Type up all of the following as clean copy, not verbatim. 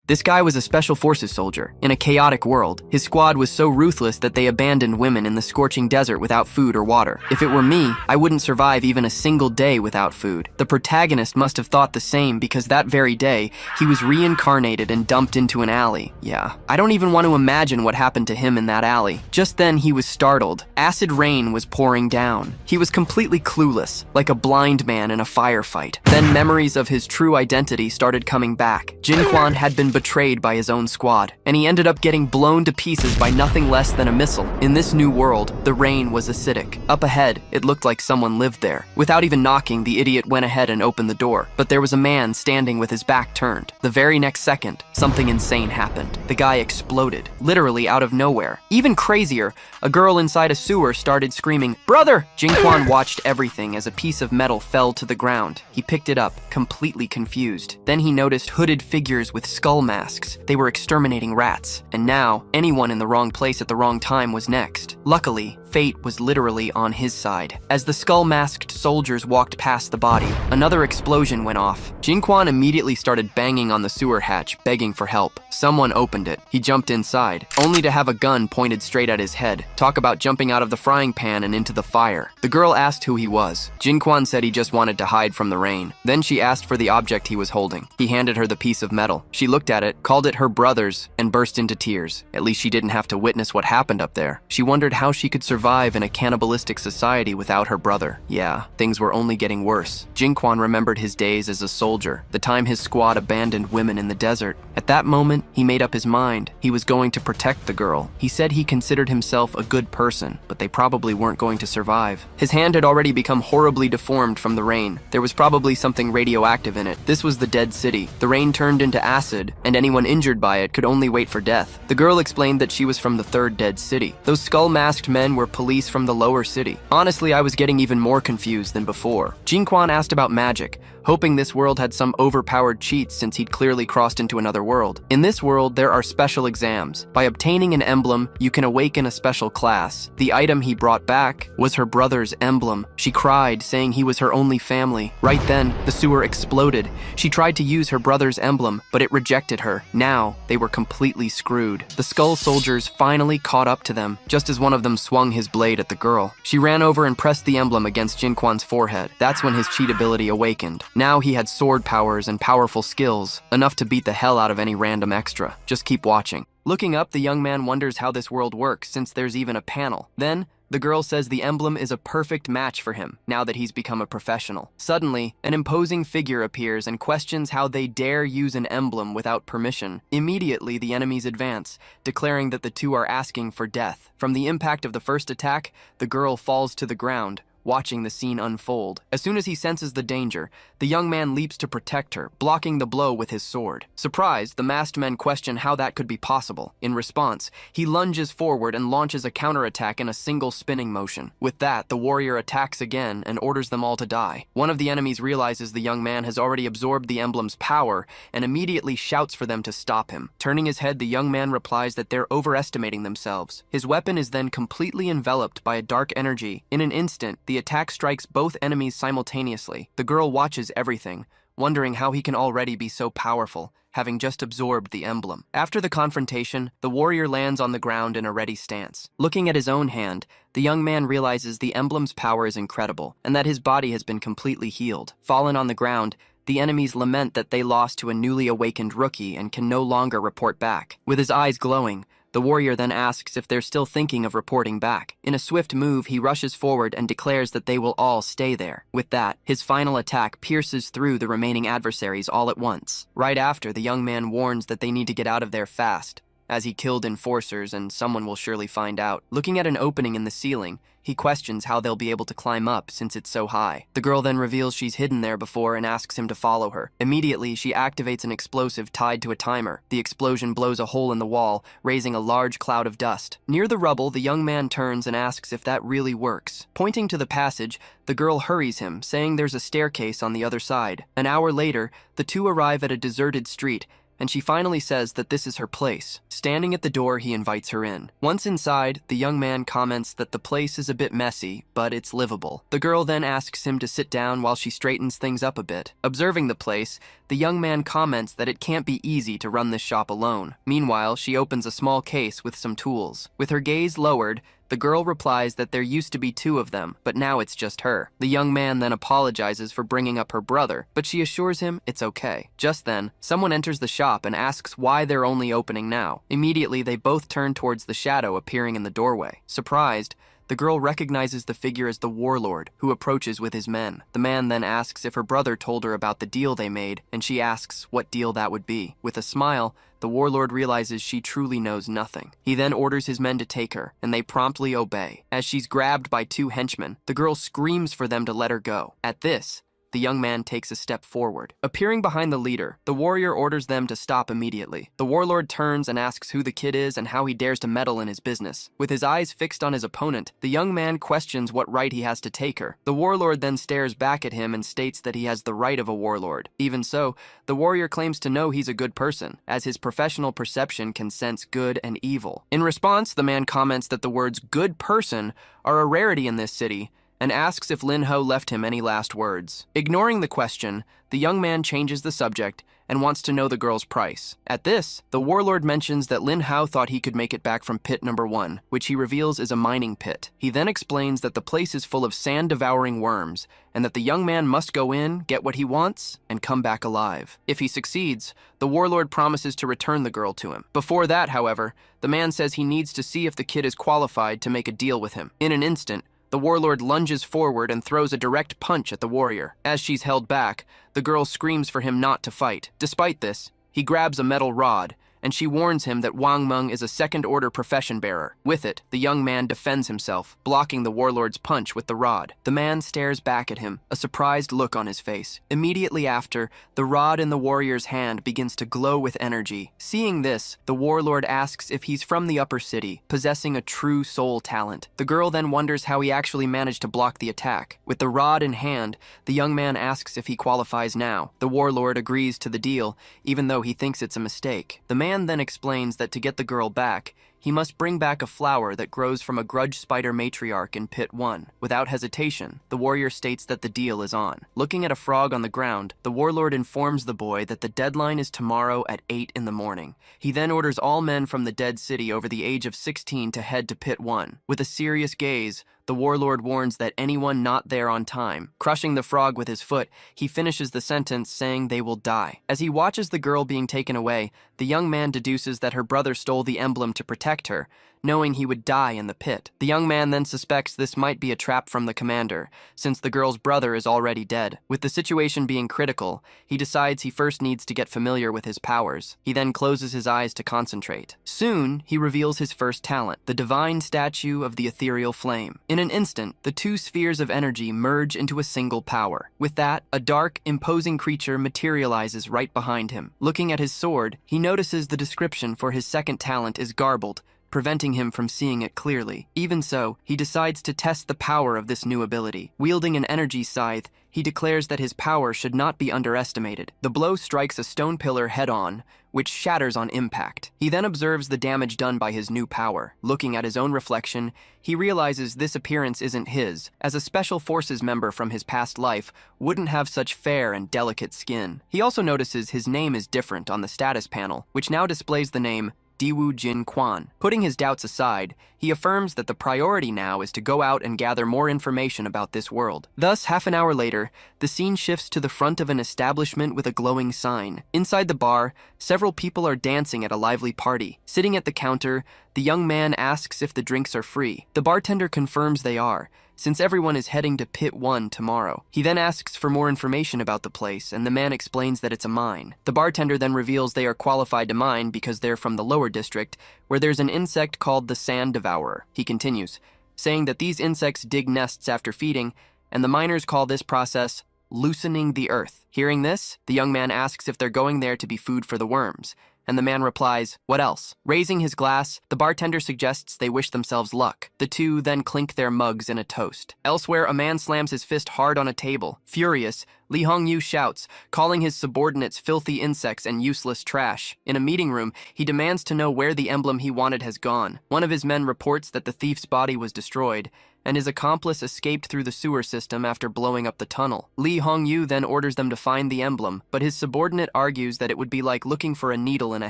This guy was a special forces soldier. In a chaotic world, his squad was so ruthless that they abandoned women in the scorching desert without food or water. If it were me, I wouldn't survive even a single day without food. The protagonist must have thought the same because that very day, he was reincarnated and dumped into an alley. Yeah, I don't even want to imagine what happened to him in that alley. Just then, he was startled. Acid rain was pouring down. He was completely clueless, like a blind man in a firefight. Then memories of his true identity started coming back. Jinquan had been betrayed by his own squad, and he ended up getting blown to pieces by nothing less than a missile. In this new world, the rain was acidic. Up ahead, it looked like someone lived there. Without even knocking, the idiot went ahead and opened the door, but there was a man standing with his back turned. The very next second, something insane happened. The guy exploded, literally out of nowhere. Even crazier, a girl inside a sewer started screaming, "Brother!" Jinquan watched everything as a piece of metal fell to the ground. He picked it up, completely confused. Then he noticed hooded figures with skull masks. They were exterminating rats. And now, anyone in the wrong place at the wrong time was next. Luckily, fate was literally on his side. As the skull-masked soldiers walked past the body, another explosion went off. Jinquan immediately started banging on the sewer hatch, begging for help. Someone opened it. He jumped inside, only to have a gun pointed straight at his head. Talk about jumping out of the frying pan and into the fire. The girl asked who he was. Jinquan said he just wanted to hide from the rain. Then she asked for the object he was holding. He handed her the piece of metal. She looked at it, called it her brother's, and burst into tears. At least she didn't have to witness what happened up there. She wondered how she could survive in a cannibalistic society without her brother. Yeah, things were only getting worse. Jinquan remembered his days as a soldier, the time his squad abandoned women in the desert. At that moment, he made up his mind. He was going to protect the girl. He said he considered himself a good person, but they probably weren't going to survive. His hand had already become horribly deformed from the rain. There was probably something radioactive in it. This was the dead city. The rain turned into acid, and anyone injured by it could only wait for death. The girl explained that she was from the third dead city. Those skull-masked men were police from the lower city. Honestly, I was getting even more confused than before. Jinquan asked about magic, hoping this world had some overpowered cheats since he'd clearly crossed into another world. In this world, there are special exams. By obtaining an emblem, you can awaken a special class. The item he brought back was her brother's emblem. She cried, saying he was her only family. Right then, the sewer exploded. She tried to use her brother's emblem, but it rejected her. Now, they were completely screwed. The skull soldiers finally caught up to them, just as one of them swung his blade at the girl. She ran over and pressed the emblem against Jinquan's forehead. That's when his cheat ability awakened. Now he had sword powers and powerful skills, enough to beat the hell out of any random extra. Just keep watching. Looking up, the young man wonders how this world works, since there's even a panel. Then, the girl says the emblem is a perfect match for him, now that he's become a professional. Suddenly, an imposing figure appears and questions how they dare use an emblem without permission. Immediately, the enemies advance, declaring that the two are asking for death. From the impact of the first attack, the girl falls to the ground, watching the scene unfold. As soon as he senses the danger, the young man leaps to protect her, blocking the blow with his sword. Surprised, the masked men question how that could be possible. In response, he lunges forward and launches a counterattack in a single spinning motion. With that, the warrior attacks again and orders them all to die. One of the enemies realizes the young man has already absorbed the emblem's power and immediately shouts for them to stop him. Turning his head, the young man replies that they're overestimating themselves. His weapon is then completely enveloped by a dark energy. In an instant, the attack strikes both enemies simultaneously. The girl watches everything, wondering how he can already be so powerful, having just absorbed the emblem. After the confrontation, the warrior lands on the ground in a ready stance. Looking at his own hand, the young man realizes the emblem's power is incredible, and that his body has been completely healed. Fallen on the ground, the enemies lament that they lost to a newly awakened rookie and can no longer report back. With his eyes glowing, the warrior then asks if they're still thinking of reporting back. In a swift move, he rushes forward and declares that they will all stay there. With that, his final attack pierces through the remaining adversaries all at once. Right after, the young man warns that they need to get out of there fast, as he killed enforcers and someone will surely find out. Looking at an opening in the ceiling, he questions how they'll be able to climb up since it's so high. The girl then reveals she's hidden there before and asks him to follow her. Immediately, she activates an explosive tied to a timer. The explosion blows a hole in the wall, raising a large cloud of dust. Near the rubble, the young man turns and asks if that really works. Pointing to the passage, the girl hurries him, saying there's a staircase on the other side. An hour later, the two arrive at a deserted street, and she finally says that this is her place. Standing at the door, he invites her in. Once inside, the young man comments that the place is a bit messy, but it's livable. The girl then asks him to sit down while she straightens things up a bit. Observing the place, the young man comments that it can't be easy to run this shop alone. Meanwhile, she opens a small case with some tools. With her gaze lowered, the girl replies that there used to be 2 of them, but now it's just her. The young man then apologizes for bringing up her brother, but she assures him it's okay. Just then, someone enters the shop and asks why they're only opening now. Immediately, they both turn towards the shadow appearing in the doorway. Surprised, the girl recognizes the figure as the warlord, who approaches with his men. The man then asks if her brother told her about the deal they made, and she asks what deal that would be. With a smile, the warlord realizes she truly knows nothing. He then orders his men to take her, and they promptly obey. As she's grabbed by 2 henchmen, the girl screams for them to let her go. At this, the young man takes a step forward. Appearing behind the leader, the warrior orders them to stop immediately. The warlord turns and asks who the kid is and how he dares to meddle in his business. With his eyes fixed on his opponent, the young man questions what right he has to take her. The warlord then stares back at him and states that he has the right of a warlord. Even so, the warrior claims to know he's a good person, as his professional perception can sense good and evil. In response, the man comments that the words good person are a rarity in this city, and asks if Lin Ho left him any last words. Ignoring the question, the young man changes the subject and wants to know the girl's price. At this, the warlord mentions that Lin Ho thought he could make it back from pit number 1, which he reveals is a mining pit. He then explains that the place is full of sand-devouring worms, and that the young man must go in, get what he wants, and come back alive. If he succeeds, the warlord promises to return the girl to him. Before that, however, the man says he needs to see if the kid is qualified to make a deal with him. In an instant, the warlord lunges forward and throws a direct punch at the warrior. As she's held back, the girl screams for him not to fight. Despite this, he grabs a metal rod, and she warns him that Wang Meng is a second-order profession bearer. With it, the young man defends himself, blocking the warlord's punch with the rod. The man stares back at him, a surprised look on his face. Immediately after, the rod in the warrior's hand begins to glow with energy. Seeing this, the warlord asks if he's from the upper city, possessing a true soul talent. The girl then wonders how he actually managed to block the attack. With the rod in hand, the young man asks if he qualifies now. The warlord agrees to the deal, even though he thinks it's a mistake. The man then explains that to get the girl back, he must bring back a flower that grows from a grudge spider matriarch in Pit 1. Without hesitation, the warrior states that the deal is on. Looking at a frog on the ground, the warlord informs the boy that the deadline is tomorrow at 8 in the morning. He then orders all men from the dead city over the age of 16 to head to Pit 1. With a serious gaze, the warlord warns that anyone not there on time. Crushing the frog with his foot, he finishes the sentence saying they will die. As he watches the girl being taken away, the young man deduces that her brother stole the emblem to protect her, knowing he would die in the pit. The young man then suspects this might be a trap from the commander, since the girl's brother is already dead. With the situation being critical, he decides he first needs to get familiar with his powers. He then closes his eyes to concentrate. Soon, he reveals his first talent, the divine statue of the ethereal flame. In an instant, the 2 spheres of energy merge into a single power. With that, a dark, imposing creature materializes right behind him. Looking at his sword, he notices the description for his second talent is garbled, preventing him from seeing it clearly. Even so, he decides to test the power of this new ability. Wielding an energy scythe, he declares that his power should not be underestimated. The blow strikes a stone pillar head-on, which shatters on impact. He then observes the damage done by his new power. Looking at his own reflection, he realizes this appearance isn't his, as a special forces member from his past life wouldn't have such fair and delicate skin. He also notices his name is different on the status panel, which now displays the name Diwu Jin Quan. Putting his doubts aside, he affirms that the priority now is to go out and gather more information about this world. Thus, half an hour later, the scene shifts to the front of an establishment with a glowing sign. Inside the bar, several people are dancing at a lively party. Sitting at the counter, the young man asks if the drinks are free. The bartender confirms they are, since everyone is heading to Pit 1 tomorrow. He then asks for more information about the place, and the man explains that it's a mine. The bartender then reveals they are qualified to mine because they're from the lower district, where there's an insect called the sand devourer. He continues, saying that these insects dig nests after feeding, and the miners call this process loosening the earth. Hearing this, the young man asks if they're going there to be food for the worms, And the man replies, "What else?" Raising his glass, the bartender suggests they wish themselves luck. The two then clink their mugs in a toast. Elsewhere, a man slams his fist hard on a table. Furious, Lee Hong-yu shouts, calling his subordinates filthy insects and useless trash. In a meeting room, he demands to know where the emblem he wanted has gone. One of his men reports that the thief's body was destroyed, and his accomplice escaped through the sewer system after blowing up the tunnel. Lee Hong-yu then orders them to find the emblem, but his subordinate argues that it would be like looking for a needle in a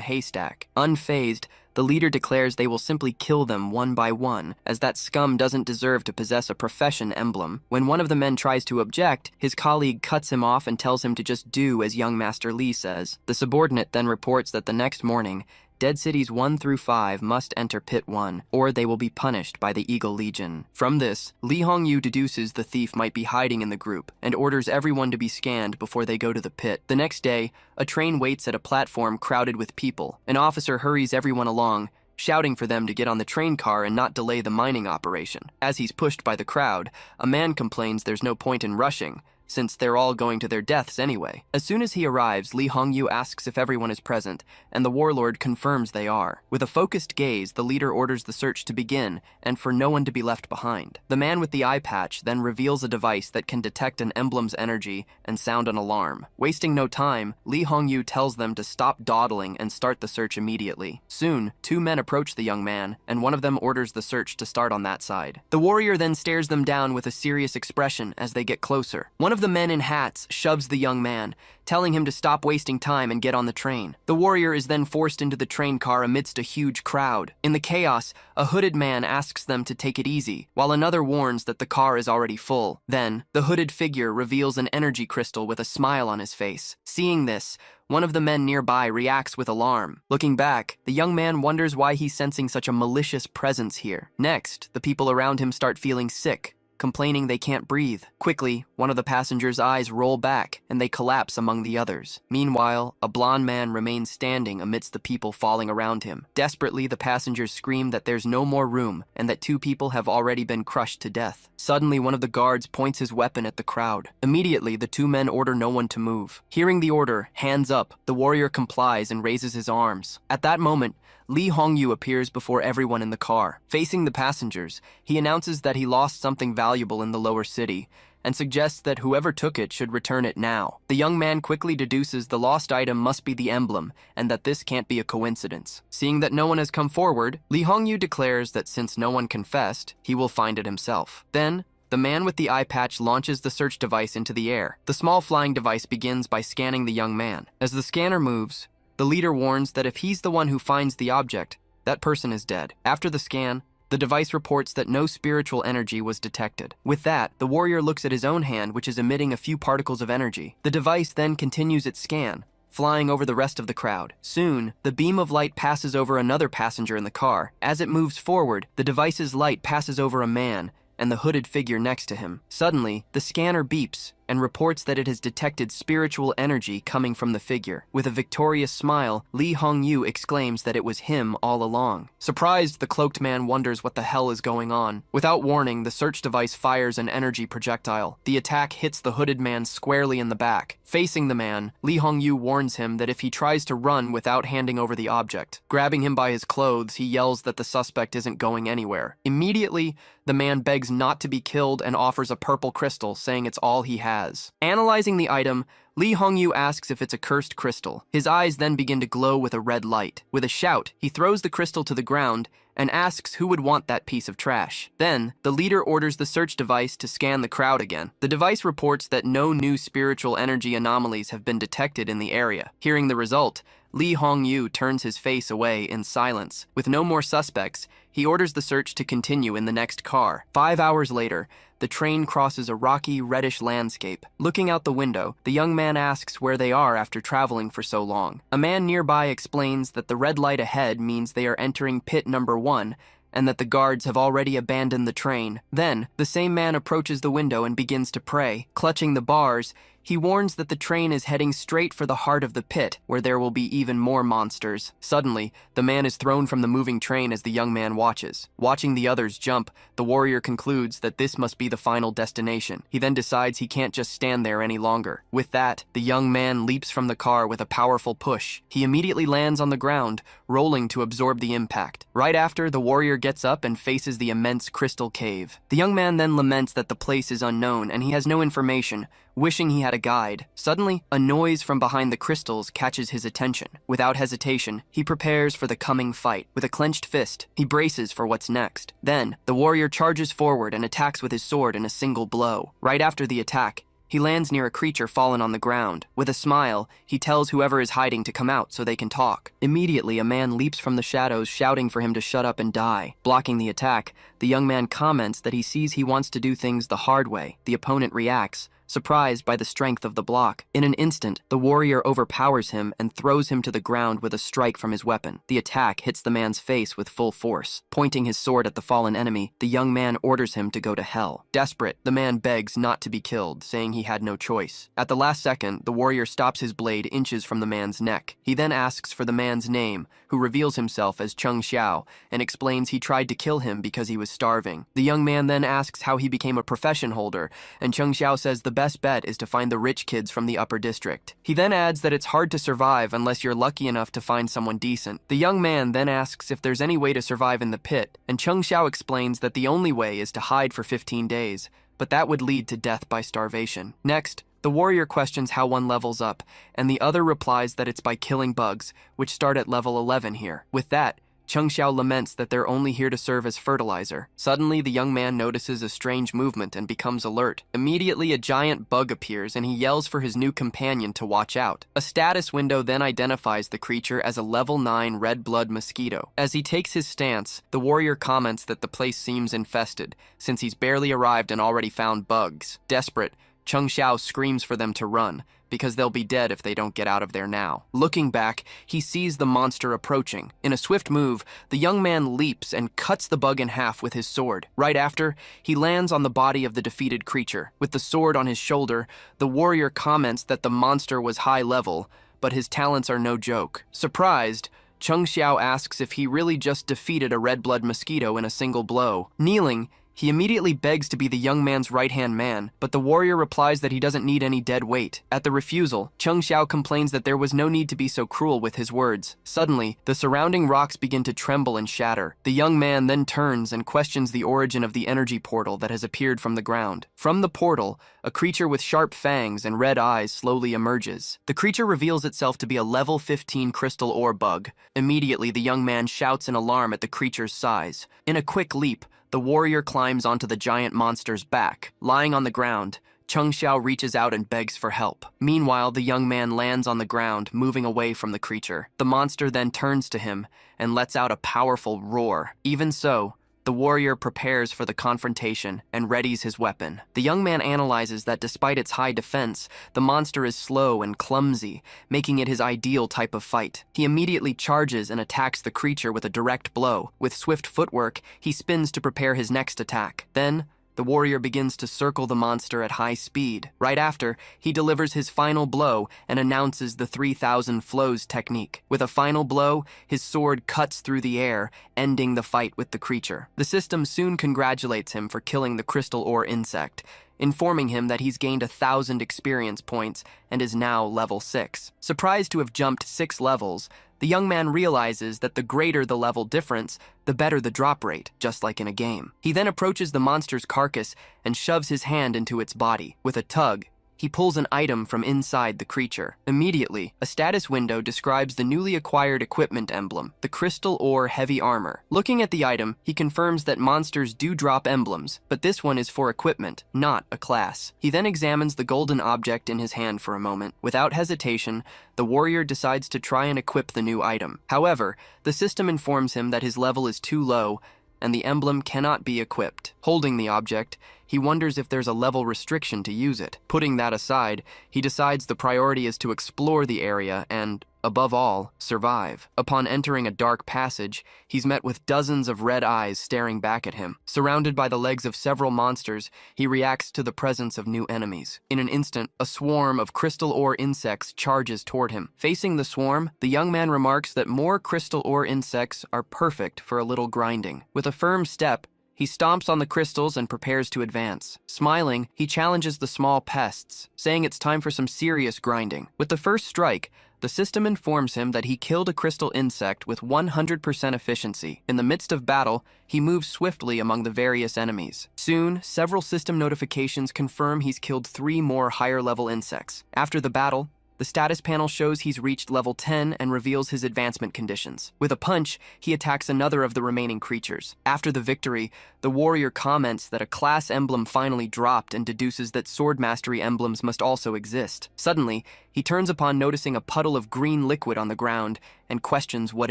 haystack. Unfazed, the leader declares they will simply kill them one by one, as that scum doesn't deserve to possess a profession emblem. When one of the men tries to object, his colleague cuts him off and tells him to just do as young Master Lee says. The subordinate then reports that the next morning, Dead Cities 1 through 5 must enter Pit 1, or they will be punished by the Eagle Legion. From this, Lee Hong-yu deduces the thief might be hiding in the group, and orders everyone to be scanned before they go to the pit. The next day, a train waits at a platform crowded with people. An officer hurries everyone along, shouting for them to get on the train car and not delay the mining operation. As he's pushed by the crowd, a man complains there's no point in rushing, since they're all going to their deaths anyway. As soon as he arrives, Lee Hong-yu asks if everyone is present, and the warlord confirms they are. With a focused gaze, the leader orders the search to begin, and for no one to be left behind. The man with the eye patch then reveals a device that can detect an emblem's energy and sound an alarm. Wasting no time, Lee Hong-yu tells them to stop dawdling and start the search immediately. Soon, two men approach the young man, and one of them orders the search to start on that side. The warrior then stares them down with a serious expression as they get closer. One of the men in hats shoves the young man, telling him to stop wasting time and get on the train. The warrior is then forced into the train car amidst a huge crowd. In the chaos, a hooded man asks them to take it easy, while another warns that the car is already full. Then, the hooded figure reveals an energy crystal with a smile on his face. Seeing this, one of the men nearby reacts with alarm. Looking back, the young man wonders why he's sensing such a malicious presence here. Next, the people around him start feeling sick, complaining they can't breathe. Quickly, one of the passengers' eyes roll back, and they collapse among the others. Meanwhile, a blond man remains standing amidst the people falling around him. Desperately, the passengers scream that there's no more room, and that two people have already been crushed to death. Suddenly, one of the guards points his weapon at the crowd. Immediately, the two men order no one to move. Hearing the order, hands up, the warrior complies and raises his arms. At that moment, Lee Hong-yu appears before everyone in the car. Facing the passengers, he announces that he lost something valuable in the lower city, and suggests that whoever took it should return it now. The young man quickly deduces the lost item must be the emblem, and that this can't be a coincidence. Seeing that no one has come forward, Lee Hong-yu declares that since no one confessed, he will find it himself. Then, the man with the eye patch launches the search device into the air. The small flying device begins by scanning the young man. As the scanner moves, the leader warns that if he's the one who finds the object, that person is dead. After the scan, the device reports that no spiritual energy was detected. With that, the warrior looks at his own hand, which is emitting a few particles of energy. The device then continues its scan, flying over the rest of the crowd. Soon, the beam of light passes over another passenger in the car. As it moves forward, the device's light passes over a man and the hooded figure next to him. Suddenly, the scanner beeps and reports that it has detected spiritual energy coming from the figure. With a victorious smile, Lee Hong-yu exclaims that it was him all along. Surprised, the cloaked man wonders what the hell is going on. Without warning, the search device fires an energy projectile. The attack hits the hooded man squarely in the back. Facing the man, Lee Hong-yu warns him that if he tries to run without handing over the object. Grabbing him by his clothes, he yells that the suspect isn't going anywhere. Immediately, the man begs not to be killed and offers a purple crystal, saying it's all he has. Analyzing the item, Lee Hong-yu asks if it's a cursed crystal. His eyes then begin to glow with a red light. With a shout, he throws the crystal to the ground and asks who would want that piece of trash. Then, the leader orders the search device to scan the crowd again. The device reports that no new spiritual energy anomalies have been detected in the area. Hearing the result, Lee Hong-yu turns his face away in silence. With no more suspects, he orders the search to continue in the next car. 5 hours later, the train crosses a rocky, reddish landscape. Looking out the window, the young man asks where they are after traveling for so long. A man nearby explains that the red light ahead means they are entering pit number 1, and that the guards have already abandoned the train. Then, the same man approaches the window and begins to pray. Clutching the bars, He warns that the train is heading straight for the heart of the pit, where there will be even more monsters. Suddenly, the man is thrown from the moving train as the young man watches. Watching the others jump, the warrior concludes that this must be the final destination. He then decides he can't just stand there any longer. With that, the young man leaps from the car with a powerful push. He immediately lands on the ground, rolling to absorb the impact. Right after, the warrior gets up and faces the immense crystal cave. The young man then laments that the place is unknown and he has no information, wishing he had a guide. Suddenly, a noise from behind the crystals catches his attention. Without hesitation, he prepares for the coming fight. With a clenched fist, he braces for what's next. Then, the warrior charges forward and attacks with his sword in a single blow. Right after the attack, he lands near a creature fallen on the ground. With a smile, he tells whoever is hiding to come out so they can talk. Immediately, a man leaps from the shadows, shouting for him to shut up and die. Blocking the attack, the young man comments that he sees he wants to do things the hard way. The opponent reacts, surprised by the strength of the block. In an instant, the warrior overpowers him and throws him to the ground with a strike from his weapon. The attack hits the man's face with full force. Pointing his sword at the fallen enemy, the young man orders him to go to hell. Desperate, the man begs not to be killed, saying he had no choice. At the last second, the warrior stops his blade inches from the man's neck. He then asks for the man's name, who reveals himself as Chung Xiao, and explains he tried to kill him because he was starving. The young man then asks how he became a profession holder, and Chung Xiao says the best bet is to find the rich kids from the upper district. He then adds that it's hard to survive unless you're lucky enough to find someone decent. The young man then asks if there's any way to survive in the pit, and Chung Xiao explains that the only way is to hide for 15 days, but that would lead to death by starvation. Next, the warrior questions how one levels up, and the other replies that it's by killing bugs, which start at level 11 here. With that, Chung Xiao laments that they're only here to serve as fertilizer. Suddenly, the young man notices a strange movement and becomes alert. Immediately, a giant bug appears and he yells for his new companion to watch out. A status window then identifies the creature as a level 9 red blood mosquito. As he takes his stance, the warrior comments that the place seems infested, since he's barely arrived and already found bugs. Desperate, Chung Xiao screams for them to run, because they'll be dead if they don't get out of there now. Looking back, he sees the monster approaching. In a swift move, the young man leaps and cuts the bug in half with his sword. Right after, he lands on the body of the defeated creature. With the sword on his shoulder, the warrior comments that the monster was high level, but his talents are no joke. Surprised, Chung Xiao asks if he really just defeated a red blood mosquito in a single blow. Kneeling, he immediately begs to be the young man's right-hand man, but the warrior replies that he doesn't need any dead weight. At the refusal, Chung Xiao complains that there was no need to be so cruel with his words. Suddenly, the surrounding rocks begin to tremble and shatter. The young man then turns and questions the origin of the energy portal that has appeared from the ground. From the portal, a creature with sharp fangs and red eyes slowly emerges. The creature reveals itself to be a level 15 crystal ore bug. Immediately, the young man shouts in alarm at the creature's size. In a quick leap, the warrior climbs onto the giant monster's back. Lying on the ground, Chung Xiao reaches out and begs for help. Meanwhile, the young man lands on the ground, moving away from the creature. The monster then turns to him and lets out a powerful roar. Even so, the warrior prepares for the confrontation and readies his weapon. The young man analyzes that despite its high defense, the monster is slow and clumsy, making it his ideal type of fight. He immediately charges and attacks the creature with a direct blow. With swift footwork, he spins to prepare his next attack. Then, the warrior begins to circle the monster at high speed. Right after, he delivers his final blow and announces the 3000 flows technique. With a final blow, his sword cuts through the air, ending the fight with the creature. The system soon congratulates him for killing the crystal ore insect, informing him that he's gained 1,000 experience points and is now level 6. Surprised to have jumped 6 levels, the young man realizes that the greater the level difference, the better the drop rate, just like in a game. He then approaches the monster's carcass and shoves his hand into its body. With a tug, he pulls an item from inside the creature. Immediately, a status window describes the newly acquired equipment emblem, the crystal ore heavy armor. Looking at the item, he confirms that monsters do drop emblems, but this one is for equipment, not a class. He then examines the golden object in his hand for a moment. Without hesitation, the warrior decides to try and equip the new item. However, the system informs him that his level is too low and the emblem cannot be equipped. Holding the object, he wonders if there's a level restriction to use it. Putting that aside, he decides the priority is to explore the area and, above all, survive. Upon entering a dark passage, he's met with dozens of red eyes staring back at him. Surrounded by the legs of several monsters, he reacts to the presence of new enemies. In an instant, a swarm of crystal ore insects charges toward him. Facing the swarm, the young man remarks that more crystal ore insects are perfect for a little grinding. With a firm step, he stomps on the crystals and prepares to advance. Smiling, he challenges the small pests, saying it's time for some serious grinding. With the first strike, the system informs him that he killed a crystal insect with 100% efficiency. In the midst of battle, he moves swiftly among the various enemies. Soon, several system notifications confirm he's killed 3 more higher-level insects. After the battle, the status panel shows he's reached level 10 and reveals his advancement conditions. With a punch, he attacks another of the remaining creatures. After the victory, the warrior comments that a class emblem finally dropped and deduces that sword mastery emblems must also exist. Suddenly, he turns upon noticing a puddle of green liquid on the ground and questions what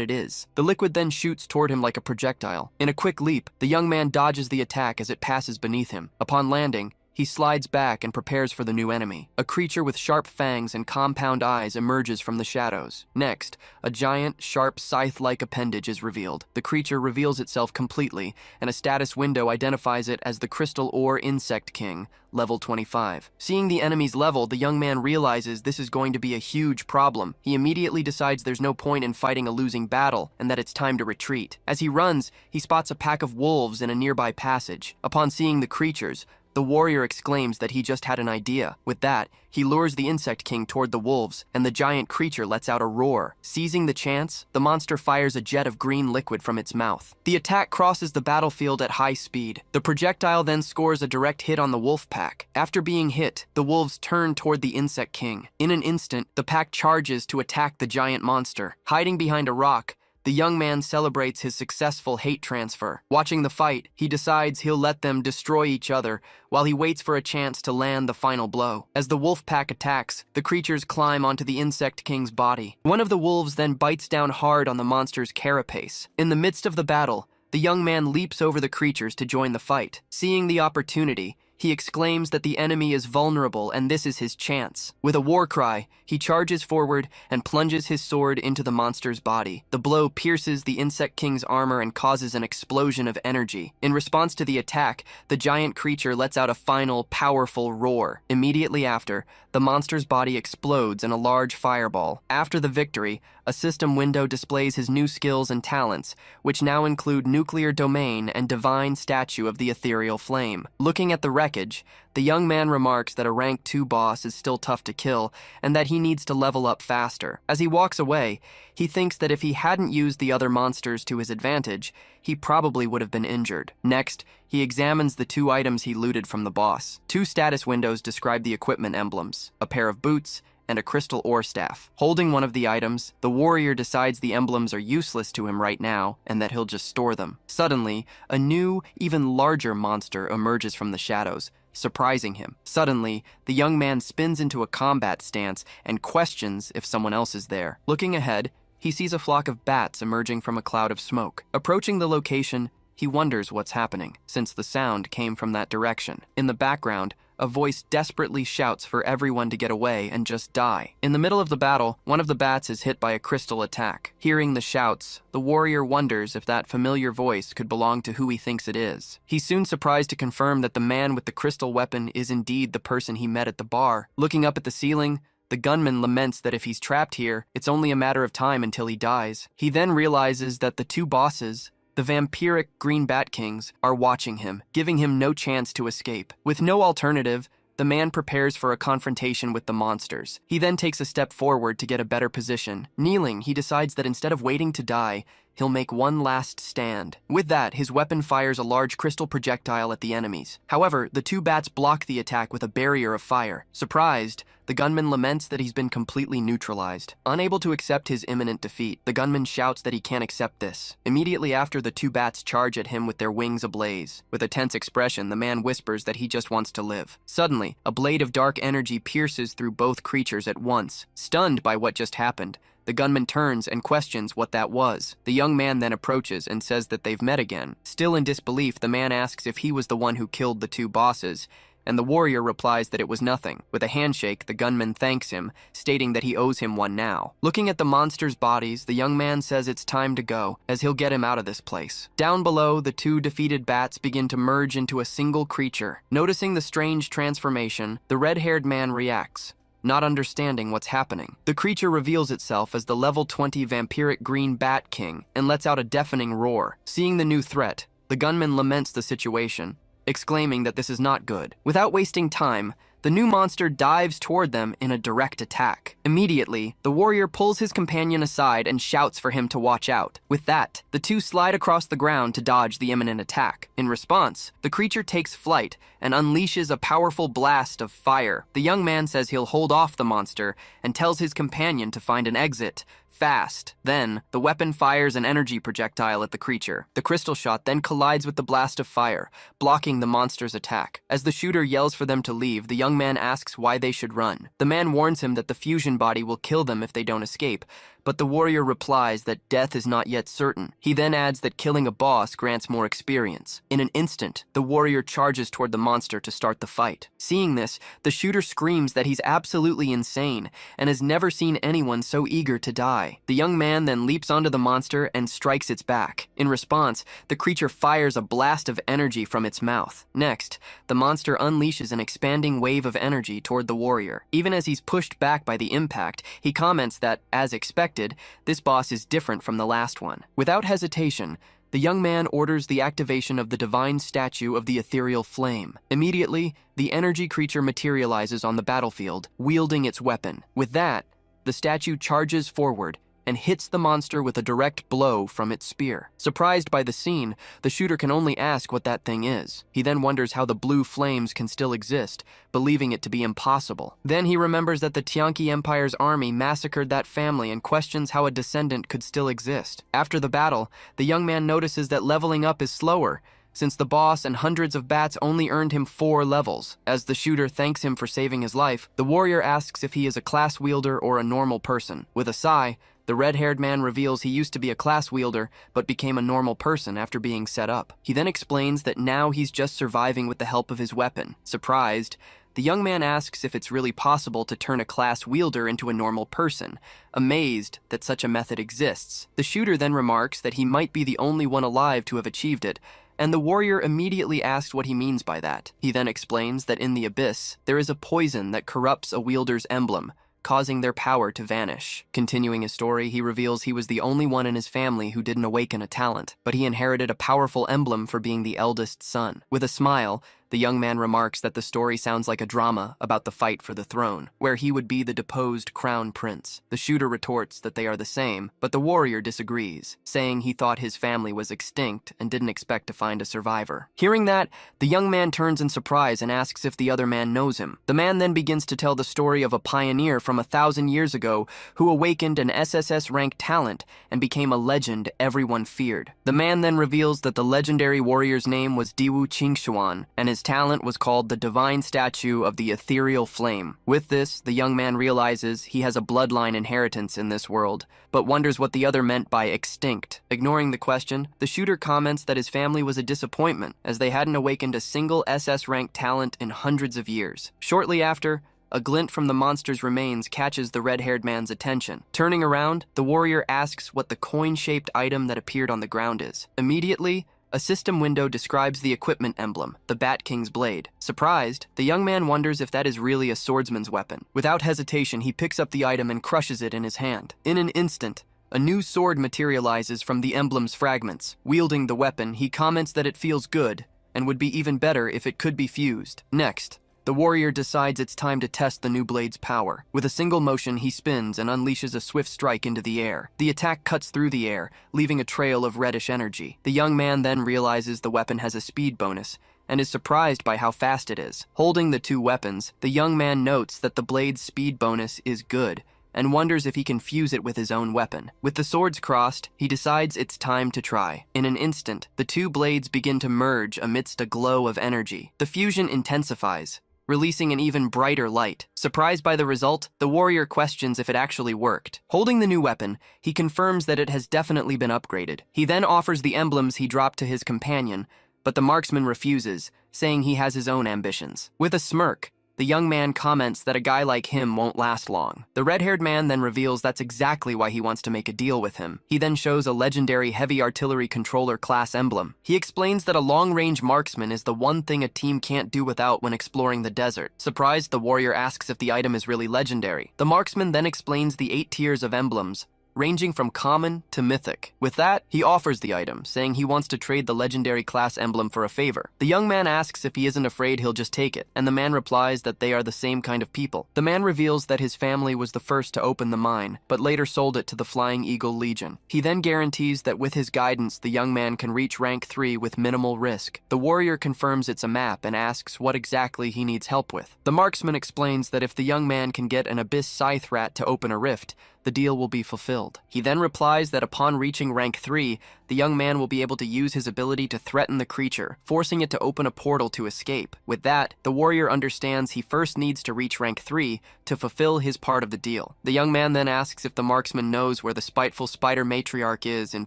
it is. The liquid then shoots toward him like a projectile. In a quick leap, the young man dodges the attack as it passes beneath him. Upon landing, he slides back and prepares for the new enemy. A creature with sharp fangs and compound eyes emerges from the shadows. Next, a giant, sharp, scythe-like appendage is revealed. The creature reveals itself completely, and a status window identifies it as the Crystal Ore Insect King, level 25. Seeing the enemy's level, the young man realizes this is going to be a huge problem. He immediately decides there's no point in fighting a losing battle, and that it's time to retreat. As he runs, he spots a pack of wolves in a nearby passage. Upon seeing the creatures, the warrior exclaims that he just had an idea. With that, he lures the Insect King toward the wolves, and the giant creature lets out a roar. Seizing the chance, the monster fires a jet of green liquid from its mouth. The attack crosses the battlefield at high speed. The projectile then scores a direct hit on the wolf pack. After being hit, the wolves turn toward the Insect King. In an instant, the pack charges to attack the giant monster. Hiding behind a rock, the young man celebrates his successful hate transfer. Watching the fight, he decides he'll let them destroy each other while he waits for a chance to land the final blow. As the wolf pack attacks, the creatures climb onto the Insect King's body. One of the wolves then bites down hard on the monster's carapace. In the midst of the battle, the young man leaps over the creatures to join the fight. Seeing the opportunity, he exclaims that the enemy is vulnerable and this is his chance. With a war cry, he charges forward and plunges his sword into the monster's body. The blow pierces the Insect King's armor and causes an explosion of energy. In response to the attack, the giant creature lets out a final, powerful roar. Immediately after, the monster's body explodes in a large fireball. After the victory, a system window displays his new skills and talents, which now include Nuclear Domain and Divine Statue of the Ethereal Flame. Looking at the wreckage, the young man remarks that a rank 2 boss is still tough to kill and that he needs to level up faster. As he walks away, he thinks that if he hadn't used the other monsters to his advantage, he probably would have been injured. Next, he examines the 2 items he looted from the boss. 2 status windows describe the equipment emblems, a pair of boots and a crystal ore staff. Holding one of the items, the warrior decides the emblems are useless to him right now and that he'll just store them. Suddenly, a new, even larger monster emerges from the shadows, surprising him. Suddenly, the young man spins into a combat stance and questions if someone else is there. Looking ahead, he sees a flock of bats emerging from a cloud of smoke. Approaching the location, he wonders what's happening, since the sound came from that direction. In the background, a voice desperately shouts for everyone to get away and just die. In the middle of the battle, one of the bats is hit by a crystal attack. Hearing the shouts, the warrior wonders if that familiar voice could belong to who he thinks it is. He's soon surprised to confirm that the man with the crystal weapon is indeed the person he met at the bar. Looking up at the ceiling, the gunman laments that if he's trapped here, it's only a matter of time until he dies. He then realizes that the 2 bosses, the vampiric Green Bat Kings, are watching him, giving him no chance to escape. With no alternative, the man prepares for a confrontation with the monsters. He then takes a step forward to get a better position. Kneeling, he decides that instead of waiting to die, he'll make one last stand. With that, his weapon fires a large crystal projectile at the enemies. However, the 2 bats block the attack with a barrier of fire. Surprised, the gunman laments that he's been completely neutralized. Unable to accept his imminent defeat, the gunman shouts that he can't accept this. Immediately after, the 2 bats charge at him with their wings ablaze. With a tense expression, the man whispers that he just wants to live. Suddenly, a blade of dark energy pierces through both creatures at once. Stunned by what just happened, the gunman turns and questions what that was. The young man then approaches and says that they've met again. Still in disbelief, the man asks if he was the one who killed the 2 bosses, and the warrior replies that it was nothing. With a handshake, the gunman thanks him, stating that he owes him one now. Looking at the monsters' bodies, the young man says it's time to go, as he'll get him out of this place. Down below, the two defeated bats begin to merge into a single creature. Noticing the strange transformation, the red-haired man reacts, not understanding what's happening. The creature reveals itself as the level 20 vampiric green Bat King and lets out a deafening roar. Seeing the new threat, the gunman laments the situation, exclaiming that this is not good. Without wasting time, the new monster dives toward them in a direct attack. Immediately, the warrior pulls his companion aside and shouts for him to watch out. With that, the two slide across the ground to dodge the imminent attack. In response, the creature takes flight and unleashes a powerful blast of fire. The young man says he'll hold off the monster and tells his companion to find an exit fast. Then, the weapon fires an energy projectile at the creature. The crystal shot then collides with the blast of fire, blocking the monster's attack. As the shooter yells for them to leave, the young man asks why they should run. The man warns him that the fusion body will kill them if they don't escape, but the warrior replies that death is not yet certain. He then adds that killing a boss grants more experience. In an instant, the warrior charges toward the monster to start the fight. Seeing this, the shooter screams that he's absolutely insane and has never seen anyone so eager to die. The young man then leaps onto the monster and strikes its back. In response, the creature fires a blast of energy from its mouth. Next, the monster unleashes an expanding wave of energy toward the warrior. Even as he's pushed back by the impact, he comments that, as expected, this boss is different from the last one. Without hesitation, the young man orders the activation of the divine statue of the ethereal flame. Immediately, the energy creature materializes on the battlefield, wielding its weapon. With that, the statue charges forward and hits the monster with a direct blow from its spear. Surprised by the scene, the shooter can only ask what that thing is. He then wonders how the blue flames can still exist, believing it to be impossible. Then he remembers that the Tianqi Empire's army massacred that family and questions how a descendant could still exist. After the battle, the young man notices that leveling up is slower, since the boss and hundreds of bats only earned him 4 levels. As the shooter thanks him for saving his life, the warrior asks if he is a class wielder or a normal person. With a sigh, the red-haired man reveals he used to be a class wielder, but became a normal person after being set up. He then explains that now he's just surviving with the help of his weapon. Surprised, the young man asks if it's really possible to turn a class wielder into a normal person, amazed that such a method exists. The shooter then remarks that he might be the only one alive to have achieved it, and the warrior immediately asks what he means by that. He then explains that in the abyss, there is a poison that corrupts a wielder's emblem, causing their power to vanish. Continuing his story, he reveals he was the only one in his family who didn't awaken a talent, but he inherited a powerful emblem for being the eldest son. With a smile, the young man remarks that the story sounds like a drama about the fight for the throne, where he would be the deposed crown prince. The shooter retorts that they are the same, but the warrior disagrees, saying he thought his family was extinct and didn't expect to find a survivor. Hearing that, the young man turns in surprise and asks if the other man knows him. The man then begins to tell the story of a pioneer from 1,000 years ago who awakened an SSS-ranked talent and became a legend everyone feared. The man then reveals that the legendary warrior's name was Diwu Qingshuan, and his talent was called the Divine Statue of the Ethereal Flame. With this, the young man realizes he has a bloodline inheritance in this world, but wonders what the other meant by extinct. Ignoring the question, the shooter comments that his family was a disappointment, as they hadn't awakened a single SS-ranked talent in hundreds of years. Shortly after, a glint from the monster's remains catches the red-haired man's attention. Turning around, the warrior asks what the coin-shaped item that appeared on the ground is. Immediately, a system window describes the equipment emblem, the Bat King's blade. Surprised, the young man wonders if that is really a swordsman's weapon. Without hesitation, he picks up the item and crushes it in his hand. In an instant, a new sword materializes from the emblem's fragments. Wielding the weapon, he comments that it feels good, and would be even better if it could be fused. Next, the warrior decides it's time to test the new blade's power. With a single motion, he spins and unleashes a swift strike into the air. The attack cuts through the air, leaving a trail of reddish energy. The young man then realizes the weapon has a speed bonus, and is surprised by how fast it is. Holding the two weapons, the young man notes that the blade's speed bonus is good, and wonders if he can fuse it with his own weapon. With the swords crossed, he decides it's time to try. In an instant, the two blades begin to merge amidst a glow of energy. The fusion intensifies, releasing an even brighter light. Surprised by the result, the warrior questions if it actually worked. Holding the new weapon, he confirms that it has definitely been upgraded. He then offers the emblems he dropped to his companion, but the marksman refuses, saying he has his own ambitions. With a smirk, the young man comments that a guy like him won't last long. The red-haired man then reveals that's exactly why he wants to make a deal with him. He then shows a legendary heavy artillery controller class emblem. He explains that a long-range marksman is the one thing a team can't do without when exploring the desert. Surprised, the warrior asks if the item is really legendary. The marksman then explains the 8 tiers of emblems, ranging from common to mythic. With that, he offers the item, saying he wants to trade the legendary class emblem for a favor. The young man asks if he isn't afraid he'll just take it, and the man replies that they are the same kind of people. The man reveals that his family was the first to open the mine, but later sold it to the Flying Eagle Legion. He then guarantees that with his guidance, the young man can reach rank 3 with minimal risk. The warrior confirms it's a map and asks what exactly he needs help with. The marksman explains that if the young man can get an abyss scythe rat to open a rift, the deal will be fulfilled. He then replies that upon reaching rank 3, the young man will be able to use his ability to threaten the creature, forcing it to open a portal to escape. With that, the warrior understands he first needs to reach rank 3 to fulfill his part of the deal. The young man then asks if the marksman knows where the spiteful spider matriarch is in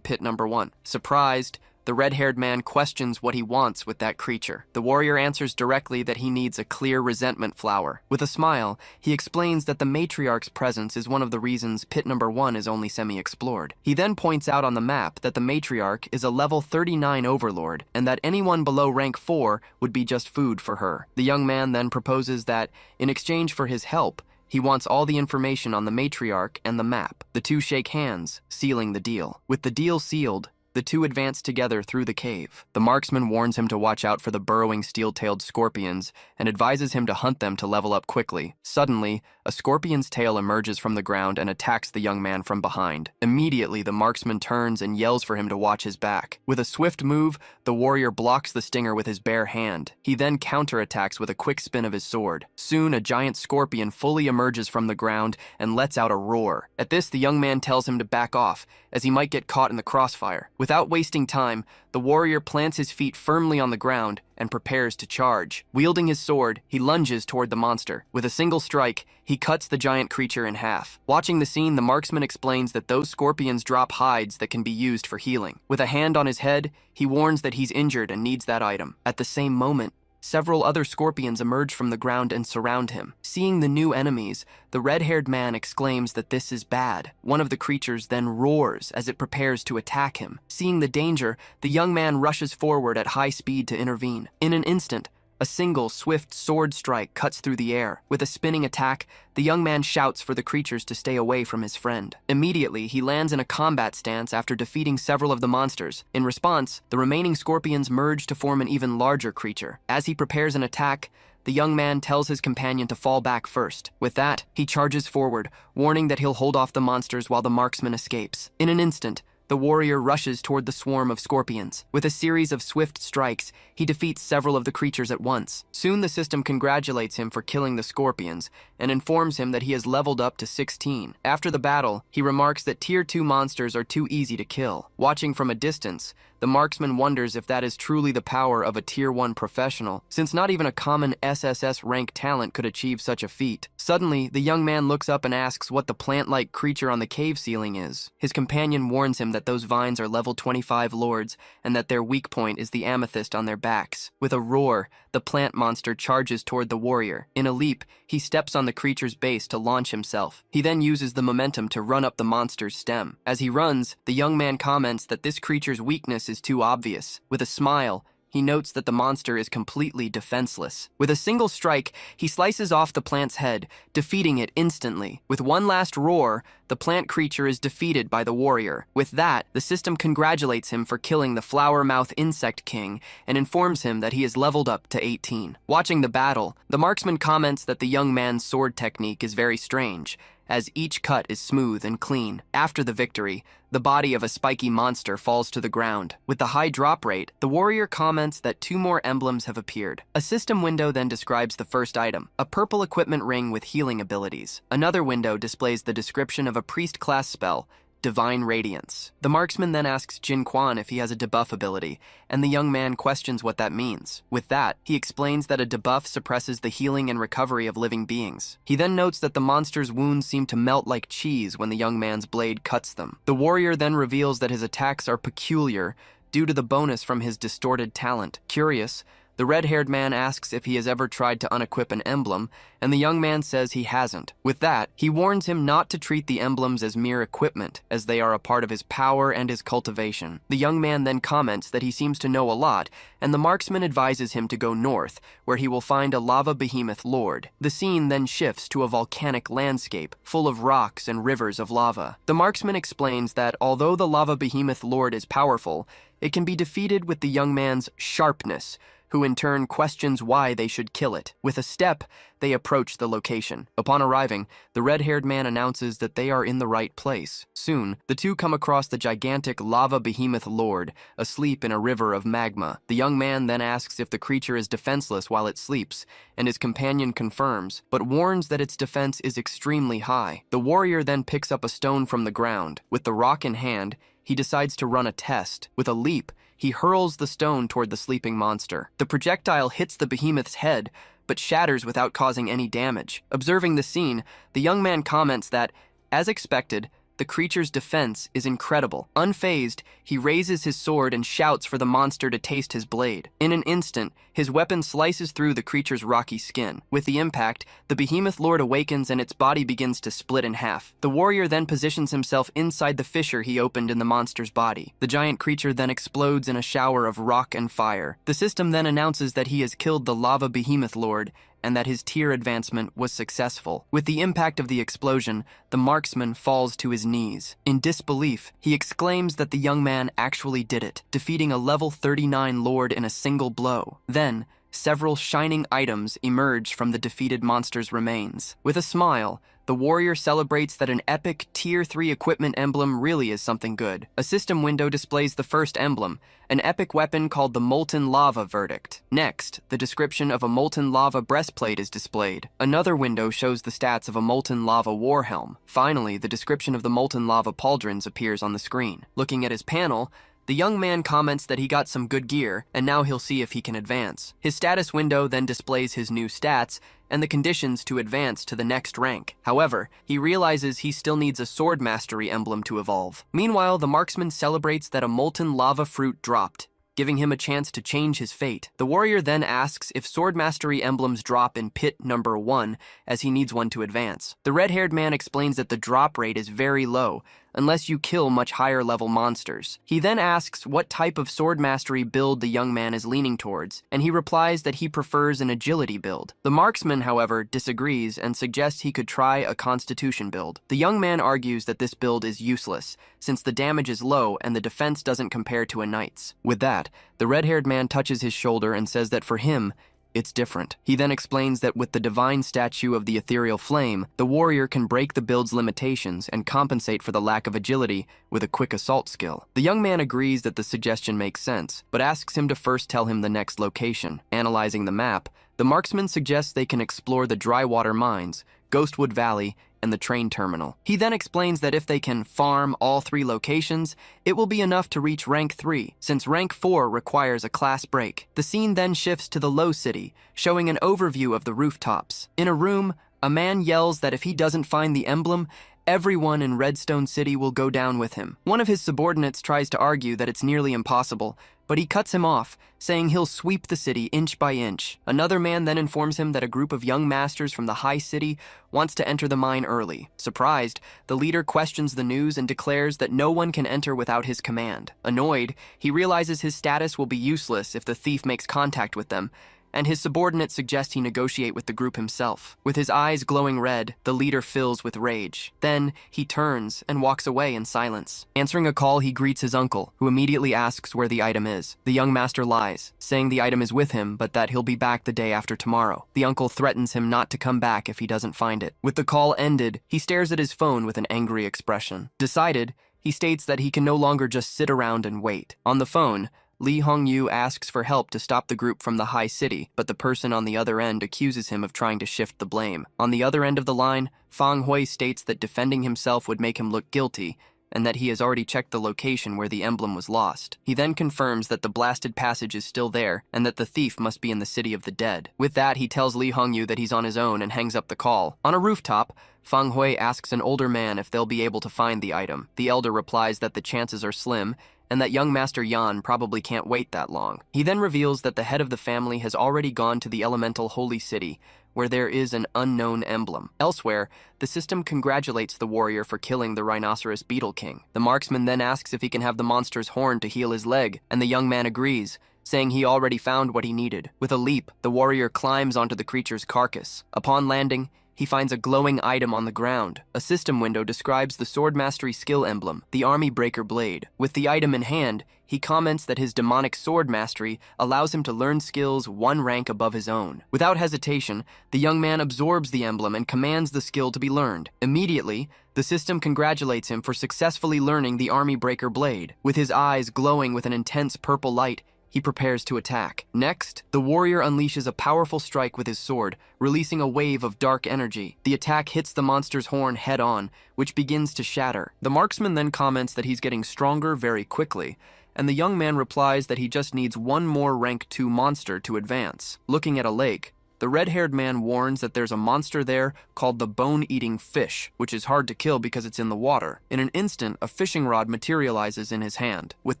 pit number 1. Surprised, the red-haired man questions what he wants with that creature. The warrior answers directly that he needs a clear resentment flower. With a smile, he explains that the matriarch's presence is one of the reasons pit number 1 is only semi-explored. He then points out on the map that the matriarch is a level 39 overlord, and that anyone below rank 4 would be just food for her. The young man then proposes that, in exchange for his help, he wants all the information on the matriarch and the map. The two shake hands, sealing the deal. With the deal sealed, the two advance together through the cave. The marksman warns him to watch out for the burrowing steel-tailed scorpions and advises him to hunt them to level up quickly. Suddenly, a scorpion's tail emerges from the ground and attacks the young man from behind. Immediately, the marksman turns and yells for him to watch his back. With a swift move, the warrior blocks the stinger with his bare hand. He then counterattacks with a quick spin of his sword. Soon, a giant scorpion fully emerges from the ground and lets out a roar. At this, the young man tells him to back off, as he might get caught in the crossfire. Without wasting time, the warrior plants his feet firmly on the ground and prepares to charge. Wielding his sword, he lunges toward the monster. With a single strike, he cuts the giant creature in half. Watching the scene, the marksman explains that those scorpions drop hides that can be used for healing. With a hand on his head, he warns that he's injured and needs that item. At the same moment, several other scorpions emerge from the ground and surround him. Seeing the new enemies, the red-haired man exclaims that this is bad. One of the creatures then roars as it prepares to attack him. Seeing the danger, the young man rushes forward at high speed to intervene. In an instant, a single, swift sword strike cuts through the air. With a spinning attack, the young man shouts for the creatures to stay away from his friend. Immediately, he lands in a combat stance after defeating several of the monsters. In response, the remaining scorpions merge to form an even larger creature. As he prepares an attack, the young man tells his companion to fall back first. With that, he charges forward, warning that he'll hold off the monsters while the marksman escapes. In an instant, the warrior rushes toward the swarm of scorpions. With a series of swift strikes, he defeats several of the creatures at once. Soon the system congratulates him for killing the scorpions and informs him that he has leveled up to 16. After the battle, he remarks that Tier 2 monsters are too easy to kill. Watching from a distance, the marksman wonders if that is truly the power of a Tier 1 professional, since not even a common SSS rank talent could achieve such a feat. Suddenly, the young man looks up and asks what the plant-like creature on the cave ceiling is. His companion warns him that those vines are level 25 lords and that their weak point is the amethyst on their backs. With a roar, the plant monster charges toward the warrior. In a leap, he steps on the creature's base to launch himself. He then uses the momentum to run up the monster's stem. As he runs, the young man comments that this creature's weakness is too obvious. With a smile, he notes that the monster is completely defenseless. With a single strike, he slices off the plant's head, defeating it instantly. With one last roar, the plant creature is defeated by the warrior. With that, the system congratulates him for killing the flower-mouth insect king and informs him that he is leveled up to 18. Watching the battle, the marksman comments that the young man's sword technique is very strange, as each cut is smooth and clean. After the victory, the body of a spiky monster falls to the ground. With the high drop rate, the warrior comments that 2 more emblems have appeared. A system window then describes the first item, a purple equipment ring with healing abilities. Another window displays the description of a priest-class spell, Divine Radiance. The marksman then asks Jin Quan if he has a debuff ability, and the young man questions what that means. With that, he explains that a debuff suppresses the healing and recovery of living beings. He then notes that the monster's wounds seem to melt like cheese when the young man's blade cuts them. The warrior then reveals that his attacks are peculiar due to the bonus from his distorted talent. Curious, the red-haired man asks if he has ever tried to unequip an emblem, and the young man says he hasn't. With that, he warns him not to treat the emblems as mere equipment, as they are a part of his power and his cultivation. The young man then comments that he seems to know a lot, and the marksman advises him to go north, where he will find a lava behemoth lord. The scene then shifts to a volcanic landscape, full of rocks and rivers of lava. The marksman explains that although the lava behemoth lord is powerful, it can be defeated with the young man's sharpness, who in turn questions why they should kill it. With a step, they approach the location. Upon arriving, the red-haired man announces that they are in the right place. Soon, the two come across the gigantic lava behemoth lord, asleep in a river of magma. The young man then asks if the creature is defenseless while it sleeps, and his companion confirms, but warns that its defense is extremely high. The warrior then picks up a stone from the ground. With the rock in hand, he decides to run a test. With a leap, he hurls the stone toward the sleeping monster. The projectile hits the behemoth's head, but shatters without causing any damage. Observing the scene, the young man comments that, as expected, the creature's defense is incredible. Unfazed, he raises his sword and shouts for the monster to taste his blade. In an instant, his weapon slices through the creature's rocky skin. With the impact, the behemoth lord awakens and its body begins to split in half. The warrior then positions himself inside the fissure he opened in the monster's body. The giant creature then explodes in a shower of rock and fire. The system then announces that he has killed the lava behemoth lord, and that his tier advancement was successful. With the impact of the explosion, the marksman falls to his knees. In disbelief, he exclaims that the young man actually did it, defeating a level 39 lord in a single blow. Then, several shining items emerge from the defeated monster's remains. With a smile, the warrior celebrates that an epic Tier 3 equipment emblem really is something good. A system window displays the first emblem, an epic weapon called the Molten Lava Verdict. Next, the description of a Molten Lava breastplate is displayed. Another window shows the stats of a Molten Lava warhelm. Finally, the description of the Molten Lava pauldrons appears on the screen. Looking at his panel, the young man comments that he got some good gear, and now he'll see if he can advance. His status window then displays his new stats and the conditions to advance to the next rank. However, he realizes he still needs a sword mastery emblem to evolve. Meanwhile, the marksman celebrates that a molten lava fruit dropped, giving him a chance to change his fate. The warrior then asks if sword mastery emblems drop in pit number 1, as he needs one to advance. The red-haired man explains that the drop rate is very low, unless you kill much higher level monsters. He then asks what type of sword mastery build the young man is leaning towards, and he replies that he prefers an agility build. The marksman, however, disagrees and suggests he could try a constitution build. The young man argues that this build is useless, since the damage is low and the defense doesn't compare to a knight's. With that, the red-haired man touches his shoulder and says that for him, it's different. He then explains that with the divine statue of the ethereal flame, the warrior can break the build's limitations and compensate for the lack of agility with a quick assault skill. The young man agrees that the suggestion makes sense, but asks him to first tell him the next location. Analyzing the map, the marksman suggests they can explore the Drywater Mines, Ghostwood Valley, and the train terminal. He then explains that if they can farm all 3 locations, it will be enough to reach rank 3, since rank 4 requires a class break. The scene then shifts to the Low City, showing an overview of the rooftops. In a room, a man yells that if he doesn't find the emblem, everyone in Redstone City will go down with him. One of his subordinates tries to argue that it's nearly impossible, but he cuts him off, saying he'll sweep the city inch by inch. Another man then informs him that a group of young masters from the high city wants to enter the mine early. Surprised, the leader questions the news and declares that no one can enter without his command. Annoyed, he realizes his status will be useless if the thief makes contact with them, and his subordinate suggests he negotiate with the group himself. With his eyes glowing red, the leader fills with rage. Then, he turns and walks away in silence. Answering a call, he greets his uncle, who immediately asks where the item is. The young master lies, saying the item is with him, but that he'll be back the day after tomorrow. The uncle threatens him not to come back if he doesn't find it. With the call ended, he stares at his phone with an angry expression. Decided, he states that he can no longer just sit around and wait. On the phone, Lee Hongyu asks for help to stop the group from the high city, but the person on the other end accuses him of trying to shift the blame. On the other end of the line, Fang Hui states that defending himself would make him look guilty, and that he has already checked the location where the emblem was lost. He then confirms that the blasted passage is still there, and that the thief must be in the city of the dead. With that, he tells Lee Hongyu that he's on his own and hangs up the call. On a rooftop, Fang Hui asks an older man if they'll be able to find the item. The elder replies that the chances are slim, and that young Master Yan probably can't wait that long. He then reveals that the head of the family has already gone to the elemental holy city, where there is an unknown emblem. Elsewhere, the system congratulates the warrior for killing the rhinoceros beetle king. The marksman then asks if he can have the monster's horn to heal his leg, and the young man agrees, saying he already found what he needed. With a leap, the warrior climbs onto the creature's carcass. Upon landing, he finds a glowing item on the ground. A system window describes the sword mastery skill emblem, the army breaker blade. With the item in hand, he comments that his demonic sword mastery allows him to learn skills one rank above his own. Without hesitation, the young man absorbs the emblem and commands the skill to be learned. Immediately, the system congratulates him for successfully learning the army breaker blade. With his eyes glowing with an intense purple light, he prepares to attack. Next, the warrior unleashes a powerful strike with his sword, releasing a wave of dark energy. The attack hits the monster's horn head-on, which begins to shatter. The marksman then comments that he's getting stronger very quickly, and the young man replies that he just needs one more rank 2 monster to advance. Looking at a lake, the red-haired man warns that there's a monster there called the bone-eating fish, which is hard to kill because it's in the water. In an instant, a fishing rod materializes in his hand. With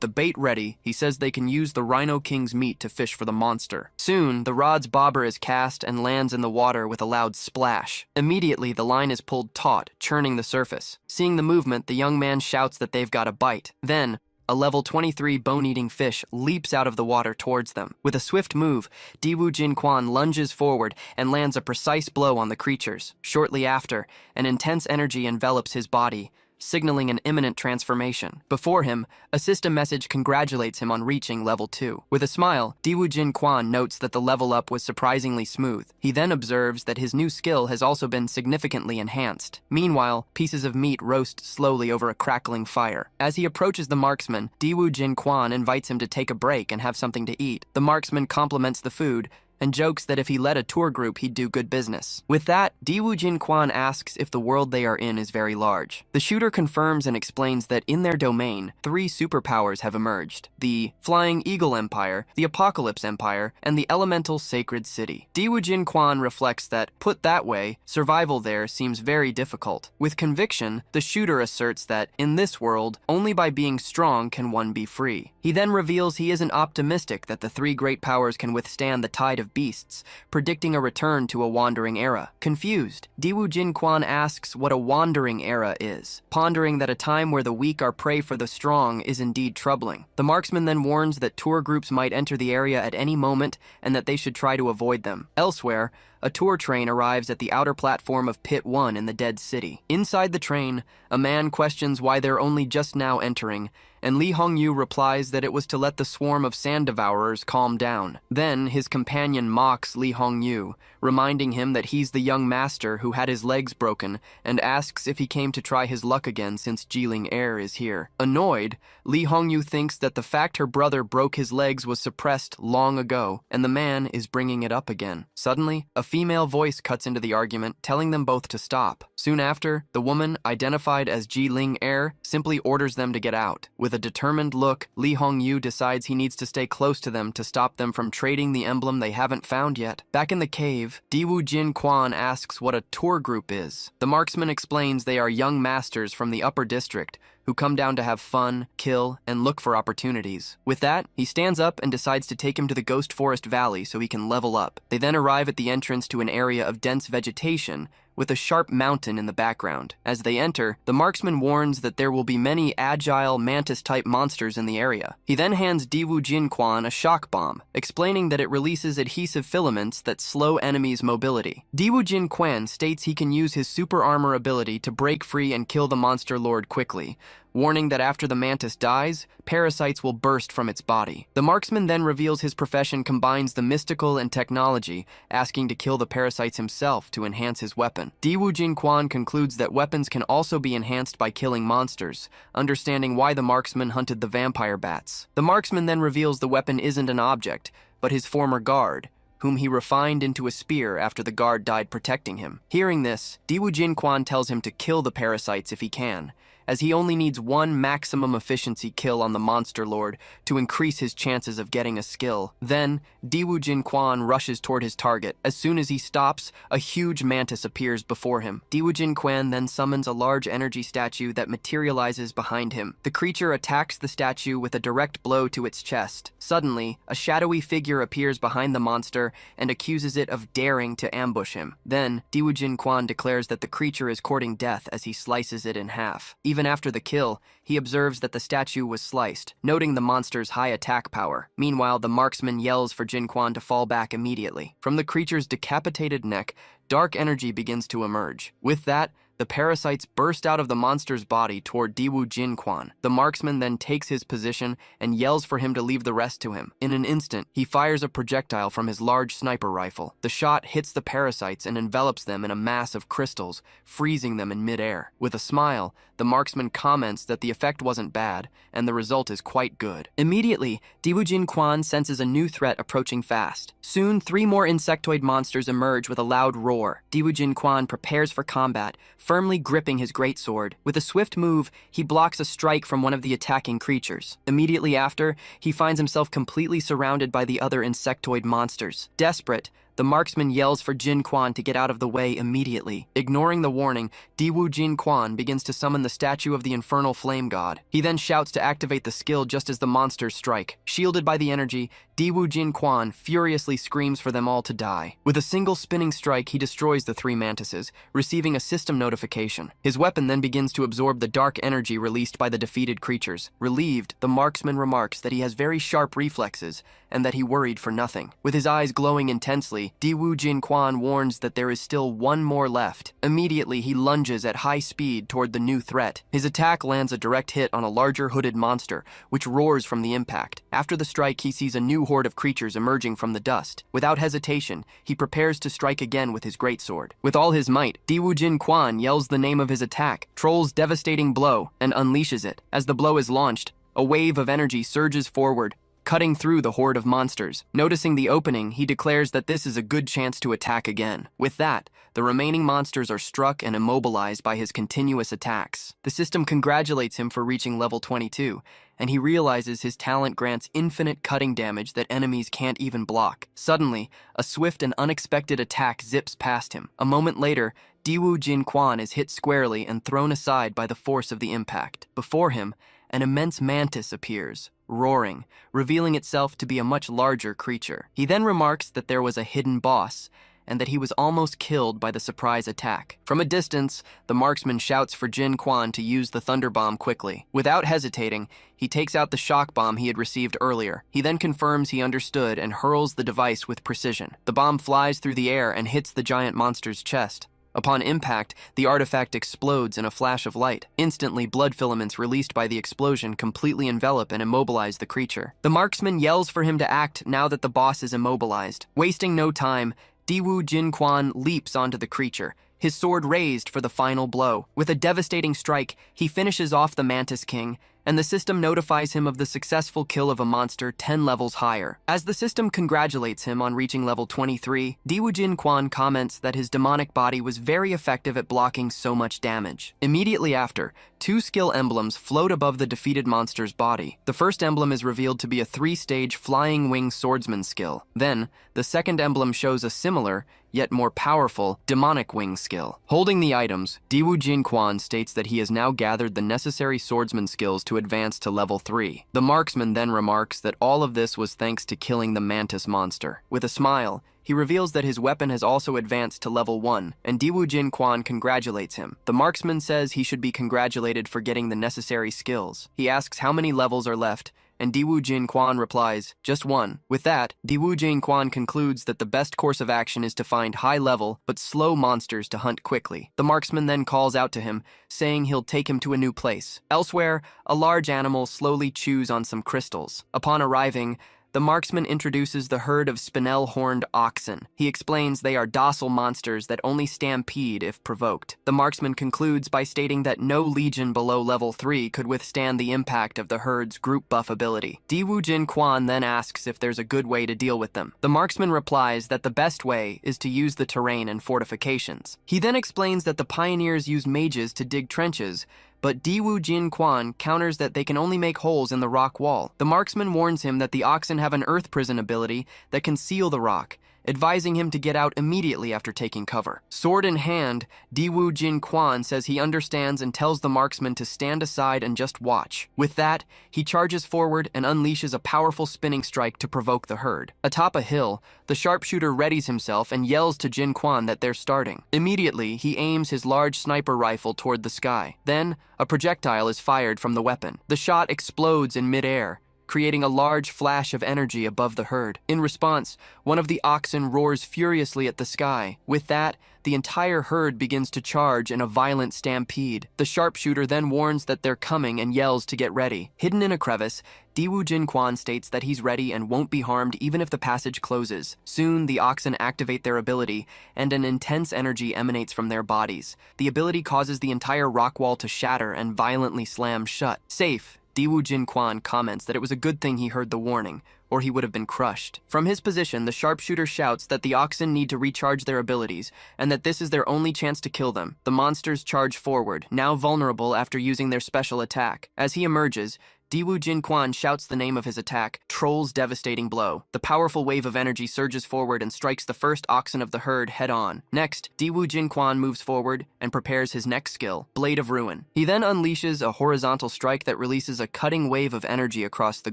the bait ready, he says they can use the Rhino King's meat to fish for the monster. Soon, the rod's bobber is cast and lands in the water with a loud splash. Immediately, the line is pulled taut, churning the surface. Seeing the movement, the young man shouts that they've got a bite. Then, a level 23 bone-eating fish leaps out of the water towards them. With a swift move, Diwu Jinquan lunges forward and lands a precise blow on the creatures. Shortly after, an intense energy envelops his body, signaling an imminent transformation. Before him, a system message congratulates him on reaching level 2. With a smile, Diwu Jinquan notes that the level up was surprisingly smooth. He then observes that his new skill has also been significantly enhanced. Meanwhile, pieces of meat roast slowly over a crackling fire. As he approaches the marksman, Diwu Jinquan invites him to take a break and have something to eat. The marksman compliments the food, and jokes that if he led a tour group, he'd do good business. With that, Diwu Jinquan asks if the world they are in is very large. The shooter confirms and explains that in their domain, 3 superpowers have emerged: the Flying Eagle Empire, the Apocalypse Empire, and the Elemental Sacred City. Diwu Jinquan reflects that, put that way, survival there seems very difficult. With conviction, the shooter asserts that, in this world, only by being strong can one be free. He then reveals he isn't optimistic that the 3 great powers can withstand the tide of beasts, predicting a return to a wandering era. Confused, Diwu Jinquan asks what a wandering era is, pondering that a time where the weak are prey for the strong is indeed troubling. The marksman then warns that tour groups might enter the area at any moment and that they should try to avoid them. Elsewhere, a tour train arrives at the outer platform of Pit 1 in the Dead City. Inside the train, a man questions why they're only just now entering, and Li Hongyu replies that it was to let the swarm of sand devourers calm down. Then, his companion mocks Li Hongyu, reminding him that he's the young master who had his legs broken, and asks if he came to try his luck again since Jiling Air is here. Annoyed, Li Hongyu thinks that the fact her brother broke his legs was suppressed long ago, and the man is bringing it up again. Suddenly, a female voice cuts into the argument, telling them both to stop. Soon after, the woman, identified as Jiling Air, simply orders them to get out. With a determined look, Li Hongyu decides he needs to stay close to them to stop them from trading the emblem they haven't found yet. Back in the cave, Diwu Jinquan asks what a tour group is. The marksman explains they are young masters from the upper district who come down to have fun, kill, and look for opportunities. With that, he stands up and decides to take him to the Ghost Forest Valley so he can level up. They then arrive at the entrance to an area of dense vegetation with a sharp mountain in the background. As they enter, the marksman warns that there will be many agile, mantis-type monsters in the area. He then hands Diwu Jinquan a shock bomb, explaining that it releases adhesive filaments that slow enemies' mobility. Diwu Jinquan states he can use his super armor ability to break free and kill the monster lord quickly, warning that after the mantis dies, parasites will burst from its body. The marksman then reveals his profession combines the mystical and technology, asking to kill the parasites himself to enhance his weapon. Diwu Jinquan concludes that weapons can also be enhanced by killing monsters, understanding why the marksman hunted the vampire bats. The marksman then reveals the weapon isn't an object, but his former guard, whom he refined into a spear after the guard died protecting him. Hearing this, Diwu Jinquan tells him to kill the parasites if he can, as he only needs one maximum efficiency kill on the Monster Lord to increase his chances of getting a skill. Then, Diwu Jinquan rushes toward his target. As soon as he stops, a huge mantis appears before him. Diwu Jinquan then summons a large energy statue that materializes behind him. The creature attacks the statue with a direct blow to its chest. Suddenly, a shadowy figure appears behind the monster and accuses it of daring to ambush him. Then, Diwu Jinquan declares that the creature is courting death as he slices it in half. Even after the kill, he observes that the statue was sliced, noting the monster's high attack power. Meanwhile, the marksman yells for Jinquan to fall back immediately. From the creature's decapitated neck, dark energy begins to emerge. With that, the parasites burst out of the monster's body toward Diwu Jinquan. The marksman then takes his position and yells for him to leave the rest to him. In an instant, he fires a projectile from his large sniper rifle. The shot hits the parasites and envelops them in a mass of crystals, freezing them in midair. With a smile, the marksman comments that the effect wasn't bad, and the result is quite good. Immediately, Diwu Jinquan senses a new threat approaching fast. Soon, 3 more insectoid monsters emerge with a loud roar. Diwu Jinquan prepares for combat, firmly gripping his greatsword. With a swift move, he blocks a strike from one of the attacking creatures. Immediately after, he finds himself completely surrounded by the other insectoid monsters. Desperate, the marksman yells for Jinquan to get out of the way immediately. Ignoring the warning, Diwu Jinquan begins to summon the statue of the infernal flame god. He then shouts to activate the skill just as the monsters strike. Shielded by the energy, Diwu Jinquan furiously screams for them all to die. With a single spinning strike, he destroys the 3 mantises, receiving a system notification. His weapon then begins to absorb the dark energy released by the defeated creatures. Relieved, the marksman remarks that he has very sharp reflexes and that he worried for nothing. With his eyes glowing intensely, Diwu Jinquan warns that there is still 1 more left. Immediately, he lunges at high speed toward the new threat. His attack lands a direct hit on a larger hooded monster, which roars from the impact. After the strike, he sees a new horde of creatures emerging from the dust. Without hesitation, he prepares to strike again with his greatsword. With all his might, Diwu Jinquan yells the name of his attack, Troll's devastating blow, and unleashes it. As the blow is launched, a wave of energy surges forward, cutting through the horde of monsters. Noticing the opening, he declares that this is a good chance to attack again. With that, the remaining monsters are struck and immobilized by his continuous attacks. The system congratulates him for reaching level 22, and he realizes his talent grants infinite cutting damage that enemies can't even block. Suddenly, a swift and unexpected attack zips past him. A moment later, Diwu Jinquan is hit squarely and thrown aside by the force of the impact. Before him, an immense mantis appears, roaring, revealing itself to be a much larger creature. He then remarks that there was a hidden boss, and that he was almost killed by the surprise attack. From a distance, the marksman shouts for Jinquan to use the thunder bomb quickly. Without hesitating, he takes out the shock bomb he had received earlier. He then confirms he understood and hurls the device with precision. The bomb flies through the air and hits the giant monster's chest. Upon impact, the artifact explodes in a flash of light. Instantly, blood filaments released by the explosion completely envelop and immobilize the creature. The marksman yells for him to act now that the boss is immobilized. Wasting no time, Diwu Jinquan leaps onto the creature, his sword raised for the final blow. With a devastating strike, he finishes off the Mantis King, and the system notifies him of the successful kill of a monster 10 levels higher. As the system congratulates him on reaching level 23, Diwu Jinquan comments that his demonic body was very effective at blocking so much damage. Immediately after, 2 skill emblems float above the defeated monster's body. The first emblem is revealed to be a 3-stage flying wing swordsman skill. Then, the second emblem shows a similar, yet more powerful, demonic wing skill. Holding the items, Diwu Jinquan states that he has now gathered the necessary swordsman skills to advance to level 3. The marksman then remarks that all of this was thanks to killing the mantis monster. With a smile, he reveals that his weapon has also advanced to level 1, and Diwu Jinquan congratulates him. The marksman says he should be congratulated for getting the necessary skills. He asks how many levels are left, and Diwu Jinquan replies, just 1. With that, Diwu Jinquan concludes that the best course of action is to find high-level but slow monsters to hunt quickly. The marksman then calls out to him, saying he'll take him to a new place. Elsewhere, a large animal slowly chews on some crystals. Upon arriving, the marksman introduces the herd of spinel-horned oxen. He explains they are docile monsters that only stampede if provoked. The marksman concludes by stating that no legion below level 3 could withstand the impact of the herd's group buff ability. Diwu Jinquan then asks if there's a good way to deal with them. The marksman replies that the best way is to use the terrain and fortifications. He then explains that the pioneers use mages to dig trenches, but Diwu Jin Quan counters that they can only make holes in the rock wall. The marksman warns him that the oxen have an earth prison ability that can seal the rock, advising him to get out immediately after taking cover. Sword in hand, Diwu Jin Quan says he understands and tells the marksman to stand aside and just watch. With that, he charges forward and unleashes a powerful spinning strike to provoke the herd. Atop a hill, the sharpshooter readies himself and yells to Jin Quan that they're starting. Immediately, he aims his large sniper rifle toward the sky. Then, a projectile is fired from the weapon. The shot explodes in midair, creating a large flash of energy above the herd. In response, one of the oxen roars furiously at the sky. With that, the entire herd begins to charge in a violent stampede. The sharpshooter then warns that they're coming and yells to get ready. Hidden in a crevice, Diwu Jin Quan states that he's ready and won't be harmed even if the passage closes. Soon, the oxen activate their ability, and an intense energy emanates from their bodies. The ability causes the entire rock wall to shatter and violently slam shut. Safe, Diwu Jin Quan comments that it was a good thing he heard the warning, or he would have been crushed. From his position, the sharpshooter shouts that the oxen need to recharge their abilities, and that this is their only chance to kill them. The monsters charge forward, now vulnerable after using their special attack. As he emerges, Diwu Jin Quan shouts the name of his attack, Troll's Devastating Blow. The powerful wave of energy surges forward and strikes the first oxen of the herd head-on. Next, Diwu Jin Quan moves forward and prepares his next skill, Blade of Ruin. He then unleashes a horizontal strike that releases a cutting wave of energy across the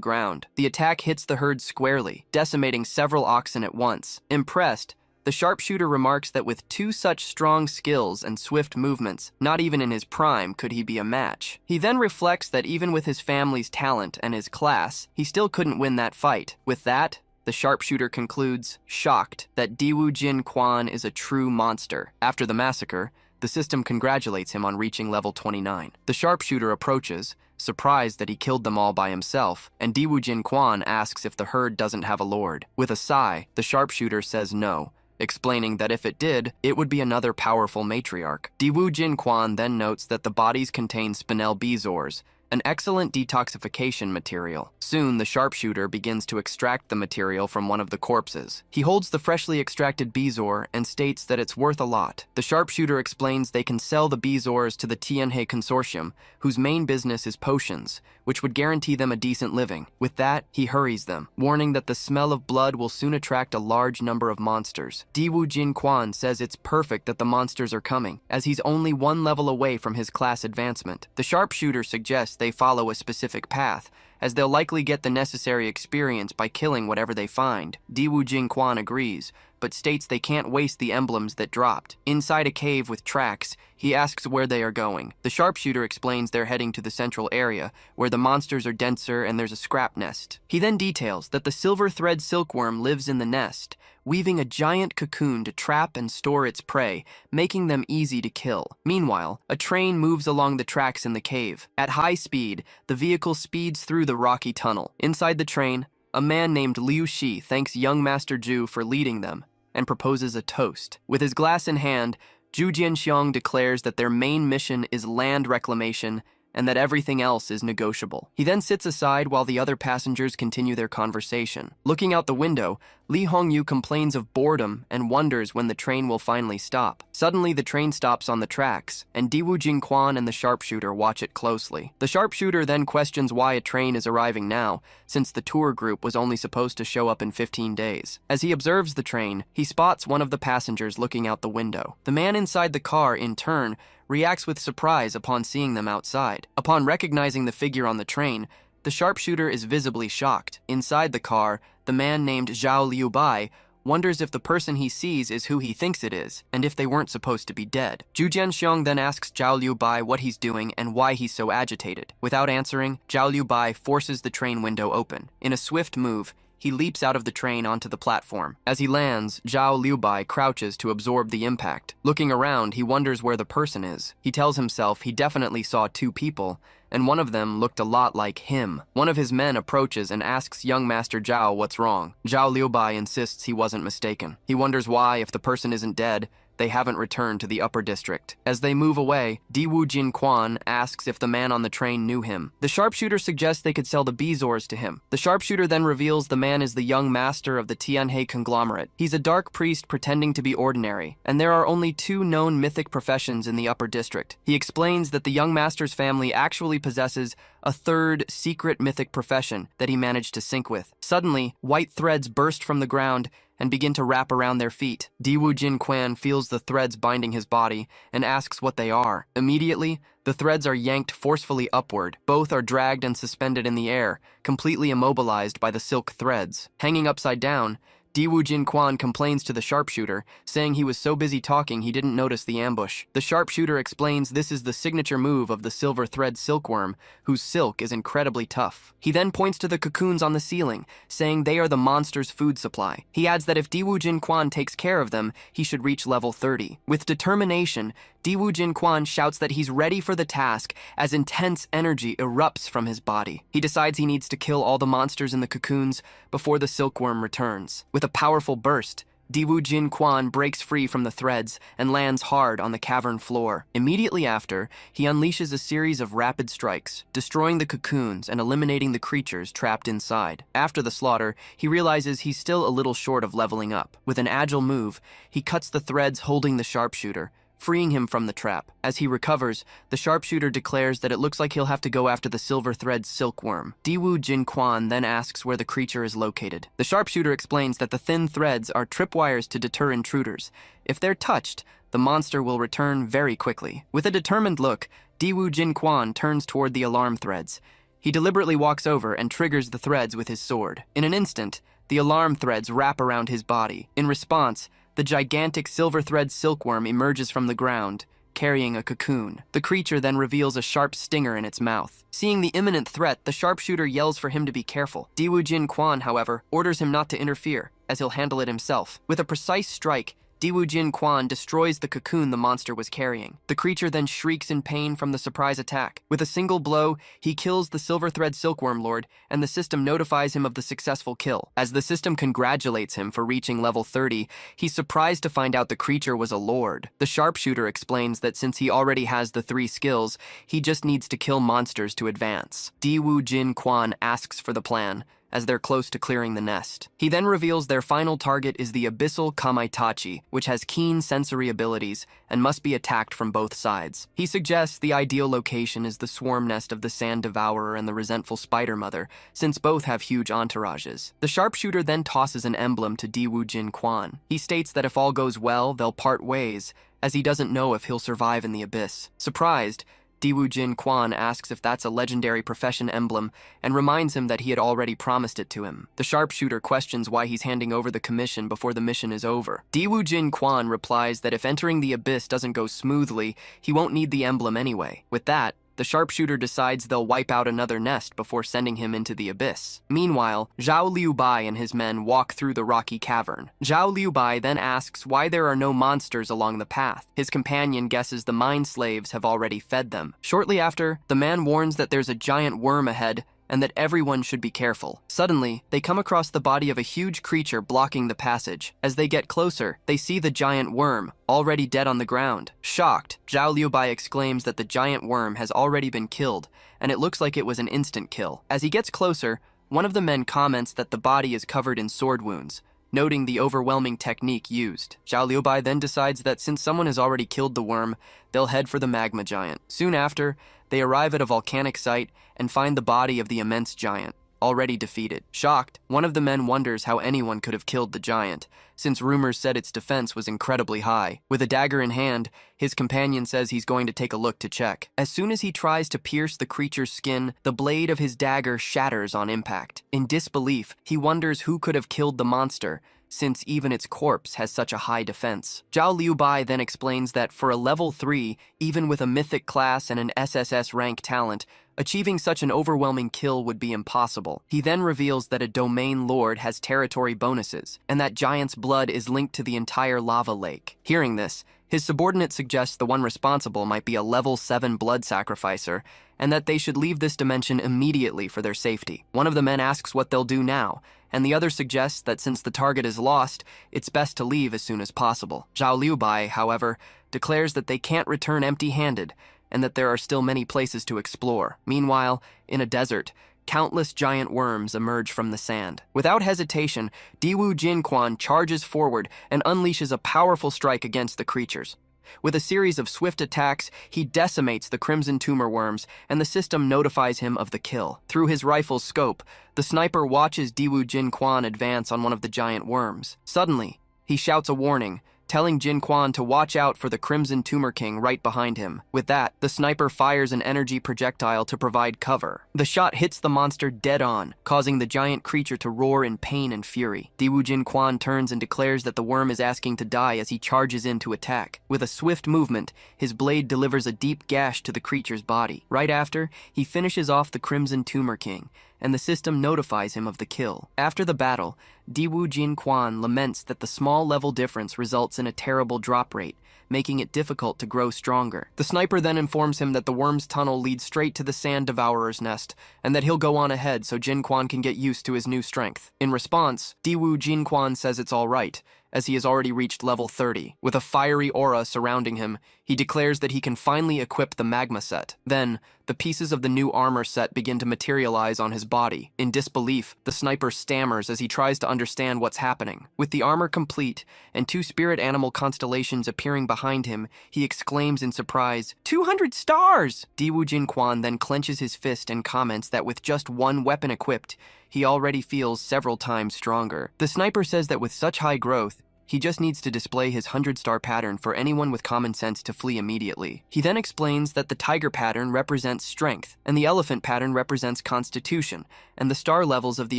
ground. The attack hits the herd squarely, decimating several oxen at once. Impressed, the sharpshooter remarks that with two such strong skills and swift movements, not even in his prime could he be a match. He then reflects that even with his family's talent and his class, he still couldn't win that fight. With that, the sharpshooter concludes, shocked, that Diwu Jin Quan is a true monster. After the massacre, the system congratulates him on reaching level 29. The sharpshooter approaches, surprised that he killed them all by himself, and Diwu Jin Quan asks if the herd doesn't have a lord. With a sigh, the sharpshooter says no, explaining that if it did, it would be another powerful matriarch. Diwu Jin Quan then notes that the bodies contain spinel bezoars, an excellent detoxification material. Soon, the sharpshooter begins to extract the material from one of the corpses. He holds the freshly extracted bezoar and states that it's worth a lot. The sharpshooter explains they can sell the bezoars to the Tianhe Consortium, whose main business is potions, which would guarantee them a decent living. With that, he hurries them, warning that the smell of blood will soon attract a large number of monsters. Diwu Jin Quan says it's perfect that the monsters are coming, as he's only one level away from his class advancement. The sharpshooter suggests they follow a specific path, as they'll likely get the necessary experience by killing whatever they find. Diwu Jin Quan agrees, but states they can't waste the emblems that dropped. Inside a cave with tracks, he asks where they are going. The sharpshooter explains they're heading to the central area, where the monsters are denser and there's a scrap nest. He then details that the silver thread silkworm lives in the nest, weaving a giant cocoon to trap and store its prey, making them easy to kill. Meanwhile, a train moves along the tracks in the cave. At high speed, the vehicle speeds through the rocky tunnel. Inside the train, a man named Liu Shi thanks young Master Zhu for leading them and proposes a toast. With his glass in hand, Zhu Jianxiong declares that their main mission is land reclamation and that everything else is negotiable. He then sits aside while the other passengers continue their conversation. Looking out the window, Li Hongyu complains of boredom and wonders when the train will finally stop. Suddenly, the train stops on the tracks, and Diwu Jin Quan and the sharpshooter watch it closely. The sharpshooter then questions why a train is arriving now, since the tour group was only supposed to show up in 15 days. As he observes the train, he spots one of the passengers looking out the window. The man inside the car, in turn, reacts with surprise upon seeing them outside. Upon recognizing the figure on the train, the sharpshooter is visibly shocked. Inside the car, the man named Zhao Liubai wonders if the person he sees is who he thinks it is, and if they weren't supposed to be dead. Zhu Jianxiong then asks Zhao Liubai what he's doing and why he's so agitated. Without answering, Zhao Liubai forces the train window open. In a swift move, he leaps out of the train onto the platform. As he lands, Zhao Liubai crouches to absorb the impact. Looking around, he wonders where the person is. He tells himself he definitely saw two people, and one of them looked a lot like him. One of his men approaches and asks young Master Zhao what's wrong. Zhao Liubai insists he wasn't mistaken. He wonders why, if the person isn't dead, they haven't returned to the upper district. As they move away, Diwu Jin Quan asks if the man on the train knew him. The sharpshooter suggests they could sell the Bezors to him. The sharpshooter then reveals the man is the young master of the Tianhe conglomerate. He's a dark priest pretending to be ordinary, and there are only 2 known mythic professions in the upper district. He explains that the young master's family actually possesses a 3rd secret mythic profession that he managed to sync with. Suddenly, white threads burst from the ground and begin to wrap around their feet. Diwu Jin Quan feels the threads binding his body and asks what they are. Immediately, the threads are yanked forcefully upward. Both are dragged and suspended in the air, completely immobilized by the silk threads. Hanging upside down, Diwu Jin Quan complains to the sharpshooter, saying he was so busy talking he didn't notice the ambush. The sharpshooter explains this is the signature move of the silver thread silkworm, whose silk is incredibly tough. He then points to the cocoons on the ceiling, saying they are the monster's food supply. He adds that if Diwu Jin Quan takes care of them, he should reach level 30. With determination, Diwu Jin Quan shouts that he's ready for the task as intense energy erupts from his body. He decides he needs to kill all the monsters in the cocoons before the silkworm returns. With a powerful burst, Diwu Jin Quan breaks free from the threads and lands hard on the cavern floor. Immediately after, he unleashes a series of rapid strikes, destroying the cocoons and eliminating the creatures trapped inside. After the slaughter, he realizes he's still a little short of leveling up. With an agile move, he cuts the threads holding the sharpshooter, freeing him from the trap. As he recovers, the sharpshooter declares that it looks like he'll have to go after the silver thread silkworm. Diwu Jin Quan then asks where the creature is located. The sharpshooter explains that the thin threads are tripwires to deter intruders. If they're touched, the monster will return very quickly. With a determined look, Diwu Jin Quan turns toward the alarm threads. He deliberately walks over and triggers the threads with his sword. In an instant, the alarm threads wrap around his body. In response, the gigantic silver thread silkworm emerges from the ground, carrying a cocoon. The creature then reveals a sharp stinger in its mouth. Seeing the imminent threat, the sharpshooter yells for him to be careful. Diwu Jin Quan, however, orders him not to interfere, as he'll handle it himself. With a precise strike, Diwu Jin Quan destroys the cocoon the monster was carrying. The creature then shrieks in pain from the surprise attack. With a single blow, he kills the silver thread silkworm lord, and the system notifies him of the successful kill. As the system congratulates him for reaching level 30, he's surprised to find out the creature was a lord. The sharpshooter explains that since he already has the 3 skills, he just needs to kill monsters to advance. Diwu Jin Quan asks for the plan, as they're close to clearing the nest. He then reveals their final target is the Abyssal Kamaitachi, which has keen sensory abilities and must be attacked from both sides. He suggests the ideal location is the swarm nest of the Sand Devourer and the resentful Spider Mother, since both have huge entourages. The sharpshooter then tosses an emblem to Diwu Jin Quan. He states that if all goes well, they'll part ways, as he doesn't know if he'll survive in the abyss. Surprised, Diwu Jin Quan asks if that's a legendary profession emblem and reminds him that he had already promised it to him. The sharpshooter questions why he's handing over the commission before the mission is over. Diwu Jin Quan replies that if entering the abyss doesn't go smoothly, he won't need the emblem anyway. With that, the sharpshooter decides they'll wipe out another nest before sending him into the abyss. Meanwhile, Zhao Liubai and his men walk through the rocky cavern. Zhao Liubai then asks why there are no monsters along the path. His companion guesses the mine slaves have already fed them. Shortly after, the man warns that there's a giant worm ahead and that everyone should be careful. Suddenly, they come across the body of a huge creature blocking the passage. As they get closer, they see the giant worm, already dead on the ground. Shocked, Zhao Liubai exclaims that the giant worm has already been killed, and it looks like it was an instant kill. As he gets closer, one of the men comments that the body is covered in sword wounds, noting the overwhelming technique used. Zhao Liubai then decides that since someone has already killed the worm, they'll head for the magma giant. Soon after, they arrive at a volcanic site and find the body of the immense giant, already defeated. Shocked, one of the men wonders how anyone could have killed the giant, since rumors said its defense was incredibly high. With a dagger in hand, his companion says he's going to take a look to check. As soon as he tries to pierce the creature's skin, the blade of his dagger shatters on impact. In disbelief, he wonders who could have killed the monster, since even its corpse has such a high defense. Zhao Liubai then explains that for a level 3, even with a mythic class and an SSS rank talent, achieving such an overwhelming kill would be impossible. He then reveals that a domain lord has territory bonuses, and that giant's blood is linked to the entire lava lake. Hearing this, his subordinate suggests the one responsible might be a level 7 blood sacrificer, and that they should leave this dimension immediately for their safety. One of the men asks what they'll do now, and the other suggests that since the target is lost, it's best to leave as soon as possible. Zhao Liubai, however, declares that they can't return empty-handed, and that there are still many places to explore. Meanwhile, in a desert, countless giant worms emerge from the sand. Without hesitation, Diwu Jinquan charges forward and unleashes a powerful strike against the creatures. With a series of swift attacks, he decimates the crimson tumor worms, and the system notifies him of the kill. Through his rifle's scope, the sniper watches Diwu Jinquan advance on one of the giant worms. Suddenly, he shouts a warning, telling Jin Quan to watch out for the Crimson Tumor King right behind him. With that, the sniper fires an energy projectile to provide cover. The shot hits the monster dead on, causing the giant creature to roar in pain and fury. Diwu Jin Quan turns and declares that the worm is asking to die as he charges in to attack. With a swift movement, his blade delivers a deep gash to the creature's body. Right after, he finishes off the Crimson Tumor King, and the system notifies him of the kill. After the battle, Diwu Jin Quan laments that the small level difference results in a terrible drop rate, making it difficult to grow stronger. The sniper then informs him that the worm's tunnel leads straight to the sand devourer's nest, and that he'll go on ahead so Jin Quan can get used to his new strength. In response, Diwu Jin Quan says it's all right, as he has already reached level 30. With a fiery aura surrounding him, he declares that he can finally equip the magma set. Then, the pieces of the new armor set begin to materialize on his body. In disbelief, the sniper stammers as he tries to understand what's happening. With the armor complete, and 2 spirit animal constellations appearing behind him, he exclaims in surprise, 200 stars! Diwu Jin Quan then clenches his fist and comments that with just 1 weapon equipped, he already feels several times stronger. The sniper says that with such high growth, he just needs to display his 100-star pattern for anyone with common sense to flee immediately. He then explains that the tiger pattern represents strength, and the elephant pattern represents constitution, and the star levels of the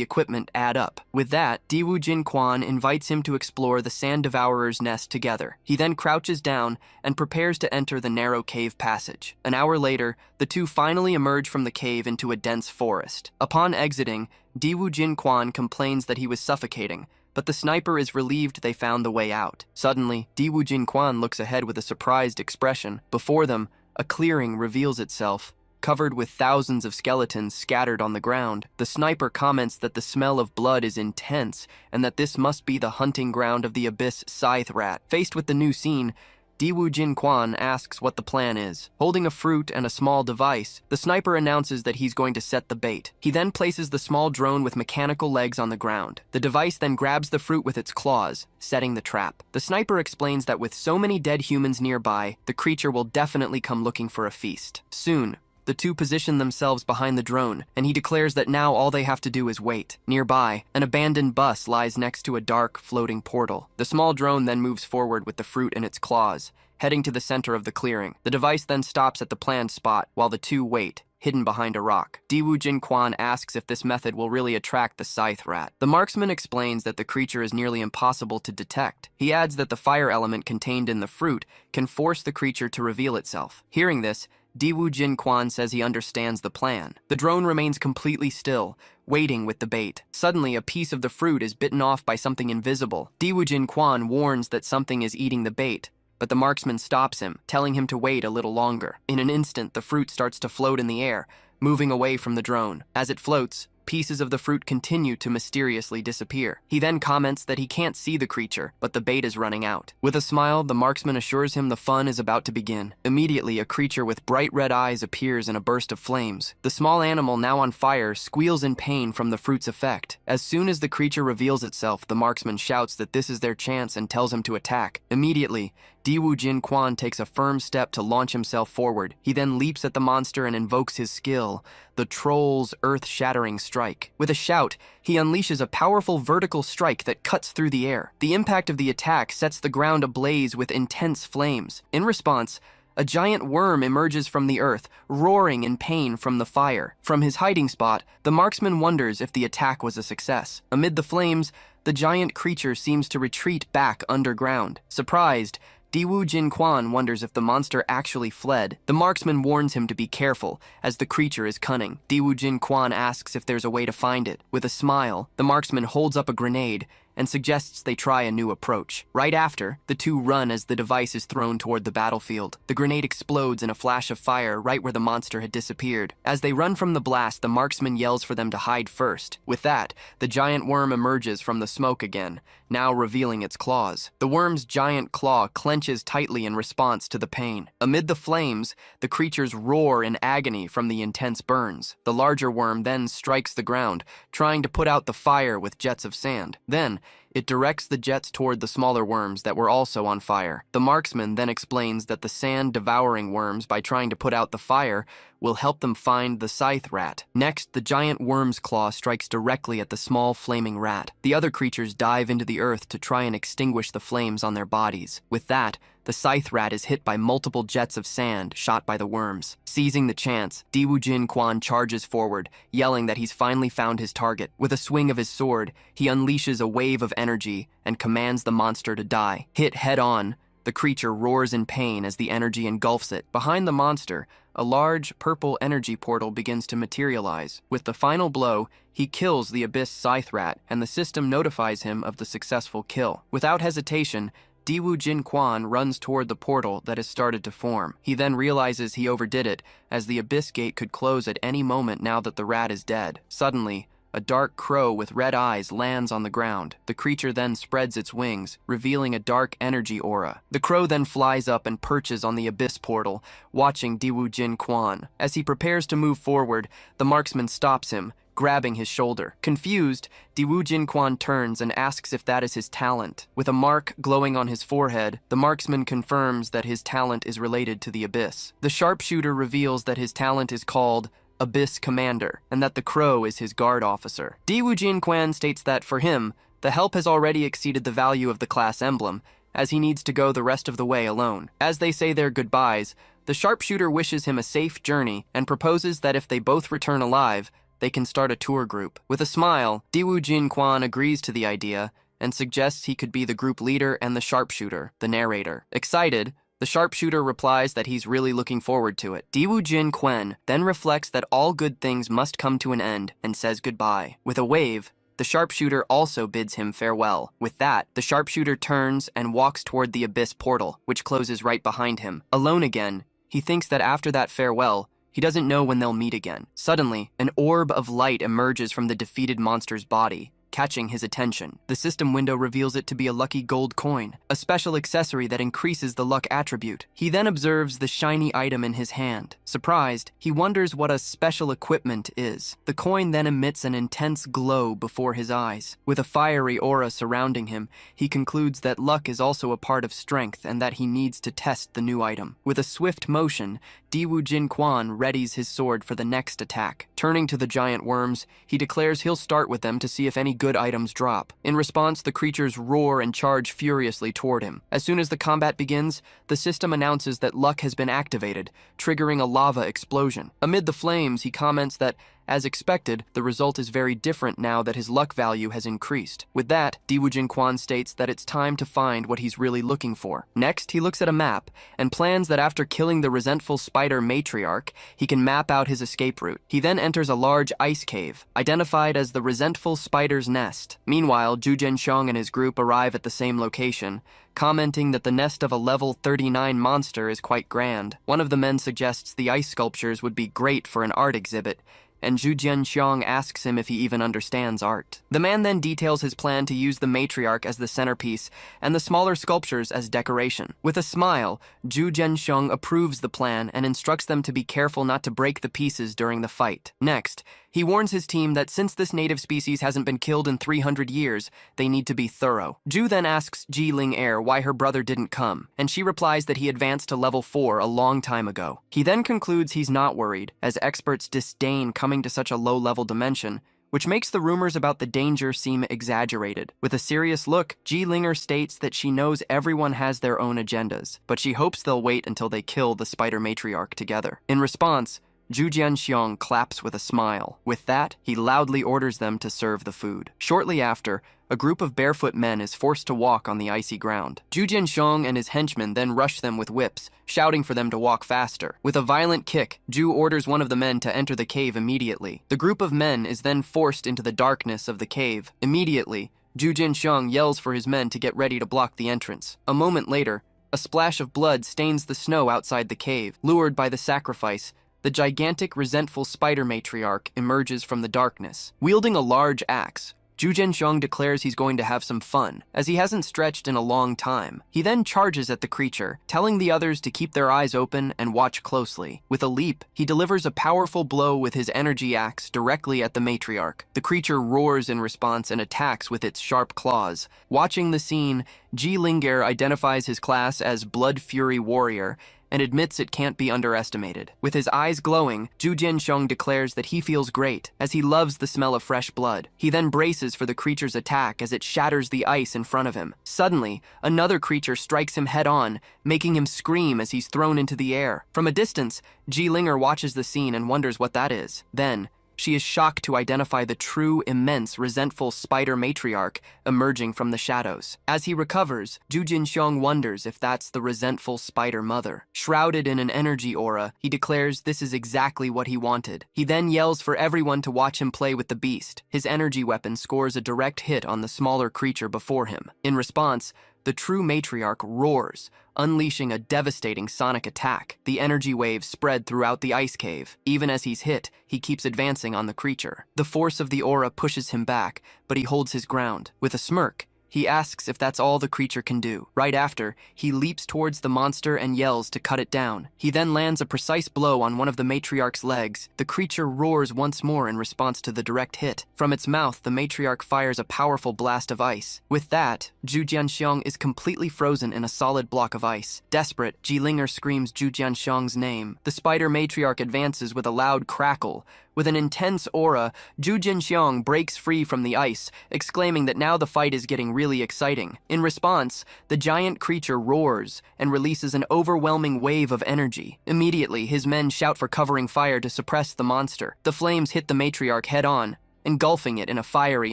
equipment add up. With that, Diwu Jin Quan invites him to explore the sand devourer's nest together. He then crouches down and prepares to enter the narrow cave passage. An hour later, the two finally emerge from the cave into a dense forest. Upon exiting, Diwu Jin Quan complains that he was suffocating, but the sniper is relieved they found the way out. Suddenly, Diwu Jin Quan looks ahead with a surprised expression. Before them, a clearing reveals itself, covered with thousands of skeletons scattered on the ground. The sniper comments that the smell of blood is intense, and that this must be the hunting ground of the abyss scythe rat. Faced with the new scene, Diwu Jin Quan asks what the plan is. Holding a fruit and a small device, the sniper announces that he's going to set the bait. He then places the small drone with mechanical legs on the ground. The device then grabs the fruit with its claws, setting the trap. The sniper explains that with so many dead humans nearby, the creature will definitely come looking for a feast. Soon, the two position themselves behind the drone, and he declares that now all they have to do is wait. Nearby, an abandoned bus lies next to a dark, floating portal. The small drone then moves forward with the fruit in its claws, heading to the center of the clearing. The device then stops at the planned spot, while the two wait, hidden behind a rock. Diwu Jin Quan asks if this method will really attract the scythe rat. The marksman explains that the creature is nearly impossible to detect. He adds that the fire element contained in the fruit can force the creature to reveal itself. Hearing this, Diwu Jin Quan says he understands the plan. The drone remains completely still, waiting with the bait. Suddenly, a piece of the fruit is bitten off by something invisible. Diwu Jin Quan warns that something is eating the bait, but the marksman stops him, telling him to wait a little longer. In an instant, the fruit starts to float in the air, moving away from the drone. As it floats, pieces of the fruit continue to mysteriously disappear. He then comments that he can't see the creature, but the bait is running out. With a smile, the marksman assures him the fun is about to begin. Immediately, a creature with bright red eyes appears in a burst of flames. The small animal, now on fire, squeals in pain from the fruit's effect. As soon as the creature reveals itself, the marksman shouts that this is their chance and tells him to attack. Immediately, Diwu Jin Quan takes a firm step to launch himself forward. He then leaps at the monster and invokes his skill, the Troll's earth-shattering strike. With a shout, he unleashes a powerful vertical strike that cuts through the air. The impact of the attack sets the ground ablaze with intense flames. In response, a giant worm emerges from the earth, roaring in pain from the fire. From his hiding spot, the marksman wonders if the attack was a success. Amid the flames, the giant creature seems to retreat back underground. Surprised, Diwu Jin Quan wonders if the monster actually fled. The marksman warns him to be careful, as the creature is cunning. Diwu Jin Quan asks if there's a way to find it. With a smile, the marksman holds up a grenade, and suggests they try a new approach. Right after, the two run as the device is thrown toward the battlefield. The grenade explodes in a flash of fire right where the monster had disappeared. As they run from the blast, the marksman yells for them to hide first. With that, the giant worm emerges from the smoke again, now revealing its claws. The worm's giant claw clenches tightly in response to the pain. Amid the flames, the creatures roar in agony from the intense burns. The larger worm then strikes the ground, trying to put out the fire with jets of sand. Then, it directs the jets toward the smaller worms that were also on fire. The marksman then explains that the sand-devouring worms, by trying to put out the fire, will help them find the scythe rat. Next, the giant worm's claw strikes directly at the small flaming rat. The other creatures dive into the earth to try and extinguish the flames on their bodies. With that, the scythe rat is hit by multiple jets of sand shot by the worms. Seizing the chance, Diwoo-jin Kwon charges forward, yelling that he's finally found his target. With a swing of his sword, he unleashes a wave of energy and commands the monster to die. Hit head-on, the creature roars in pain as the energy engulfs it. Behind the monster, a large purple energy portal begins to materialize. With the final blow, he kills the abyss scythe rat, and the system notifies him of the successful kill. Without hesitation, Diwoo-jin Kwon runs toward the portal that has started to form. He then realizes he overdid it, as the abyss gate could close at any moment now that the rat is dead. Suddenly, a dark crow with red eyes lands on the ground. The creature then spreads its wings, revealing a dark energy aura. The crow then flies up and perches on the abyss portal, watching Diwoo-jin Kwon. As he prepares to move forward, the marksman stops him, grabbing his shoulder. Confused, Diwoo-jin Kwon turns and asks if that is his talent. With a mark glowing on his forehead, the marksman confirms that his talent is related to the abyss. The sharpshooter reveals that his talent is called Abyss Commander, and that the crow is his guard officer. Diwoo-jin Kwon states that, for him, the help has already exceeded the value of the class emblem, as he needs to go the rest of the way alone. As they say their goodbyes, the sharpshooter wishes him a safe journey and proposes that if they both return alive, they can start a tour group. With a smile, Diwoo-jin Kwon agrees to the idea and suggests he could be the group leader and the sharpshooter, the narrator. Excited, the sharpshooter replies that he's really looking forward to it. Diwoo-jin Kwon then reflects that all good things must come to an end and says goodbye. With a wave, the sharpshooter also bids him farewell. With that, the sharpshooter turns and walks toward the abyss portal, which closes right behind him. Alone again, he thinks that after that farewell, he doesn't know when they'll meet again. Suddenly, an orb of light emerges from the defeated monster's body, catching his attention. The system window reveals it to be a lucky gold coin, a special accessory that increases the luck attribute. He then observes the shiny item in his hand. Surprised, he wonders what a special equipment is. The coin then emits an intense glow before his eyes. With a fiery aura surrounding him, he concludes that luck is also a part of strength and that he needs to test the new item. With a swift motion, Diwoo-jin Kwon readies his sword for the next attack. Turning to the giant worms, he declares he'll start with them to see if any good items drop. In response, the creatures roar and charge furiously toward him. As soon as the combat begins, the system announces that luck has been activated, triggering a lava explosion. Amid the flames, he comments that, as expected, the result is very different now that his luck value has increased. With that, Diwoo-jin Kwon states that it's time to find what he's really looking for. Next, he looks at a map and plans that after killing the resentful spider matriarch, he can map out his escape route. He then enters a large ice cave, identified as the resentful spider's nest. Meanwhile, Ju Jianxiong and his group arrive at the same location, commenting that the nest of a level 39 monster is quite grand. One of the men suggests the ice sculptures would be great for an art exhibit, and Ju Jianxiong asks him if he even understands art. The man then details his plan to use the matriarch as the centerpiece and the smaller sculptures as decoration. With a smile, Ju Jianxiong approves the plan and instructs them to be careful not to break the pieces during the fight. Next, he warns his team that since this native species hasn't been killed in 300 years, they need to be thorough. Ju then asks Ji Ling-er why her brother didn't come, and she replies that he advanced to level 4 a long time ago. He then concludes he's not worried, as experts disdain coming to such a low-level dimension, which makes the rumors about the danger seem exaggerated. With a serious look, Ji Ling-er states that she knows everyone has their own agendas, but she hopes they'll wait until they kill the spider matriarch together. In response, Ju Jianxiong claps with a smile. With that, he loudly orders them to serve the food. Shortly after, a group of barefoot men is forced to walk on the icy ground. Ju Jianxiong and his henchmen then rush them with whips, shouting for them to walk faster. With a violent kick, Ju orders one of the men to enter the cave immediately. The group of men is then forced into the darkness of the cave. Immediately, Zhu Jinxiang yells for his men to get ready to block the entrance. A moment later, a splash of blood stains the snow outside the cave. Lured by the sacrifice, the gigantic, resentful spider matriarch emerges from the darkness. Wielding a large axe, Zhu Jinxiang declares he's going to have some fun, as he hasn't stretched in a long time. He then charges at the creature, telling the others to keep their eyes open and watch closely. With a leap, he delivers a powerful blow with his energy axe directly at the matriarch. The creature roars in response and attacks with its sharp claws. Watching the scene, Ji Linger identifies his class as Blood Fury Warrior and admits it can't be underestimated. With his eyes glowing, Zhu Jinxiang declares that he feels great, as he loves the smell of fresh blood. He then braces for the creature's attack as it shatters the ice in front of him. Suddenly, another creature strikes him head-on, making him scream as he's thrown into the air. From a distance, Ji Linger watches the scene and wonders what that is. Then, she is shocked to identify the true, immense, resentful spider matriarch emerging from the shadows. As he recovers, Zhu Jinxiang wonders if that's the resentful spider mother. Shrouded in an energy aura, he declares this is exactly what he wanted. He then yells for everyone to watch him play with the beast. His energy weapon scores a direct hit on the smaller creature before him. In response, the true matriarch roars, unleashing a devastating sonic attack. The energy waves spread throughout the ice cave. Even as he's hit, he keeps advancing on the creature. The force of the aura pushes him back, but he holds his ground. With a smirk, he asks if that's all the creature can do. Right after, he leaps towards the monster and yells to cut it down. He then lands a precise blow on one of the matriarch's legs. The creature roars once more in response to the direct hit. From its mouth, the matriarch fires a powerful blast of ice. With that, Zhu Jianxiang is completely frozen in a solid block of ice. Desperate, Ji Linger screams Zhu Jianxiang's name. The spider matriarch advances with a loud crackle. With an intense aura, Zhu Jinxiang breaks free from the ice, exclaiming that now the fight is getting really exciting. In response, the giant creature roars and releases an overwhelming wave of energy. Immediately, his men shout for covering fire to suppress the monster. The flames hit the matriarch head-on, engulfing it in a fiery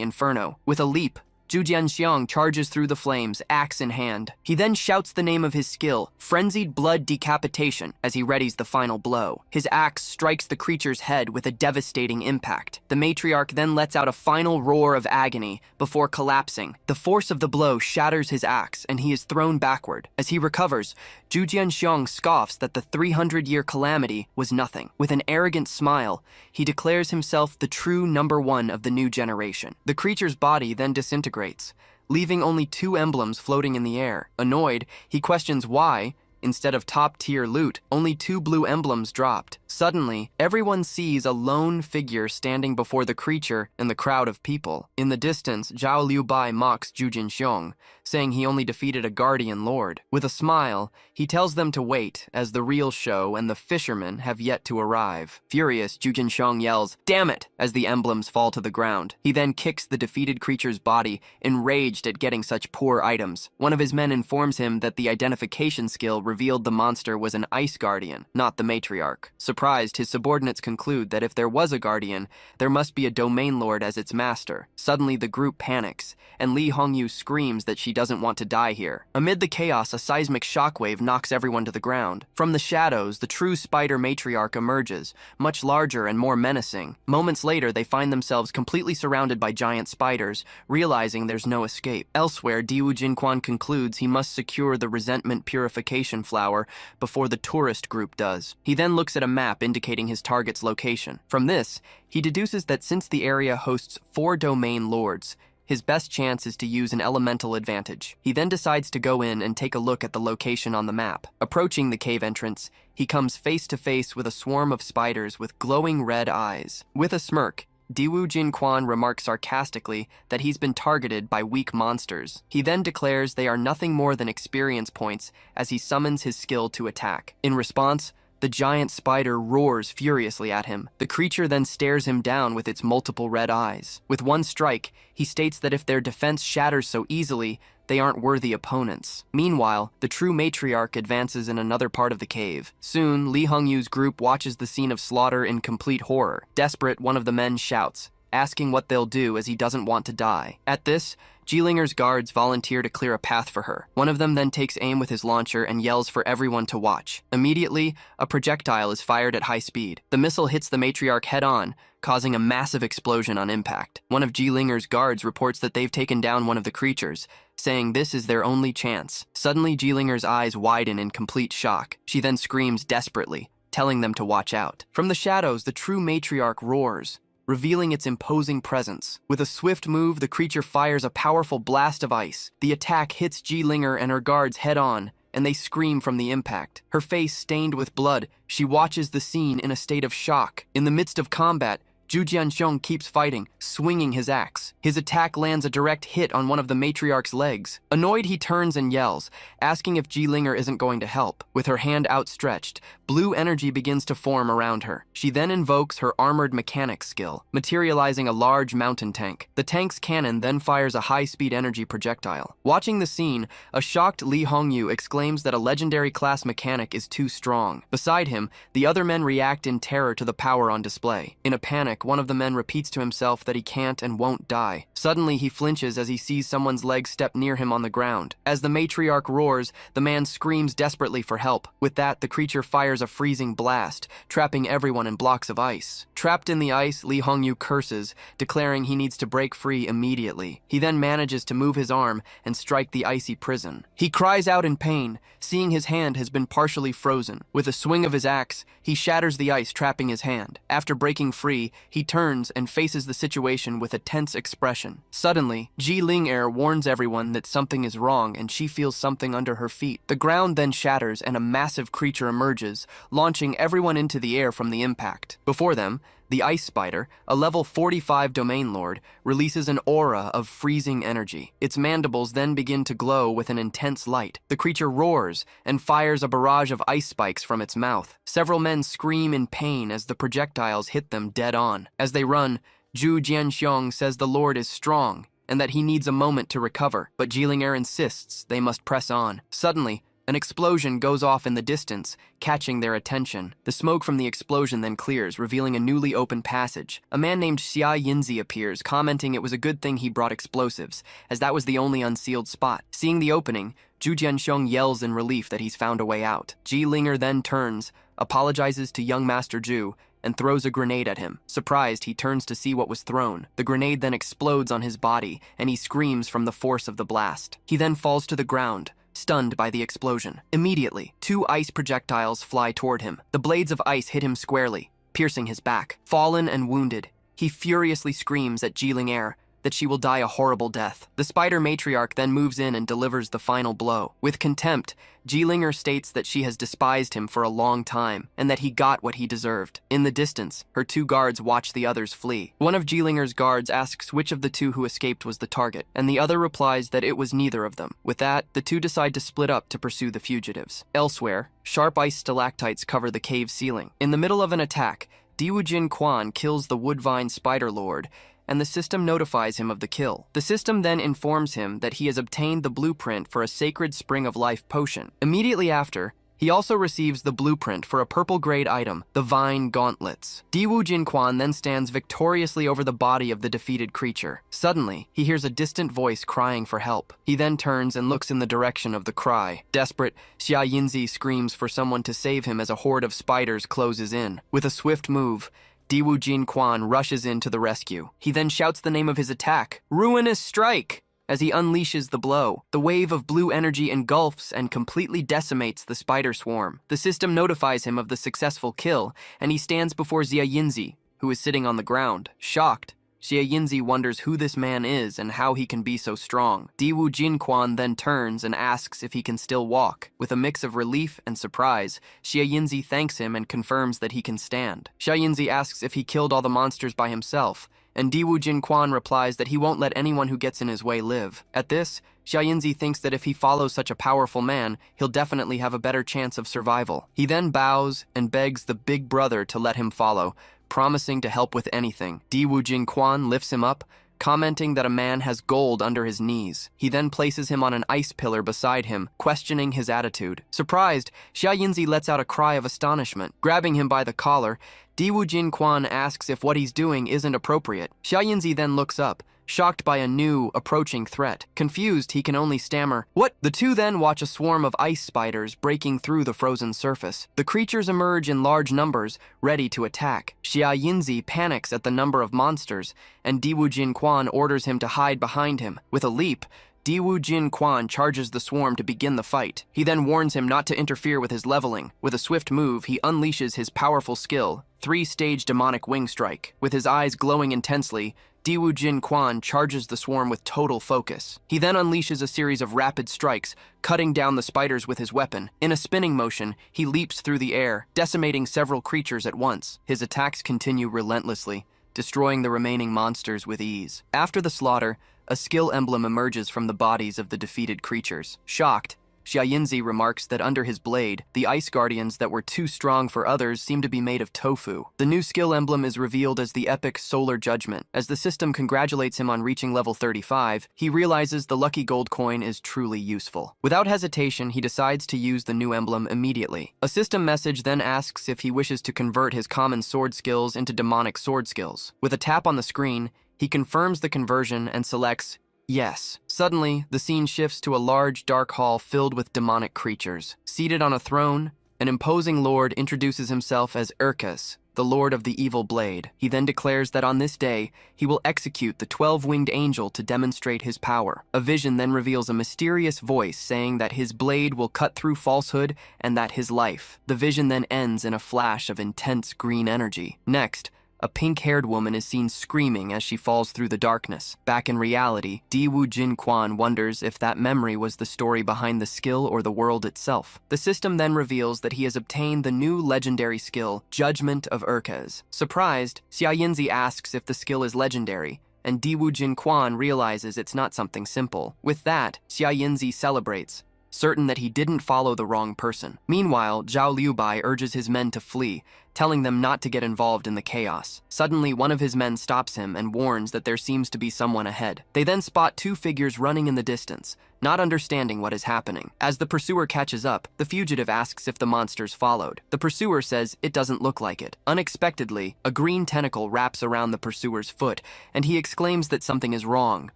inferno. With a leap, Zhu Jianxiang charges through the flames, axe in hand. He then shouts the name of his skill, Frenzied Blood Decapitation, as he readies the final blow. His axe strikes the creature's head with a devastating impact. The matriarch then lets out a final roar of agony before collapsing. The force of the blow shatters his axe, and he is thrown backward. As he recovers, Zhu Jianxiang scoffs that the 300-year calamity was nothing. With an arrogant smile, he declares himself the true #1 of the new generation. The creature's body then disintegrates, leaving only 2 emblems floating in the air. Annoyed, he questions why, instead of top-tier loot, only 2 blue emblems dropped. Suddenly, everyone sees a lone figure standing before the creature in the crowd of people. In the distance, Zhao Liubai mocks Zhu Jinxiang, saying he only defeated a guardian lord. With a smile, he tells them to wait, as the real show and the fishermen have yet to arrive. Furious, Zhu Jinxiang yells, "Damn it!" as the emblems fall to the ground. He then kicks the defeated creature's body, enraged at getting such poor items. One of his men informs him that the identification skill revealed the monster was an ice guardian, not the matriarch. Surprised, his subordinates conclude that if there was a guardian, there must be a domain lord as its master. Suddenly, the group panics, and Li Hongyu screams that she doesn't want to die here. Amid the chaos, a seismic shockwave knocks everyone to the ground. From the shadows, the true spider matriarch emerges, much larger and more menacing. Moments later, they find themselves completely surrounded by giant spiders, realizing there's no escape. Elsewhere, Diwu Jinquan concludes he must secure the resentment purification flower before the tourist group does. He then looks at a map indicating his target's location. From this, he deduces that since the area hosts 4 domain lords, his best chance is to use an elemental advantage. He then decides to go in and take a look at the location on the map. Approaching the cave entrance, he comes face to face with a swarm of spiders with glowing red eyes. With a smirk, Diwu Jinquan remarks sarcastically that he's been targeted by weak monsters. He then declares they are nothing more than experience points as he summons his skill to attack. In response, the giant spider roars furiously at him. The creature then stares him down with its multiple red eyes. With one strike, he states that if their defense shatters so easily, they aren't worthy opponents. Meanwhile, the true matriarch advances in another part of the cave. Soon, Li Hongyu's group watches the scene of slaughter in complete horror. Desperate, one of the men shouts, asking what they'll do as he doesn't want to die. At this, Jilinger's guards volunteer to clear a path for her. One of them then takes aim with his launcher and yells for everyone to watch. Immediately, a projectile is fired at high speed. The missile hits the matriarch head-on, causing a massive explosion on impact. One of Jilinger's guards reports that they've taken down one of the creatures, saying this is their only chance. Suddenly, Jilinger's eyes widen in complete shock. She then screams desperately, telling them to watch out. From the shadows, the true matriarch roars, revealing its imposing presence. With a swift move, the creature fires a powerful blast of ice. The attack hits Jilinger and her guards head-on, and they scream from the impact. Her face stained with blood, she watches the scene in a state of shock. In the midst of combat, Zhu Jianxiong keeps fighting, swinging his axe. His attack lands a direct hit on one of the matriarch's legs. Annoyed, he turns and yells, asking if Jilinger isn't going to help. With her hand outstretched, blue energy begins to form around her. She then invokes her armored mechanic skill, materializing a large mountain tank. The tank's cannon then fires a high-speed energy projectile. Watching the scene, a shocked Li Hongyu exclaims that a legendary class mechanic is too strong. Beside him, the other men react in terror to the power on display. In a panic, one of the men repeats to himself that he can't and won't die. Suddenly, he flinches as he sees someone's leg step near him on the ground. As the matriarch roars, the man screams desperately for help. With that, the creature fires a freezing blast, trapping everyone in blocks of ice. Trapped in the ice, Li Hongyu curses, declaring he needs to break free immediately. He then manages to move his arm and strike the icy prison. He cries out in pain, seeing his hand has been partially frozen. With a swing of his axe, he shatters the ice trapping his hand. After breaking free, he turns and faces the situation with a tense expression. Suddenly, Jilinger warns everyone that something is wrong and she feels something under her feet. The ground then shatters and a massive creature emerges, launching everyone into the air from the impact. Before them, the Ice Spider, a level 45 domain lord, releases an aura of freezing energy. Its mandibles then begin to glow with an intense light. The creature roars and fires a barrage of ice spikes from its mouth. Several men scream in pain as the projectiles hit them dead on. As they run, Zhu Jianxiong says the lord is strong and that he needs a moment to recover, but Jilinger insists they must press on. Suddenly, an explosion goes off in the distance, catching their attention. The smoke from the explosion then clears, revealing a newly opened passage. A man named Xia Yinzi appears, commenting it was a good thing he brought explosives, as that was the only unsealed spot. Seeing the opening, Zhu Jianxiong yells in relief that he's found a way out. Jilinger then turns, apologizes to young Master Zhu, and throws a grenade at him. Surprised, he turns to see what was thrown. The grenade then explodes on his body, and he screams from the force of the blast. He then falls to the ground, stunned by the explosion. Immediately, 2 ice projectiles fly toward him. The blades of ice hit him squarely, piercing his back. Fallen and wounded, he furiously screams at Jilinger that she will die a horrible death. The spider matriarch then moves in and delivers the final blow. With contempt, Jilinger states that she has despised him for a long time and that he got what he deserved. In the distance, her 2 guards watch the others flee. One of Jilinger's guards asks which of the 2 who escaped was the target, and the other replies that it was neither of them. With that, the 2 decide to split up to pursue the fugitives. Elsewhere, sharp ice stalactites cover the cave ceiling. In the middle of an attack, Diwujin Quan kills the Woodvine Spider Lord, and the system notifies him of the kill. The system then informs him that he has obtained the blueprint for a sacred spring of life potion. Immediately after, he also receives the blueprint for a purple-grade item, the Vine Gauntlets. Diwu Jinquan then stands victoriously over the body of the defeated creature. Suddenly, he hears a distant voice crying for help. He then turns and looks in the direction of the cry. Desperate, Xia Yinzi screams for someone to save him as a horde of spiders closes in. With a swift move, Diwu Jinquan rushes in to the rescue. He then shouts the name of his attack, Ruinous Strike! As he unleashes the blow, the wave of blue energy engulfs and completely decimates the spider swarm. The system notifies him of the successful kill, and he stands before Xia Yinzi, who is sitting on the ground. Shocked, Xia Yinzi wonders who this man is and how he can be so strong. Diwu Jinquan then turns and asks if he can still walk. With a mix of relief and surprise, Xia Yinzi thanks him and confirms that he can stand. Xia Yinzi asks if he killed all the monsters by himself, and Diwu Jinquan replies that he won't let anyone who gets in his way live. At this, Xia Yinzi thinks that if he follows such a powerful man, he'll definitely have a better chance of survival. He then bows and begs the big brother to let him follow, promising to help with anything. Diwu Jinquan lifts him up, commenting that a man has gold under his knees. He then places him on an ice pillar beside him, questioning his attitude. Surprised, Xia Yinzi lets out a cry of astonishment. Grabbing him by the collar, Diwu Jin Quan asks if what he's doing isn't appropriate. Xia Yinzi then looks up, shocked by a new, approaching threat. Confused, he can only stammer, "What?" The two then watch a swarm of ice spiders breaking through the frozen surface. The creatures emerge in large numbers, ready to attack. Xia Yinzi panics at the number of monsters, and Diwu Jin Quan orders him to hide behind him. With a leap, Diwu Jin Quan charges the swarm to begin the fight. He then warns him not to interfere with his leveling. With a swift move, he unleashes his powerful skill, 3-stage demonic wing strike. With his eyes glowing intensely, Diwu Jin Quan charges the swarm with total focus. He then unleashes a series of rapid strikes, cutting down the spiders with his weapon. In a spinning motion, he leaps through the air, decimating several creatures at once. His attacks continue relentlessly, destroying the remaining monsters with ease. After the slaughter, a skill emblem emerges from the bodies of the defeated creatures. Shocked, Xia Yinzi remarks that under his blade, the ice guardians that were too strong for others seem to be made of tofu. The new skill emblem is revealed as the epic Solar Judgment. As the system congratulates him on reaching level 35, he realizes the lucky gold coin is truly useful. Without hesitation, he decides to use the new emblem immediately. A system message then asks if he wishes to convert his common sword skills into demonic sword skills. With a tap on the screen, he confirms the conversion and selects yes. Suddenly, the scene shifts to a large, dark hall filled with demonic creatures. Seated on a throne, an imposing lord introduces himself as Urkas, the lord of the evil blade. He then declares that on this day, he will execute the 12-winged angel to demonstrate his power. A vision then reveals a mysterious voice saying that his blade will cut through falsehood and that his life. The vision then ends in a flash of intense green energy. Next, a pink-haired woman is seen screaming as she falls through the darkness. Back in reality, Diwu Jin Quan wonders if that memory was the story behind the skill or the world itself. The system then reveals that he has obtained the new legendary skill, Judgment of Urkas. Surprised, Xia Yinzi asks if the skill is legendary, and Diwu Jin Quan realizes it's not something simple. With that, Xia Yinzi celebrates, certain that he didn't follow the wrong person. Meanwhile, Zhao Liubai urges his men to flee, telling them not to get involved in the chaos. Suddenly, one of his men stops him and warns that there seems to be someone ahead. They then spot two figures running in the distance, not understanding what is happening. As the pursuer catches up, the fugitive asks if the monsters followed. The pursuer says it doesn't look like it. Unexpectedly, a green tentacle wraps around the pursuer's foot, and he exclaims that something is wrong.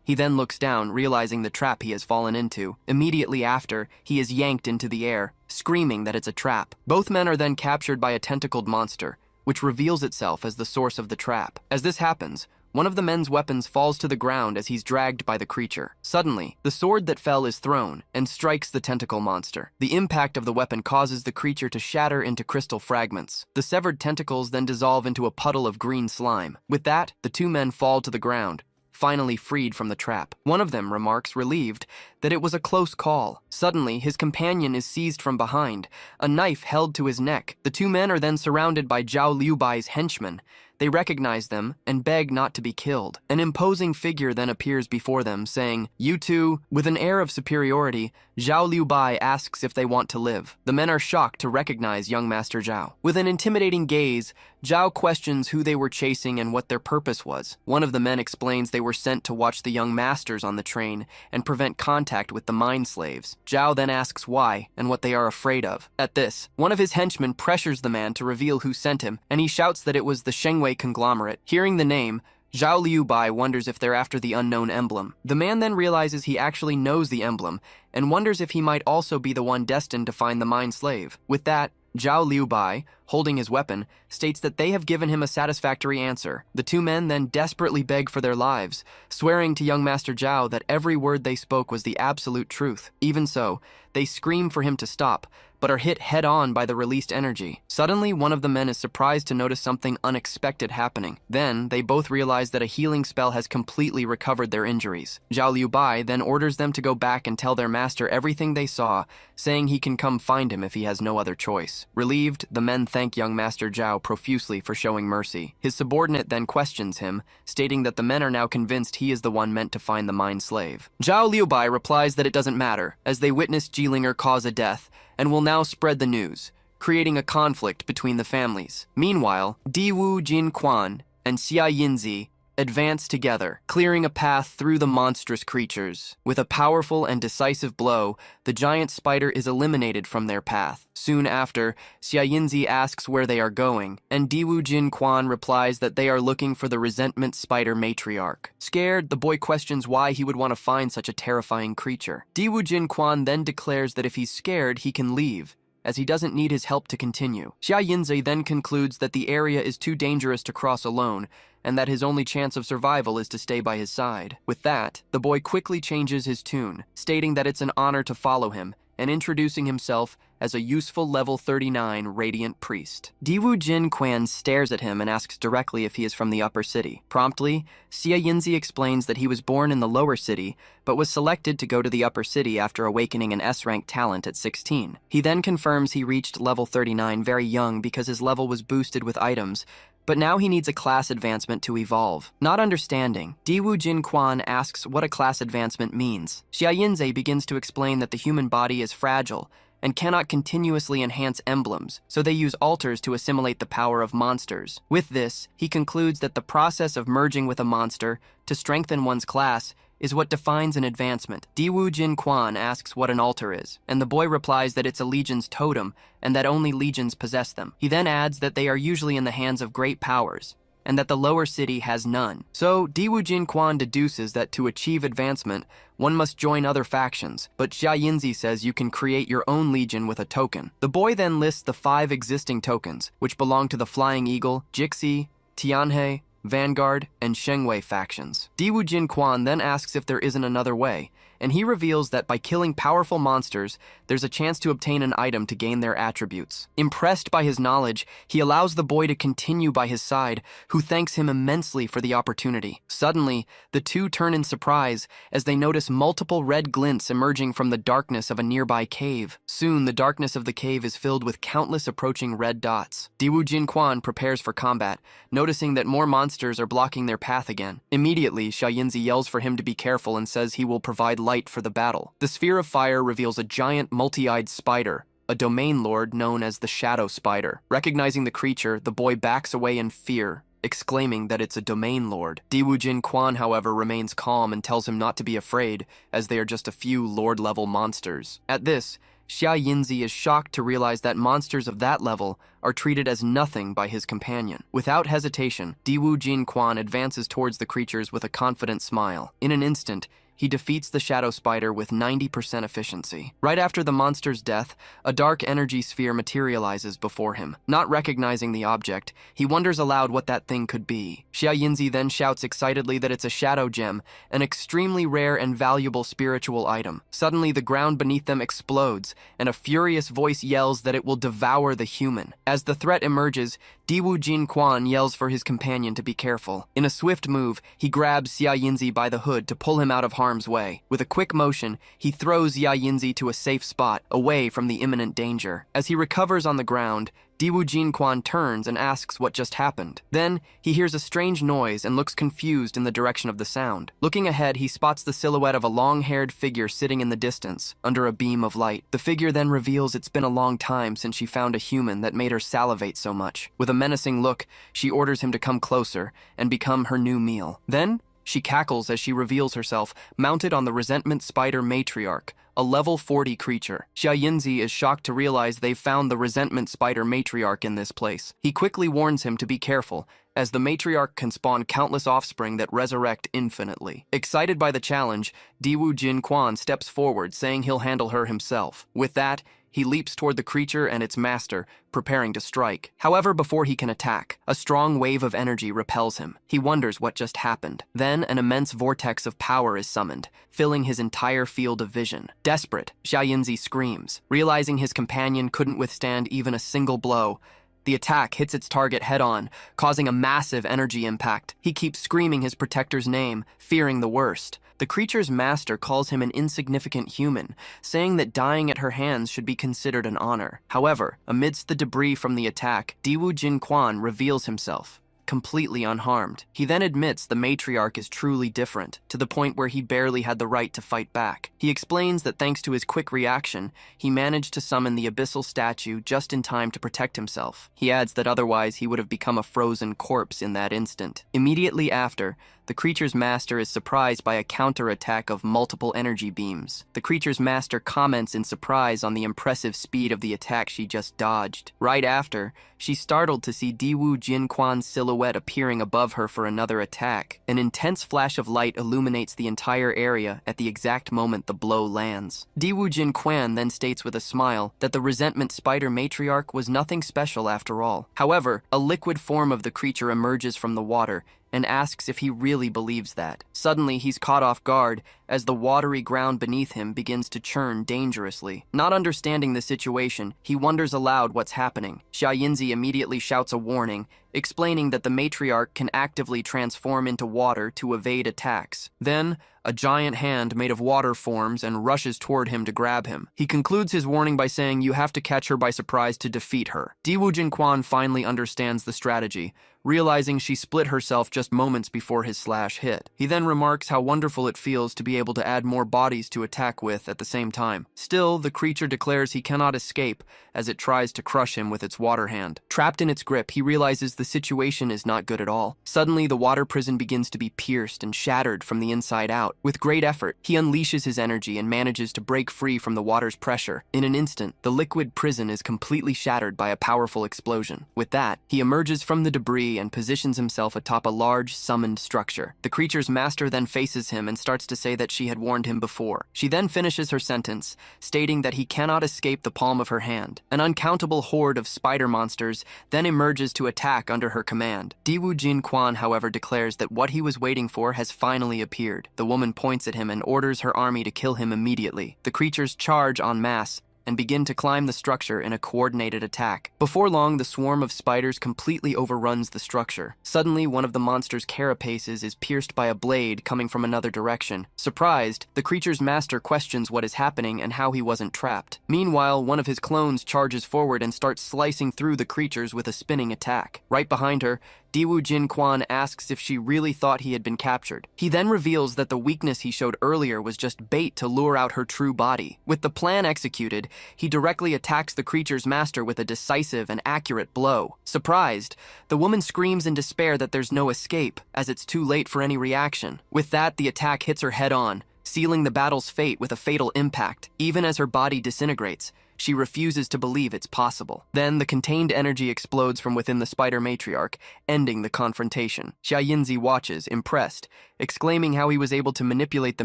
He then looks down, realizing the trap he has fallen into. Immediately after, he is yanked into the air, screaming that it's a trap. Both men are then captured by a tentacled monster, which reveals itself as the source of the trap. As this happens, one of the men's weapons falls to the ground as he's dragged by the creature. Suddenly, the sword that fell is thrown and strikes the tentacle monster. The impact of the weapon causes the creature to shatter into crystal fragments. The severed tentacles then dissolve into a puddle of green slime. With that, the two men fall to the ground, finally freed from the trap. One of them remarks, relieved, that it was a close call. Suddenly, his companion is seized from behind, a knife held to his neck. The two men are then surrounded by Zhao Liubai's henchmen. They recognize them and beg not to be killed. An imposing figure then appears before them, saying, "You two." With an air of superiority, Zhao Liubai asks if they want to live. The men are shocked to recognize young Master Zhao. With an intimidating gaze, Zhao questions who they were chasing and what their purpose was. One of the men explains they were sent to watch the young masters on the train and prevent contact with the mind slaves. Zhao then asks why and what they are afraid of. At this, one of his henchmen pressures the man to reveal who sent him, and he shouts that it was the Shengwei conglomerate. Hearing the name, Zhao Liubai wonders if they're after the unknown emblem. The man then realizes he actually knows the emblem and wonders if he might also be the one destined to find the mind slave. With that, Zhao Liubai, holding his weapon, states that they have given him a satisfactory answer. The two men then desperately beg for their lives, swearing to young Master Zhao that every word they spoke was the absolute truth. Even so, they scream for him to stop, but are hit head-on by the released energy. Suddenly, one of the men is surprised to notice something unexpected happening. Then, they both realize that a healing spell has completely recovered their injuries. Zhao Liubai then orders them to go back and tell their master everything they saw, saying he can come find him if he has no other choice. Relieved, the men thank young Master Zhao profusely for showing mercy. His subordinate then questions him, stating that the men are now convinced he is the one meant to find the mind slave. Zhao Liubai replies that it doesn't matter, as they witnessed Jilinger cause a death, and will now spread the news, creating a conflict between the families. Meanwhile, Diwu Jin Quan and Xia Yinzi advance together, clearing a path through the monstrous creatures. With a powerful and decisive blow, the giant spider is eliminated from their path. Soon after, Xiaoyinzi asks where they are going, and Diwu Jin Quan replies that they are looking for the resentment spider matriarch. Scared, the boy questions why he would want to find such a terrifying creature. Diwu Jin Quan then declares that if he's scared, he can leave, as he doesn't need his help to continue. Xiaoyinzi then concludes that the area is too dangerous to cross alone, and that his only chance of survival is to stay by his side. With that, the boy quickly changes his tune, stating that it's an honor to follow him, and introducing himself as a useful level 39 radiant priest. Diwu Jin Quan stares at him and asks directly if he is from the upper city. Promptly, Xiaoyinzi explains that he was born in the lower city, but was selected to go to the upper city after awakening an S-rank talent at 16. He then confirms he reached level 39 very young because his level was boosted with items, but now he needs a class advancement to evolve. Not understanding, Diwu Jin Quan asks what a class advancement means. Xiaoyinzi begins to explain that the human body is fragile and cannot continuously enhance emblems, so they use altars to assimilate the power of monsters. With this, he concludes that the process of merging with a monster to strengthen one's class is what defines an advancement. Diwu Jin Quan asks what an altar is, and the boy replies that it's a legion's totem and that only legions possess them. He then adds that they are usually in the hands of great powers, and that the lower city has none. So, Diwu Jin Quan deduces that to achieve advancement, one must join other factions, but Xiaoyinzi says you can create your own legion with a token. The boy then lists the 5 existing tokens, which belong to the Flying Eagle, Jixi, Tianhe, Vanguard, and Shengwei factions. Diwu Jin Quan then asks if there isn't another way, and he reveals that by killing powerful monsters, there's a chance to obtain an item to gain their attributes. Impressed by his knowledge, he allows the boy to continue by his side, who thanks him immensely for the opportunity. Suddenly, the two turn in surprise as they notice multiple red glints emerging from the darkness of a nearby cave. Soon, the darkness of the cave is filled with countless approaching red dots. Diwu Jin Quan prepares for combat, noticing that more monsters are blocking their path again. Immediately, Xiaoyinzi yells for him to be careful and says he will provide light for the battle. The sphere of fire reveals a giant multi-eyed spider, a domain lord known as the Shadow Spider. Recognizing the creature, the boy backs away in fear, exclaiming that it's a domain lord. Diwu Jin Quan, however, remains calm and tells him not to be afraid, as they are just a few lord-level monsters. At this, Xiaoyinzi is shocked to realize that monsters of that level are treated as nothing by his companion. Without hesitation, Diwu Jin Quan advances towards the creatures with a confident smile. In an instant, he defeats the Shadow Spider with 90% efficiency. Right after the monster's death, a dark energy sphere materializes before him. Not recognizing the object, he wonders aloud what that thing could be. Xiaoyinzi then shouts excitedly that it's a shadow gem, an extremely rare and valuable spiritual item. Suddenly, the ground beneath them explodes, and a furious voice yells that it will devour the human. As the threat emerges, Diwu Jin Quan yells for his companion to be careful. In a swift move, he grabs Xiaoyinzi by the hood to pull him out of harm's way. With a quick motion, he throws Xiaoyinzi to a safe spot, away from the imminent danger. As he recovers on the ground, Diwu Jin Quan turns and asks what just happened. Then, he hears a strange noise and looks confused in the direction of the sound. Looking ahead, he spots the silhouette of a long-haired figure sitting in the distance, under a beam of light. The figure then reveals it's been a long time since she found a human that made her salivate so much. With a menacing look, she orders him to come closer and become her new meal. Then, she cackles as she reveals herself, mounted on the resentment spider matriarch, a level 40 creature. Xiaoyinzi is shocked to realize they've found the resentment spider matriarch in this place. He quickly warns him to be careful, as the matriarch can spawn countless offspring that resurrect infinitely. Excited by the challenge, Diwu Jin Quan steps forward, saying he'll handle her himself. With that, he leaps toward the creature and its master, preparing to strike. However, before he can attack, a strong wave of energy repels him. He wonders what just happened. Then, an immense vortex of power is summoned, filling his entire field of vision. Desperate, Xiaoyinzi screams. Realizing his companion couldn't withstand even a single blow, the attack hits its target head-on, causing a massive energy impact. He keeps screaming his protector's name, fearing the worst. The creature's master calls him an insignificant human, saying that dying at her hands should be considered an honor. However, amidst the debris from the attack, Diwu Jin Quan reveals himself, completely unharmed. He then admits the matriarch is truly different, to the point where he barely had the right to fight back. He explains that thanks to his quick reaction, he managed to summon the abyssal statue just in time to protect himself. He adds that otherwise he would have become a frozen corpse in that instant. Immediately after, the creature's master is surprised by a counterattack of multiple energy beams. The creature's master comments in surprise on the impressive speed of the attack she just dodged. Right after, she's startled to see Diwu Jinquan's silhouette appearing above her for another attack. An intense flash of light illuminates the entire area at the exact moment the blow lands. Diwu Jinquan then states with a smile that the resentment spider matriarch was nothing special after all. However, a liquid form of the creature emerges from the water and asks if he really believes that. Suddenly, he's caught off guard as the watery ground beneath him begins to churn dangerously. Not understanding the situation, he wonders aloud what's happening. Xia Yinzi immediately shouts a warning, explaining that the matriarch can actively transform into water to evade attacks. Then, a giant hand made of water forms and rushes toward him to grab him. He concludes his warning by saying you have to catch her by surprise to defeat her. Diwu Jinquan finally understands the strategy, realizing she split herself just moments before his slash hit. He then remarks how wonderful it feels to be able to add more bodies to attack with at the same time. Still, the creature declares he cannot escape as it tries to crush him with its water hand. Trapped in its grip, he realizes the situation is not good at all. Suddenly, the water prison begins to be pierced and shattered from the inside out. With great effort, he unleashes his energy and manages to break free from the water's pressure. In an instant, the liquid prison is completely shattered by a powerful explosion. With that, he emerges from the debris and positions himself atop a large, summoned structure. The creature's master then faces him and starts to say that she had warned him before. She then finishes her sentence, stating that he cannot escape the palm of her hand. An uncountable horde of spider monsters then emerges to attack under her command. Diwu Jinquan, however, declares that what he was waiting for has finally appeared. The woman points at him and orders her army to kill him immediately. The creatures charge en masse and begin to climb the structure in a coordinated attack. Before long, the swarm of spiders completely overruns the structure. Suddenly, one of the monster's carapaces is pierced by a blade coming from another direction. Surprised, the creature's master questions what is happening and how he wasn't trapped. Meanwhile, one of his clones charges forward and starts slicing through the creatures with a spinning attack. Right behind her, Diwu Jinquan asks if she really thought he had been captured. He then reveals that the weakness he showed earlier was just bait to lure out her true body. With the plan executed, he directly attacks the creature's master with a decisive and accurate blow. Surprised, the woman screams in despair that there's no escape, as it's too late for any reaction. With that, the attack hits her head-on, sealing the battle's fate with a fatal impact. Even as her body disintegrates, she refuses to believe it's possible. Then the contained energy explodes from within the spider matriarch, ending the confrontation. Xia Yinzi watches, impressed, exclaiming how he was able to manipulate the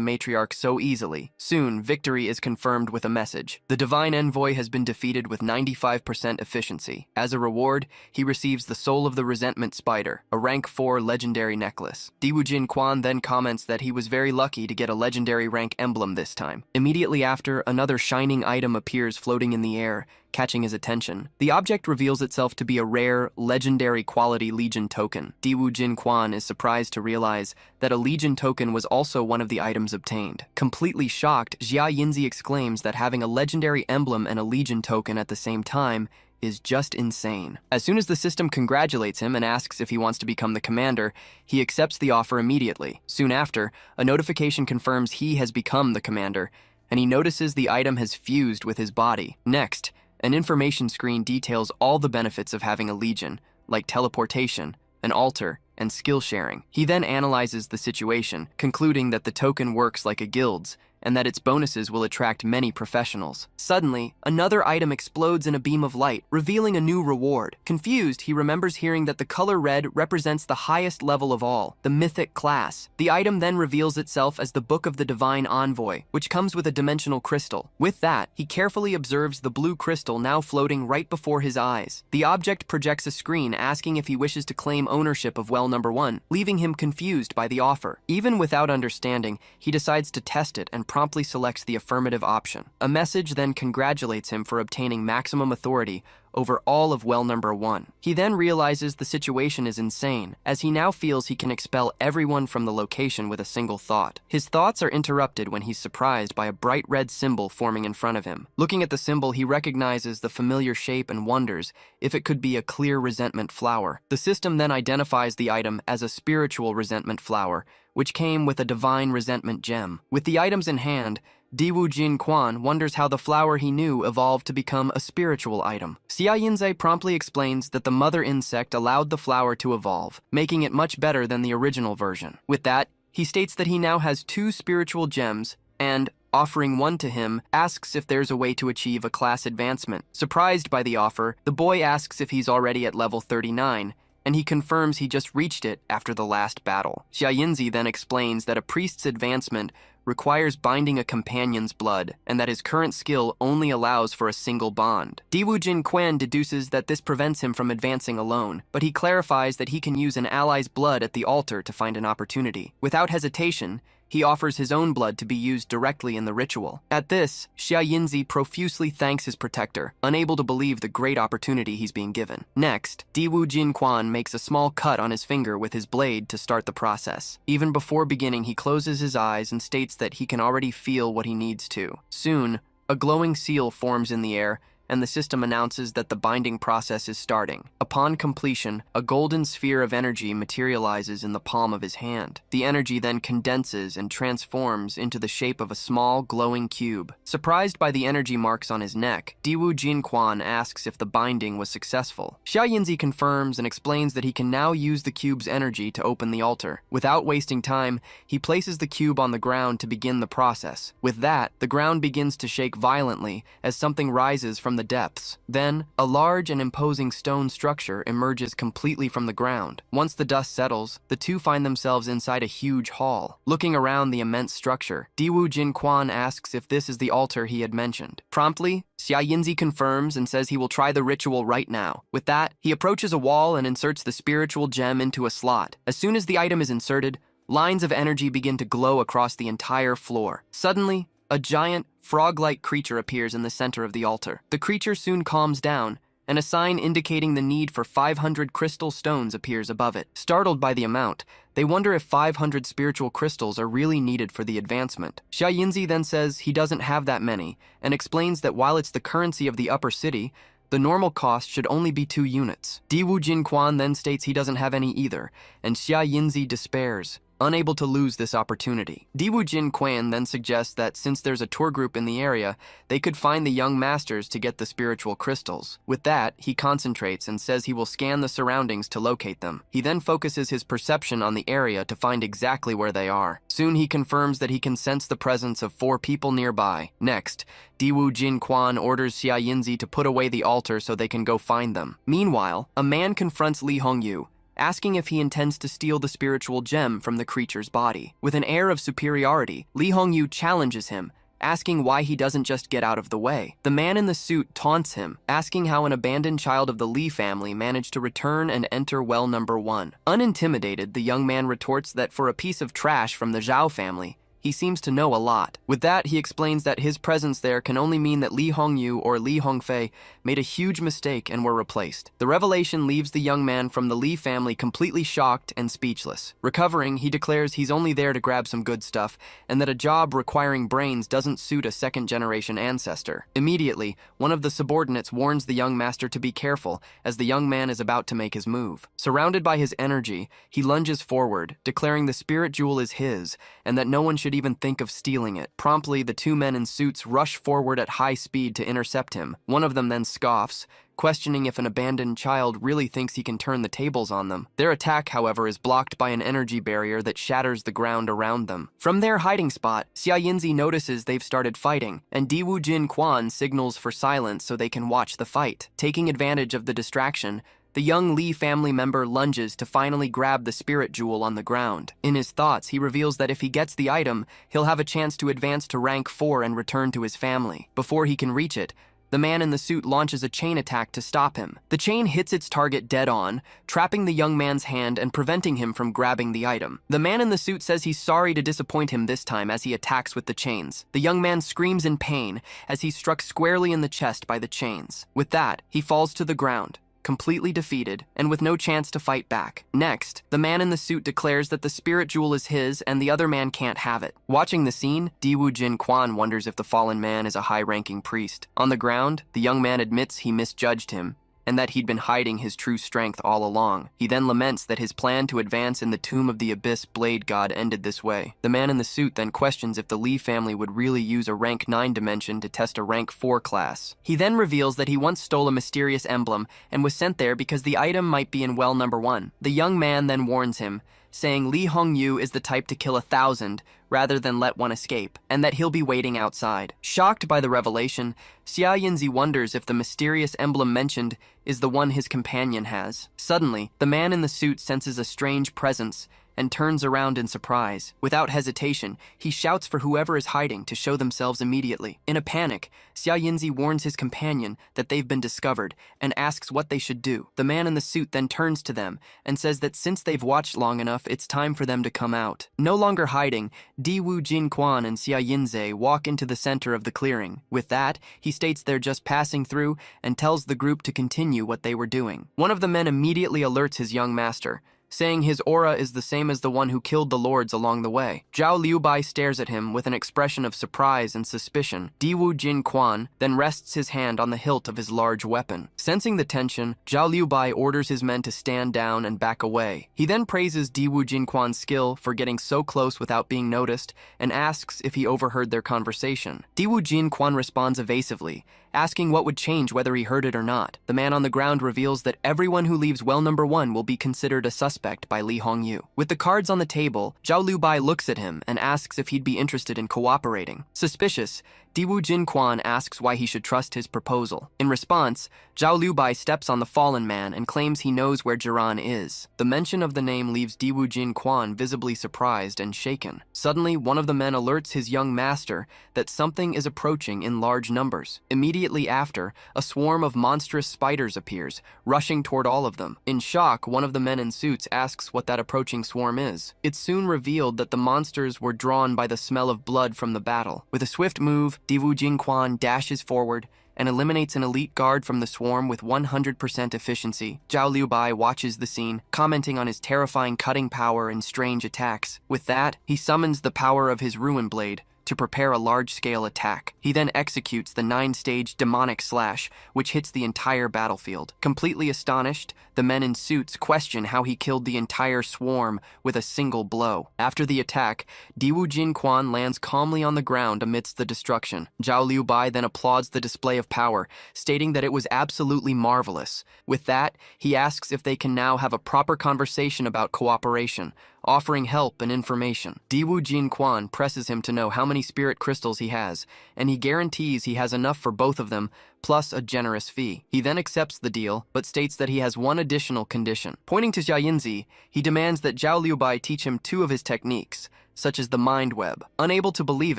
matriarch so easily. Soon, victory is confirmed with a message. The divine envoy has been defeated with 95% efficiency. As a reward, he receives the Soul of the Resentment Spider, a rank 4 legendary necklace. Diwu Jinquan then comments that he was very lucky to get a legendary rank emblem this time. Immediately after, another shining item appears floating in the air, catching his attention. The object reveals itself to be a rare, legendary quality Legion token. Diwu Jinquan is surprised to realize that a Legion token was also one of the items obtained. Completely shocked, Xia Yinzi exclaims that having a legendary emblem and a Legion token at the same time is just insane. As soon as the system congratulates him and asks if he wants to become the commander, he accepts the offer immediately. Soon after, a notification confirms he has become the commander, and he notices the item has fused with his body. Next, an information screen details all the benefits of having a legion, like teleportation, an altar, and skill sharing. He then analyzes the situation, concluding that the token works like a guild's, and that its bonuses will attract many professionals. Suddenly, another item explodes in a beam of light, revealing a new reward. Confused, he remembers hearing that the color red represents the highest level of all, the mythic class. The item then reveals itself as the Book of the Divine Envoy, which comes with a dimensional crystal. With that, he carefully observes the blue crystal now floating right before his eyes. The object projects a screen asking if he wishes to claim ownership of well number 1, leaving him confused by the offer. Even without understanding, he decides to test it and promptly selects the affirmative option. A message then congratulates him for obtaining maximum authority over all of well number 1. He then realizes the situation is insane, as he now feels he can expel everyone from the location with a single thought. His thoughts are interrupted when he's surprised by a bright red symbol forming in front of him. Looking at the symbol, he recognizes the familiar shape and wonders if it could be a clear resentment flower. The system then identifies the item as a spiritual resentment flower, which came with a divine resentment gem. With the items in hand, Diwu Jin Quan wonders how the flower he knew evolved to become a spiritual item. Xia Yinze promptly explains that the mother insect allowed the flower to evolve, making it much better than the original version. With that, he states that he now has 2 spiritual gems and, offering one to him, asks if there's a way to achieve a class advancement. Surprised by the offer, the boy asks if he's already at level 39, and he confirms he just reached it after the last battle. Xia Yinzi then explains that a priest's advancement requires binding a companion's blood, and that his current skill only allows for a single bond. Diwu Jin Quan deduces that this prevents him from advancing alone, but he clarifies that he can use an ally's blood at the altar to find an opportunity. Without hesitation, he offers his own blood to be used directly in the ritual. At this, Xia Yinzi profusely thanks his protector, unable to believe the great opportunity he's being given. Next, Diwu Jin Quan makes a small cut on his finger with his blade to start the process. Even before beginning, he closes his eyes and states that he can already feel what he needs to. Soon, a glowing seal forms in the air, and the system announces that the binding process is starting. Upon completion, a golden sphere of energy materializes in the palm of his hand. The energy then condenses and transforms into the shape of a small, glowing cube. Surprised by the energy marks on his neck, Diwu Jin Quan asks if the binding was successful. Xia Yinzi confirms and explains that he can now use the cube's energy to open the altar. Without wasting time, he places the cube on the ground to begin the process. With that, the ground begins to shake violently as something rises from the depths. Then, a large and imposing stone structure emerges completely from the ground. Once the dust settles, the two find themselves inside a huge hall. Looking around the immense structure, Diwu Jin Quan asks if this is the altar he had mentioned. Promptly, Xia Yinzi confirms and says he will try the ritual right now. With that, he approaches a wall and inserts the spiritual gem into a slot. As soon as the item is inserted, lines of energy begin to glow across the entire floor. Suddenly, a giant, frog-like creature appears in the center of the altar. The creature soon calms down, and a sign indicating the need for 500 crystal stones appears above it. Startled by the amount, they wonder if 500 spiritual crystals are really needed for the advancement. Xia Yinzi then says he doesn't have that many, and explains that while it's the currency of the upper city, the normal cost should only be 2 units. Diwu Jin Quan then states he doesn't have any either, and Xia Yinzi despairs, unable to lose this opportunity. Diwu Jin Quan then suggests that since there's a tour group in the area, they could find the young masters to get the spiritual crystals. With that, he concentrates and says he will scan the surroundings to locate them. He then focuses his perception on the area to find exactly where they are. Soon he confirms that he can sense the presence of 4 people nearby. Next, Diwu Jin Quan orders Xia Yinzi to put away the altar so they can go find them. Meanwhile, a man confronts Li Hongyu, asking if he intends to steal the spiritual gem from the creature's body. With an air of superiority, Li Hongyu challenges him, asking why he doesn't just get out of the way. The man in the suit taunts him, asking how an abandoned child of the Li family managed to return and enter well number 1. Unintimidated, the young man retorts that for a piece of trash from the Zhao family, he seems to know a lot. With that, he explains that his presence there can only mean that Li Hongyu or Li Hongfei made a huge mistake and were replaced. The revelation leaves the young man from the Li family completely shocked and speechless. Recovering, he declares he's only there to grab some good stuff, and that a job requiring brains doesn't suit a second-generation ancestor. Immediately, one of the subordinates warns the young master to be careful, as the young man is about to make his move. Surrounded by his energy, he lunges forward, declaring the spirit jewel is his, and that no one should even think of stealing it. Promptly, the 2 men in suits rush forward at high speed to intercept him. One of them then scoffs, questioning if an abandoned child really thinks he can turn the tables on them. Their attack, however, is blocked by an energy barrier that shatters the ground around them. From their hiding spot, Xia Yinzi notices they've started fighting, and Diwu Jin Quan signals for silence so they can watch the fight. Taking advantage of the distraction, the young Li family member lunges to finally grab the spirit jewel on the ground. In his thoughts, he reveals that if he gets the item, he'll have a chance to advance to rank 4 and return to his family. Before he can reach it, The man in the suit launches a chain attack to stop him. The chain hits its target dead on, trapping the young man's hand and preventing him from grabbing the item. The man in the suit says he's sorry to disappoint him this time as he attacks with the chains. The young man screams in pain as he's struck squarely in the chest by the chains. With that, he falls to the ground, completely defeated, and with no chance to fight back. Next, the man in the suit declares that the spirit jewel is his and the other man can't have it. Watching the scene, Diwoo Jin Kwan wonders if the fallen man is a high-ranking priest. On the ground, the young man admits he misjudged him and that he'd been hiding his true strength all along. He then laments that his plan to advance in the Tomb of the Abyss Blade God ended this way. The man in the suit then questions if the Lee family would really use a rank 9 dimension to test a rank 4 class. He then reveals that he once stole a mysterious emblem and was sent there because the item might be in well number 1. The young man then warns him, saying Lee Hongyu is the type to kill 1,000 rather than let one escape, and that he'll be waiting outside. Shocked by the revelation, Xia Yinzi wonders if the mysterious emblem mentioned is the one his companion has. Suddenly, the man in the suit senses a strange presence and turns around in surprise. Without hesitation, he shouts for whoever is hiding to show themselves immediately. In a panic, Xia Yinzi warns his companion that they've been discovered and asks what they should do. The man in the suit then turns to them and says that since they've watched long enough, it's time for them to come out. No longer hiding, Diwoo Jin Kwan and Xia Yinzi walk into the center of the clearing. With that, he states they're just passing through and tells the group to continue what they were doing. One of the men immediately alerts his young master, saying his aura is the same as the one who killed the lords along the way. Zhao Liubai stares at him with an expression of surprise and suspicion. Diwoo Jin Kwan then rests his hand on the hilt of his large weapon. Sensing the tension, Zhao Liubai orders his men to stand down and back away. He then praises Diwoo Jin Kwan's skill for getting so close without being noticed and asks if he overheard their conversation. Diwoo Jin Kwan responds evasively, asking what would change whether he heard it or not. The man on the ground reveals that everyone who leaves well number 1 will be considered a suspect by Lee Hongyu. With the cards on the table, Zhao Liubai looks at him and asks if he'd be interested in cooperating. Suspicious, Diwoo Jin Kwan asks why he should trust his proposal. In response, Zhao Liubai steps on the fallen man and claims he knows where Jiran is. The mention of the name leaves Diwoo Jin Kwan visibly surprised and shaken. Suddenly, one of the men alerts his young master that something is approaching in large numbers. Immediately after, a swarm of monstrous spiders appears, rushing toward all of them. In shock, one of the men in suits asks what that approaching swarm is. It's soon revealed that the monsters were drawn by the smell of blood from the battle. With a swift move, Diwoo Jin Kwan dashes forward and eliminates an elite guard from the swarm with 100% efficiency. Zhao Liubai watches the scene, commenting on his terrifying cutting power and strange attacks. With that, he summons the power of his Ruin Blade to prepare a large-scale attack. He then executes the 9-stage demonic slash, which hits the entire battlefield. Completely astonished, the men in suits question how he killed the entire swarm with a single blow. After the attack, Diwoo Jin Kwan lands calmly on the ground amidst the destruction. Zhao Liubai then applauds the display of power, stating that it was absolutely marvelous. With that, he asks if they can now have a proper conversation about cooperation, offering help and information. Diwoo Jin Kwan presses him to know how many spirit crystals he has, and he guarantees he has enough for both of them, plus a generous fee. He then accepts the deal, but states that he has one additional condition. Pointing to Xia Yinzi, he demands that Zhao Liubai teach him 2 of his techniques, such as the mind web. Unable to believe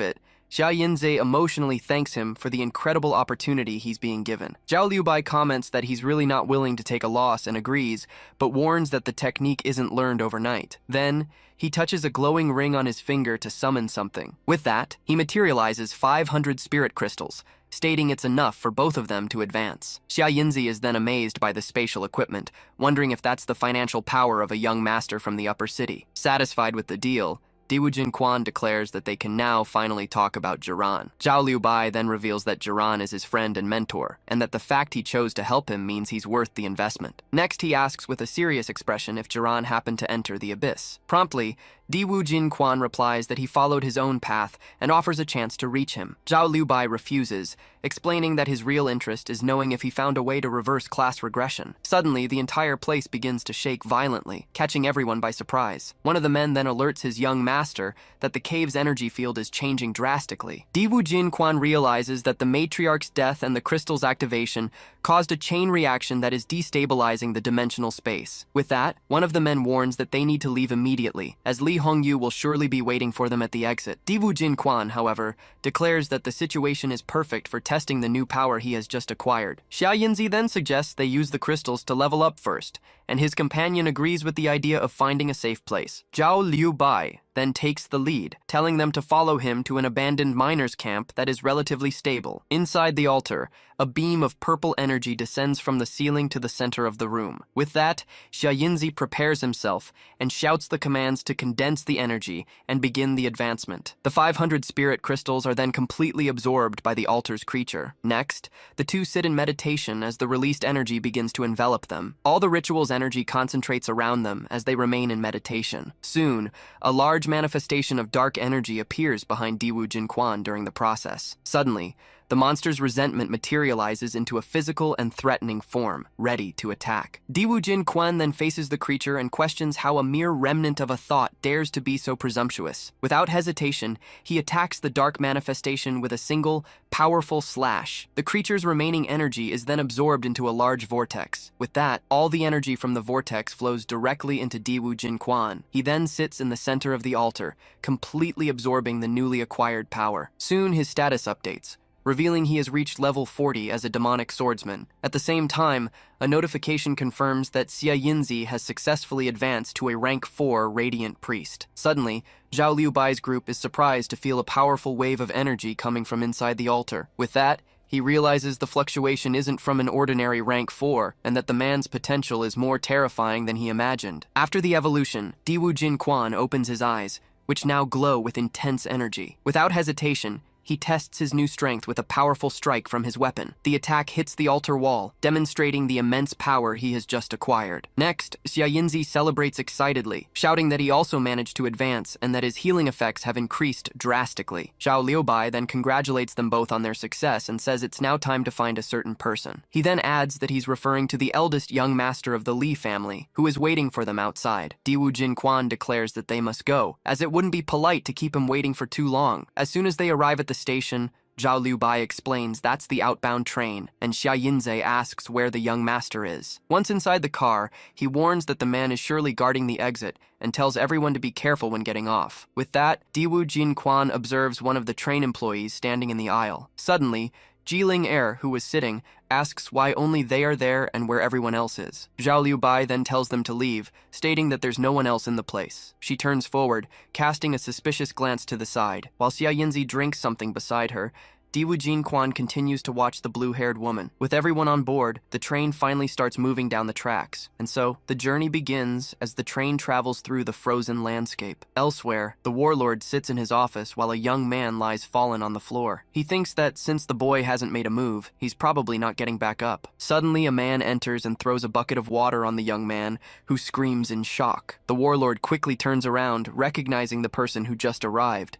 it, Xia Yinzi emotionally thanks him for the incredible opportunity he's being given. Zhao Liubai comments that he's really not willing to take a loss and agrees, but warns that the technique isn't learned overnight. Then, he touches a glowing ring on his finger to summon something. With that, he materializes 500 spirit crystals, stating it's enough for both of them to advance. Xia Yinzi is then amazed by the spatial equipment, wondering if that's the financial power of a young master from the upper city. Satisfied with the deal, Diwoo Jin Kwan declares that they can now finally talk about Jiran. Zhao Liubai then reveals that Jiran is his friend and mentor, and that the fact he chose to help him means he's worth the investment. Next, he asks with a serious expression if Jiran happened to enter the abyss. Promptly, Diwoo Jin Kwan replies that he followed his own path and offers a chance to reach him. Zhao Liubai refuses, explaining that his real interest is knowing if he found a way to reverse class regression. Suddenly, the entire place begins to shake violently, catching everyone by surprise. One of the men then alerts his young master that the cave's energy field is changing drastically. Diwoo Jin Kwan realizes that the matriarch's death and the crystal's activation caused a chain reaction that is destabilizing the dimensional space. With that, one of the men warns that they need to leave immediately, as Lee Hongyu will surely be waiting for them at the exit. Diwu Jinquan, however, declares that the situation is perfect for testing the new power he has just acquired. Xia Yinzi then suggests they use the crystals to level up first, and his companion agrees with the idea of finding a safe place. Zhao Liu Bai then takes the lead, telling them to follow him to an abandoned miners' camp that is relatively stable. Inside the altar, a beam of purple energy descends from the ceiling to the center of the room. With that, Xia Yinzi prepares himself and shouts the commands to condense the energy and begin the advancement. The 500 spirit crystals are then completely absorbed by the altar's creature. Next, the two sit in meditation as the released energy begins to envelop them. All the ritual's energy concentrates around them as they remain in meditation. Soon, a large manifestation of dark energy appears behind Diwu Jinquan during the process. Suddenly, the monster's resentment materializes into a physical and threatening form, ready to attack. Diwu Jinquan then faces the creature and questions how a mere remnant of a thought dares to be so presumptuous. Without hesitation, he attacks the dark manifestation with a single, powerful slash. The creature's remaining energy is then absorbed into a large vortex. With that, all the energy from the vortex flows directly into Diwu Jinquan. He then sits in the center of the altar, completely absorbing the newly acquired power. Soon his status updates, revealing he has reached level 40 as a demonic swordsman. At the same time, a notification confirms that Xia Yinzi has successfully advanced to a rank 4 radiant priest. Suddenly, Zhao Liubai's group is surprised to feel a powerful wave of energy coming from inside the altar. With that, he realizes the fluctuation isn't from an ordinary rank 4, and that the man's potential is more terrifying than he imagined. After the evolution, Diwu Jinquan opens his eyes, which now glow with intense energy. Without hesitation, he tests his new strength with a powerful strike from his weapon. The attack hits the altar wall, demonstrating the immense power he has just acquired. Next, Xia Yinzi celebrates excitedly, shouting that he also managed to advance and that his healing effects have increased drastically. Zhao Liubai then congratulates them both on their success and says it's now time to find a certain person. He then adds that he's referring to the eldest young master of the Li family, who is waiting for them outside. Diwu Jinquan declares that they must go, as it wouldn't be polite to keep him waiting for too long. As soon as they arrive at the station, Zhao Liubai explains that's the outbound train, and Xia Yinzi asks where the young master is. Once inside the car, he warns that the man is surely guarding the exit and tells everyone to be careful when getting off. With that, Diwu Jinquan observes one of the train employees standing in the aisle. Suddenly, Jiling Er, who was sitting, asks why only they are there and where everyone else is. Zhao Liubai then tells them to leave, stating that there's no one else in the place. She turns forward, casting a suspicious glance to the side. While Xia Yinzi drinks something beside her, Diwu Jinquan continues to watch the blue-haired woman. With everyone on board, the train finally starts moving down the tracks. And so, the journey begins as the train travels through the frozen landscape. Elsewhere, the warlord sits in his office while a young man lies fallen on the floor. He thinks that since the boy hasn't made a move, he's probably not getting back up. Suddenly, a man enters and throws a bucket of water on the young man, who screams in shock. The warlord quickly turns around, recognizing the person who just arrived.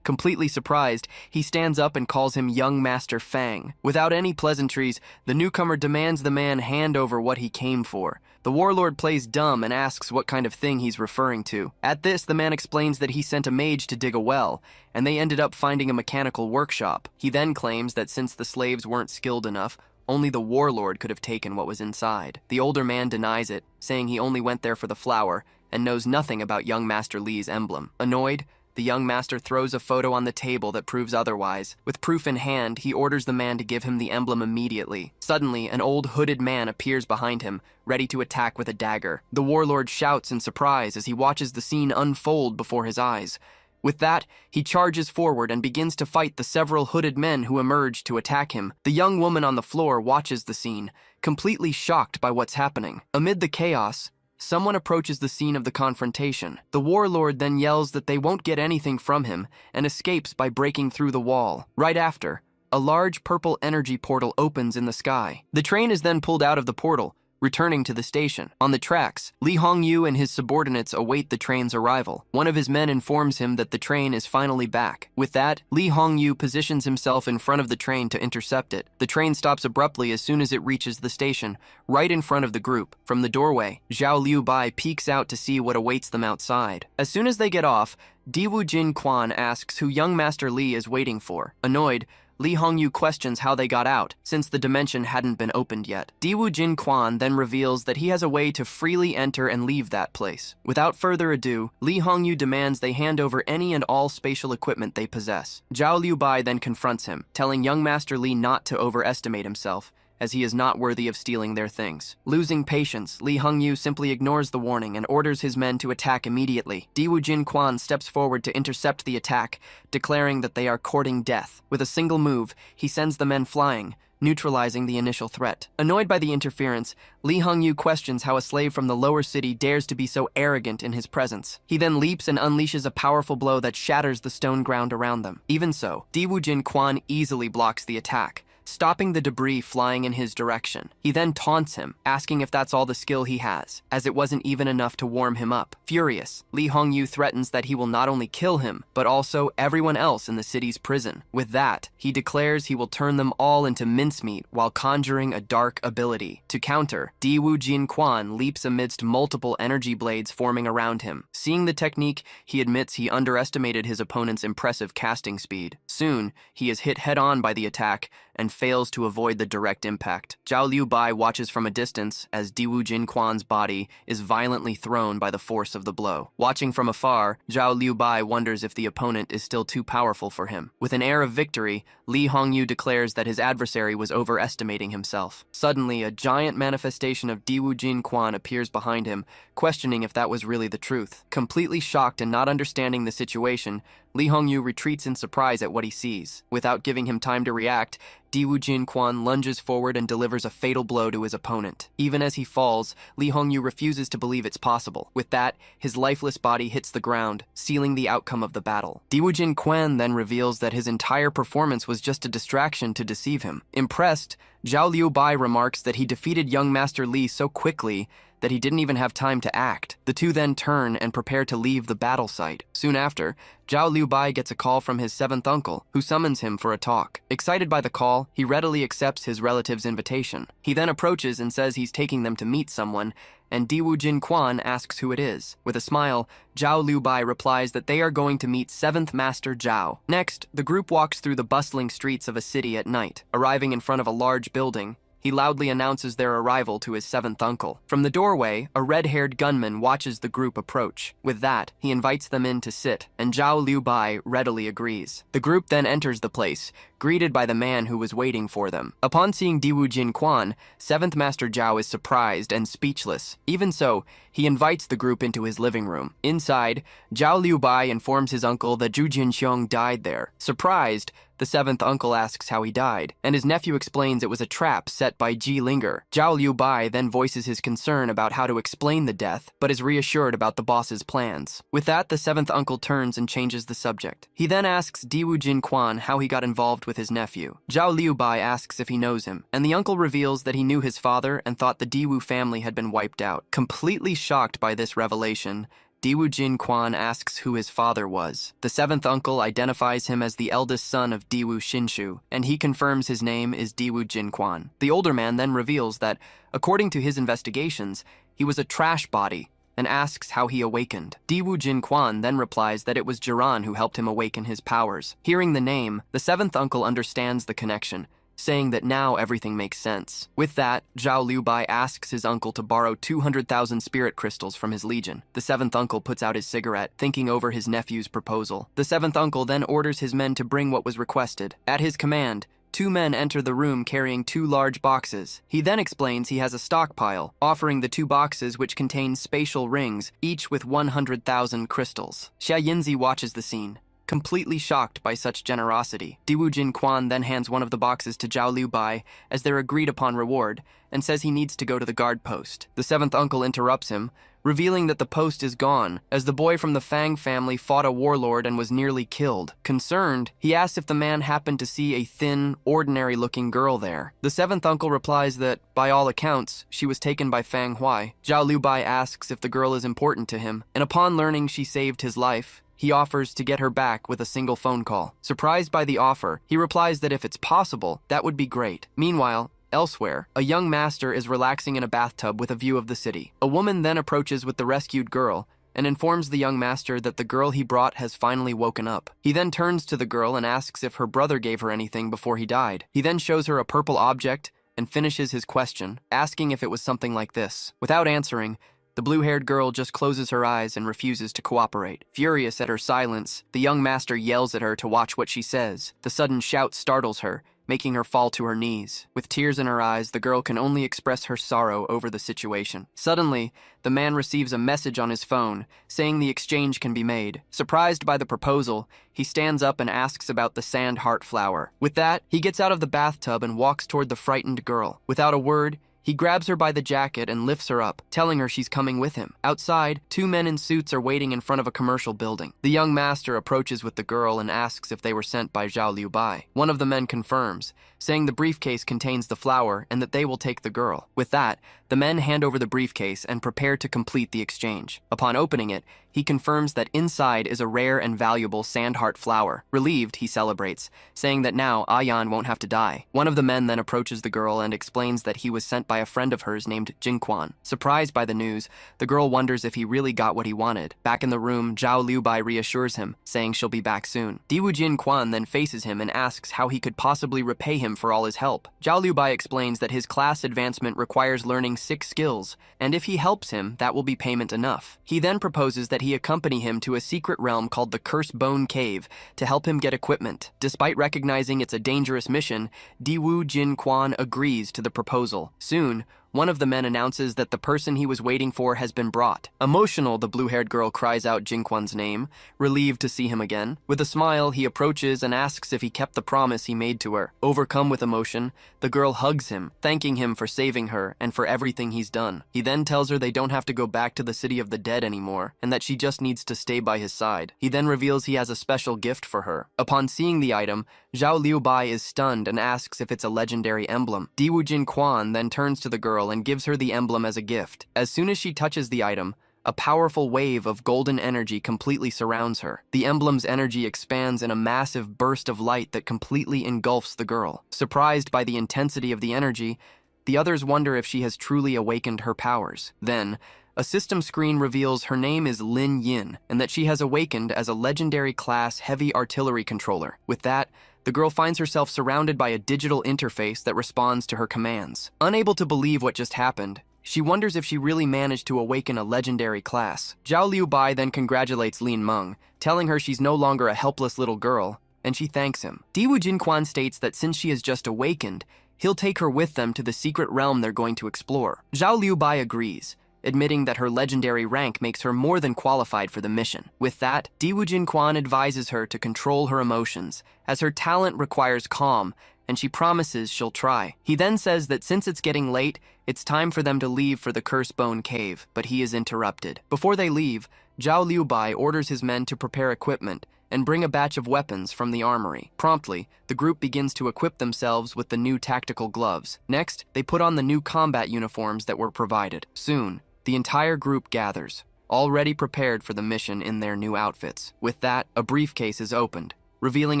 Completely surprised, he stands up and calls him Young Master Fang. Without any pleasantries, the newcomer demands the man hand over what he came for. The warlord plays dumb and asks what kind of thing he's referring to. At this, the man explains that he sent a mage to dig a well, and they ended up finding a mechanical workshop. He then claims that since the slaves weren't skilled enough, only the warlord could have taken what was inside. The older man denies it, saying he only went there for the flower and knows nothing about young Master Li's emblem. Annoyed, the young master throws a photo on the table that proves otherwise. With proof in hand, he orders the man to give him the emblem immediately. Suddenly, an old hooded man appears behind him, ready to attack with a dagger. The warlord shouts in surprise as he watches the scene unfold before his eyes. With that, he charges forward and begins to fight the several hooded men who emerge to attack him. The young woman on the floor watches the scene, completely shocked by what's happening. Amid the chaos, someone approaches the scene of the confrontation. The warlord then yells that they won't get anything from him and escapes by breaking through the wall. Right after, a large purple energy portal opens in the sky. The train is then pulled out of the portal, returning to the station. On the tracks, Li Hongyu and his subordinates await the train's arrival. One of his men informs him that the train is finally back. With that, Li Hongyu positions himself in front of the train to intercept it. The train stops abruptly as soon as it reaches the station, right in front of the group. From the doorway, Zhao Liubai peeks out to see what awaits them outside. As soon as they get off, Diwu Jinquan asks who young Master Li is waiting for. Annoyed, Li Hongyu questions how they got out, since the dimension hadn't been opened yet. Diwu Jin Quan then reveals that he has a way to freely enter and leave that place. Without further ado, Li Hongyu demands they hand over any and all spatial equipment they possess. Zhao Liubai then confronts him, telling young Master Li not to overestimate himself, as he is not worthy of stealing their things. Losing patience, Li Hongyu simply ignores the warning and orders his men to attack immediately. Diwu Jin Quan steps forward to intercept the attack, declaring that they are courting death. With a single move, he sends the men flying, neutralizing the initial threat. Annoyed by the interference, Li Hongyu questions how a slave from the lower city dares to be so arrogant in his presence. He then leaps and unleashes a powerful blow that shatters the stone ground around them. Even so, Diwu Jin Quan easily blocks the attack, stopping the debris flying in his direction. He then taunts him, asking if that's all the skill he has, as it wasn't even enough to warm him up. Furious, Li Hongyu threatens that he will not only kill him, but also everyone else in the city's prison. With that, he declares he will turn them all into mincemeat while conjuring a dark ability. To counter, Diwu Jin Quan leaps amidst multiple energy blades forming around him. Seeing the technique, he admits he underestimated his opponent's impressive casting speed. Soon, he is hit head-on by the attack and fails to avoid the direct impact. Zhao Liubai watches from a distance as Diwu Jin Quan's body is violently thrown by the force of the blow. Watching from afar, Zhao Liubai wonders if the opponent is still too powerful for him. With an air of victory, Li Hongyu declares that his adversary was overestimating himself. Suddenly, a giant manifestation of Diwu Jin Quan appears behind him, questioning if that was really the truth. Completely shocked and not understanding the situation, Li Hongyu retreats in surprise at what he sees. Without giving him time to react, Diwu Jin Quan lunges forward and delivers a fatal blow to his opponent. Even as he falls, Li Hongyu refuses to believe it's possible. With that, his lifeless body hits the ground, sealing the outcome of the battle. Diwu Jin Quan then reveals that his entire performance was just a distraction to deceive him. Impressed, Zhao Liubai remarks that he defeated young Master Li so quickly that he didn't even have time to act. The two then turn and prepare to leave the battle site. Soon after, Zhao Liubai gets a call from his seventh uncle, who summons him for a talk. Excited by the call, he readily accepts his relative's invitation. He then approaches and says he's taking them to meet someone, and Diwu Jin Quan asks who it is. With a smile, Zhao Liubai replies that they are going to meet 7th Master Zhao. Next, the group walks through the bustling streets of a city at night. Arriving in front of a large building, he loudly announces their arrival to his 7th uncle. From the doorway, a red-haired gunman watches the group approach. With that, he invites them in to sit, and Zhao Liubai readily agrees. The group then enters the place, greeted by the man who was waiting for them. Upon seeing Diwu Jin Quan, 7th Master Zhao is surprised and speechless. Even so, he invites the group into his living room. Inside, Zhao Liubai informs his uncle that Zhu Jinxiong died there. Surprised, the 7th uncle asks how he died, and his nephew explains it was a trap set by Ji Linger. Zhao Liubai then voices his concern about how to explain the death, but is reassured about the boss's plans. With that, the 7th uncle turns and changes the subject. He then asks Diwu Jin Quan how he got involved with his nephew. Zhao Liubai asks if he knows him, and the uncle reveals that he knew his father and thought the Diwu family had been wiped out. Completely shocked by this revelation, Diwu Jin Quan asks who his father was. The 7th uncle identifies him as the eldest son of Diwu Shinshu, and he confirms his name is Diwu Jin Quan. The older man then reveals that, according to his investigations, he was a trash body, and asks how he awakened. Diwu Jin Quan then replies that it was Jiran who helped him awaken his powers. Hearing the name, the 7th uncle understands the connection, saying that now everything makes sense. With that, Zhao Liubai asks his uncle to borrow 200,000 spirit crystals from his legion. The 7th uncle puts out his cigarette, thinking over his nephew's proposal. The 7th uncle then orders his men to bring what was requested. At his command, 2 men enter the room carrying 2 large boxes. He then explains he has a stockpile, offering the 2 boxes which contain spatial rings, each with 100,000 crystals. Xia Yinzi watches the scene, completely shocked by such generosity. Diwu Jin Quan then hands one of the boxes to Zhao Liubai as their agreed-upon reward, and says he needs to go to the guard post. The 7th uncle interrupts him, revealing that the post is gone, as the boy from the Fang family fought a warlord and was nearly killed. Concerned, he asks if the man happened to see a thin, ordinary-looking girl there. The 7th uncle replies that, by all accounts, she was taken by Fang Huai. Zhao Liubai asks if the girl is important to him, and upon learning she saved his life, he offers to get her back with a single phone call. Surprised by the offer, he replies that if it's possible, that would be great. Meanwhile, elsewhere, a young master is relaxing in a bathtub with a view of the city. A woman then approaches with the rescued girl, and informs the young master that the girl he brought has finally woken up. He then turns to the girl and asks if her brother gave her anything before he died. He then shows her a purple object and finishes his question, asking if it was something like this. Without answering, the blue-haired girl just closes her eyes and refuses to cooperate. Furious at her silence, the young master yells at her to watch what she says. The sudden shout startles her, making her fall to her knees. With tears in her eyes, the girl can only express her sorrow over the situation. Suddenly, the man receives a message on his phone, saying the exchange can be made. Surprised by the proposal, he stands up and asks about the sand heart flower. With that, he gets out of the bathtub and walks toward the frightened girl. Without a word, he grabs her by the jacket and lifts her up, telling her she's coming with him. Outside, two men in suits are waiting in front of a commercial building. The young master approaches with the girl and asks if they were sent by Zhao Liubai. One of the men confirms, saying the briefcase contains the flower and that they will take the girl. With that, the men hand over the briefcase and prepare to complete the exchange. Upon opening it, he confirms that inside is a rare and valuable sandheart flower. Relieved, he celebrates, saying that now Ayan won't have to die. One of the men then approaches the girl and explains that he was sent by a friend of hers named Jingquan. Surprised by the news, the girl wonders if he really got what he wanted. Back in the room, Zhao Liubai reassures him, saying she'll be back soon. Diwu Jinquan then faces him and asks how he could possibly repay him for all his help. Zhao Liubai explains that his class advancement requires learning 6 skills, and if he helps him, that will be payment enough. He then proposes that he accompany him to a secret realm called the Cursed Bone Cave to help him get equipment. Despite recognizing it's a dangerous mission, Diwu Jinquan agrees to the proposal. Soon, one of the men announces that the person he was waiting for has been brought. Emotional, the blue-haired girl cries out Jinquan's name, relieved to see him again. With a smile, he approaches and asks if he kept the promise he made to her. Overcome with emotion, the girl hugs him, thanking him for saving her and for everything he's done. He then tells her they don't have to go back to the city of the dead anymore, and that she just needs to stay by his side. He then reveals he has a special gift for her. Upon seeing the item, Zhao Liubai is stunned and asks if it's a legendary emblem. Diwu Jinquan then turns to the girl and gives her the emblem as a gift. As soon as she touches the item, a powerful wave of golden energy completely surrounds her. The emblem's energy expands in a massive burst of light that completely engulfs the girl. Surprised by the intensity of the energy, the others wonder if she has truly awakened her powers. Then, a system screen reveals her name is Lin Yin, and that she has awakened as a legendary class heavy artillery controller. With that, the girl finds herself surrounded by a digital interface that responds to her commands. Unable to believe what just happened, she wonders if she really managed to awaken a legendary class. Zhao Liubai then congratulates Lin Meng, telling her she's no longer a helpless little girl, and she thanks him. Diwu Jinquan states that since she has just awakened, he'll take her with them to the secret realm they're going to explore. Zhao Liubai agrees, admitting that her legendary rank makes her more than qualified for the mission. With that, Diwu Jinquan advises her to control her emotions, as her talent requires calm, and she promises she'll try. He then says that since it's getting late, it's time for them to leave for the Cursed Bone Cave, but he is interrupted. Before they leave, Zhao Liubai orders his men to prepare equipment and bring a batch of weapons from the armory. Promptly, the group begins to equip themselves with the new tactical gloves. Next, they put on the new combat uniforms that were provided. Soon, the entire group gathers, already prepared for the mission in their new outfits. With that, a briefcase is opened, revealing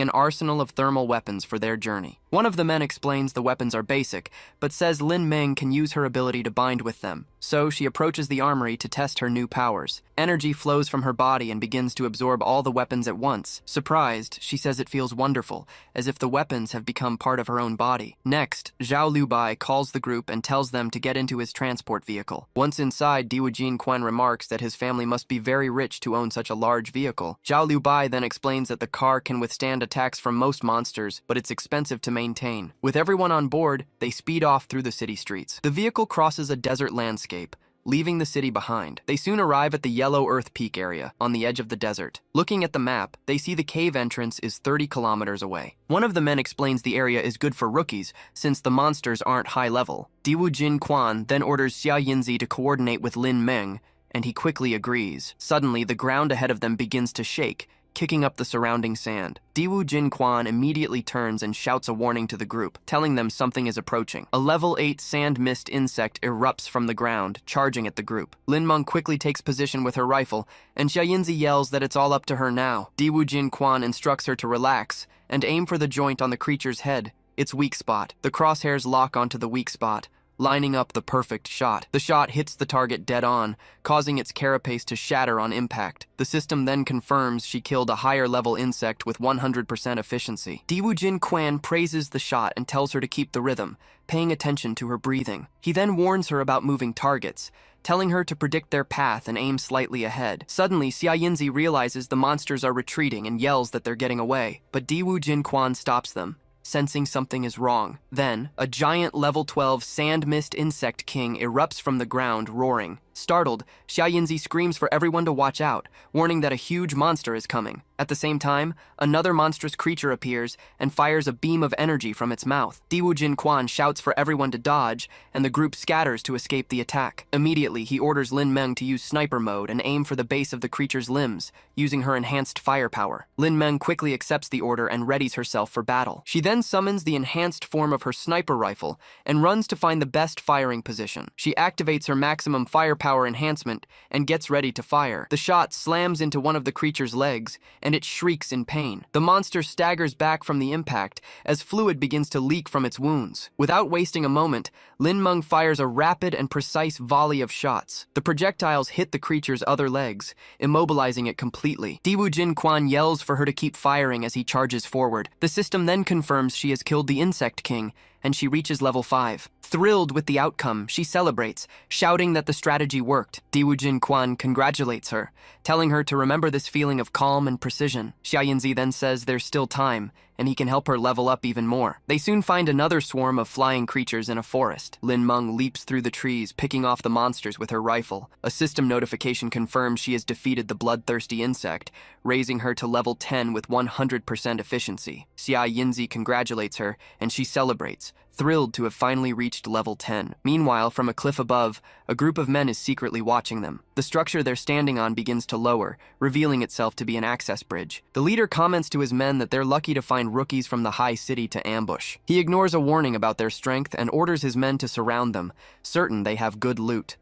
an arsenal of thermal weapons for their journey. One of the men explains the weapons are basic, but says Lin Meng can use her ability to bind with them. So she approaches the armory to test her new powers. Energy flows from her body and begins to absorb all the weapons at once. Surprised, she says it feels wonderful, as if the weapons have become part of her own body. Next, Zhao Liubai calls the group and tells them to get into his transport vehicle. Once inside, Diwu Jinquan remarks that his family must be very rich to own such a large vehicle. Zhao Liubai then explains that the car can withstand attacks from most monsters, but it's expensive to maintain. With everyone on board, they speed off through the city streets. The vehicle crosses a desert landscape, leaving the city behind. They soon arrive at the Yellow Earth Peak area, on the edge of the desert. Looking at the map, they see the cave entrance is 30 kilometers away. One of the men explains the area is good for rookies, since the monsters aren't high level. Diwu Jinquan then orders Xia Yinzi to coordinate with Lin Meng, and he quickly agrees. Suddenly, the ground ahead of them begins to shake, kicking up the surrounding sand. Diwu Jinquan immediately turns and shouts a warning to the group, telling them something is approaching. A level 8 sand mist insect erupts from the ground, charging at the group. Lin Meng quickly takes position with her rifle, and Xia Yinzi yells that it's all up to her now. Diwu Jinquan instructs her to relax and aim for the joint on the creature's head, its weak spot. The crosshairs lock onto the weak spot, lining up the perfect shot. The shot hits the target dead on, causing its carapace to shatter on impact. The system then confirms she killed a higher-level insect with 100% efficiency. Diwoo-jin Kwan praises the shot and tells her to keep the rhythm, paying attention to her breathing. He then warns her about moving targets, telling her to predict their path and aim slightly ahead. Suddenly, Xia Yinzi realizes the monsters are retreating and yells that they're getting away, but Diwoo-jin Kwan stops them, sensing something is wrong. Then, a giant level 12 sand mist insect king erupts from the ground, roaring. Startled, Xia Yinzi screams for everyone to watch out, warning that a huge monster is coming. At the same time, another monstrous creature appears and fires a beam of energy from its mouth. Diwoo-jin Kwan shouts for everyone to dodge, and the group scatters to escape the attack. Immediately, he orders Lin Meng to use sniper mode and aim for the base of the creature's limbs, using her enhanced firepower. Lin Meng quickly accepts the order and readies herself for battle. She then summons the enhanced form of her sniper rifle and runs to find the best firing position. She activates her maximum firepower enhancement and gets ready to fire. The shot slams into one of the creature's legs, and it shrieks in pain. The monster staggers back from the impact as fluid begins to leak from its wounds. Without wasting a moment, Lin Meng fires a rapid and precise volley of shots. The projectiles hit the creature's other legs, immobilizing it completely. Diwoo-jin Kwan yells for her to keep firing as he charges forward. The system then confirms she has killed the Insect King, and she reaches level 5. Thrilled with the outcome, she celebrates, shouting that the strategy worked. Diwoo-jin Kwan congratulates her, telling her to remember this feeling of calm and precision. Xia Yinzi then says there's still time, and he can help her level up even more. They soon find another swarm of flying creatures in a forest. Lin Meng leaps through the trees, picking off the monsters with her rifle. A system notification confirms she has defeated the bloodthirsty insect, raising her to level 10 with 100% efficiency. Xia Yinzi congratulates her, and she celebrates, thrilled to have finally reached level 10. Meanwhile, from a cliff above, a group of men is secretly watching them. The structure they're standing on begins to lower, revealing itself to be an access bridge. The leader comments to his men that they're lucky to find rookies from the high city to ambush. He ignores a warning about their strength and orders his men to surround them, certain they have good loot.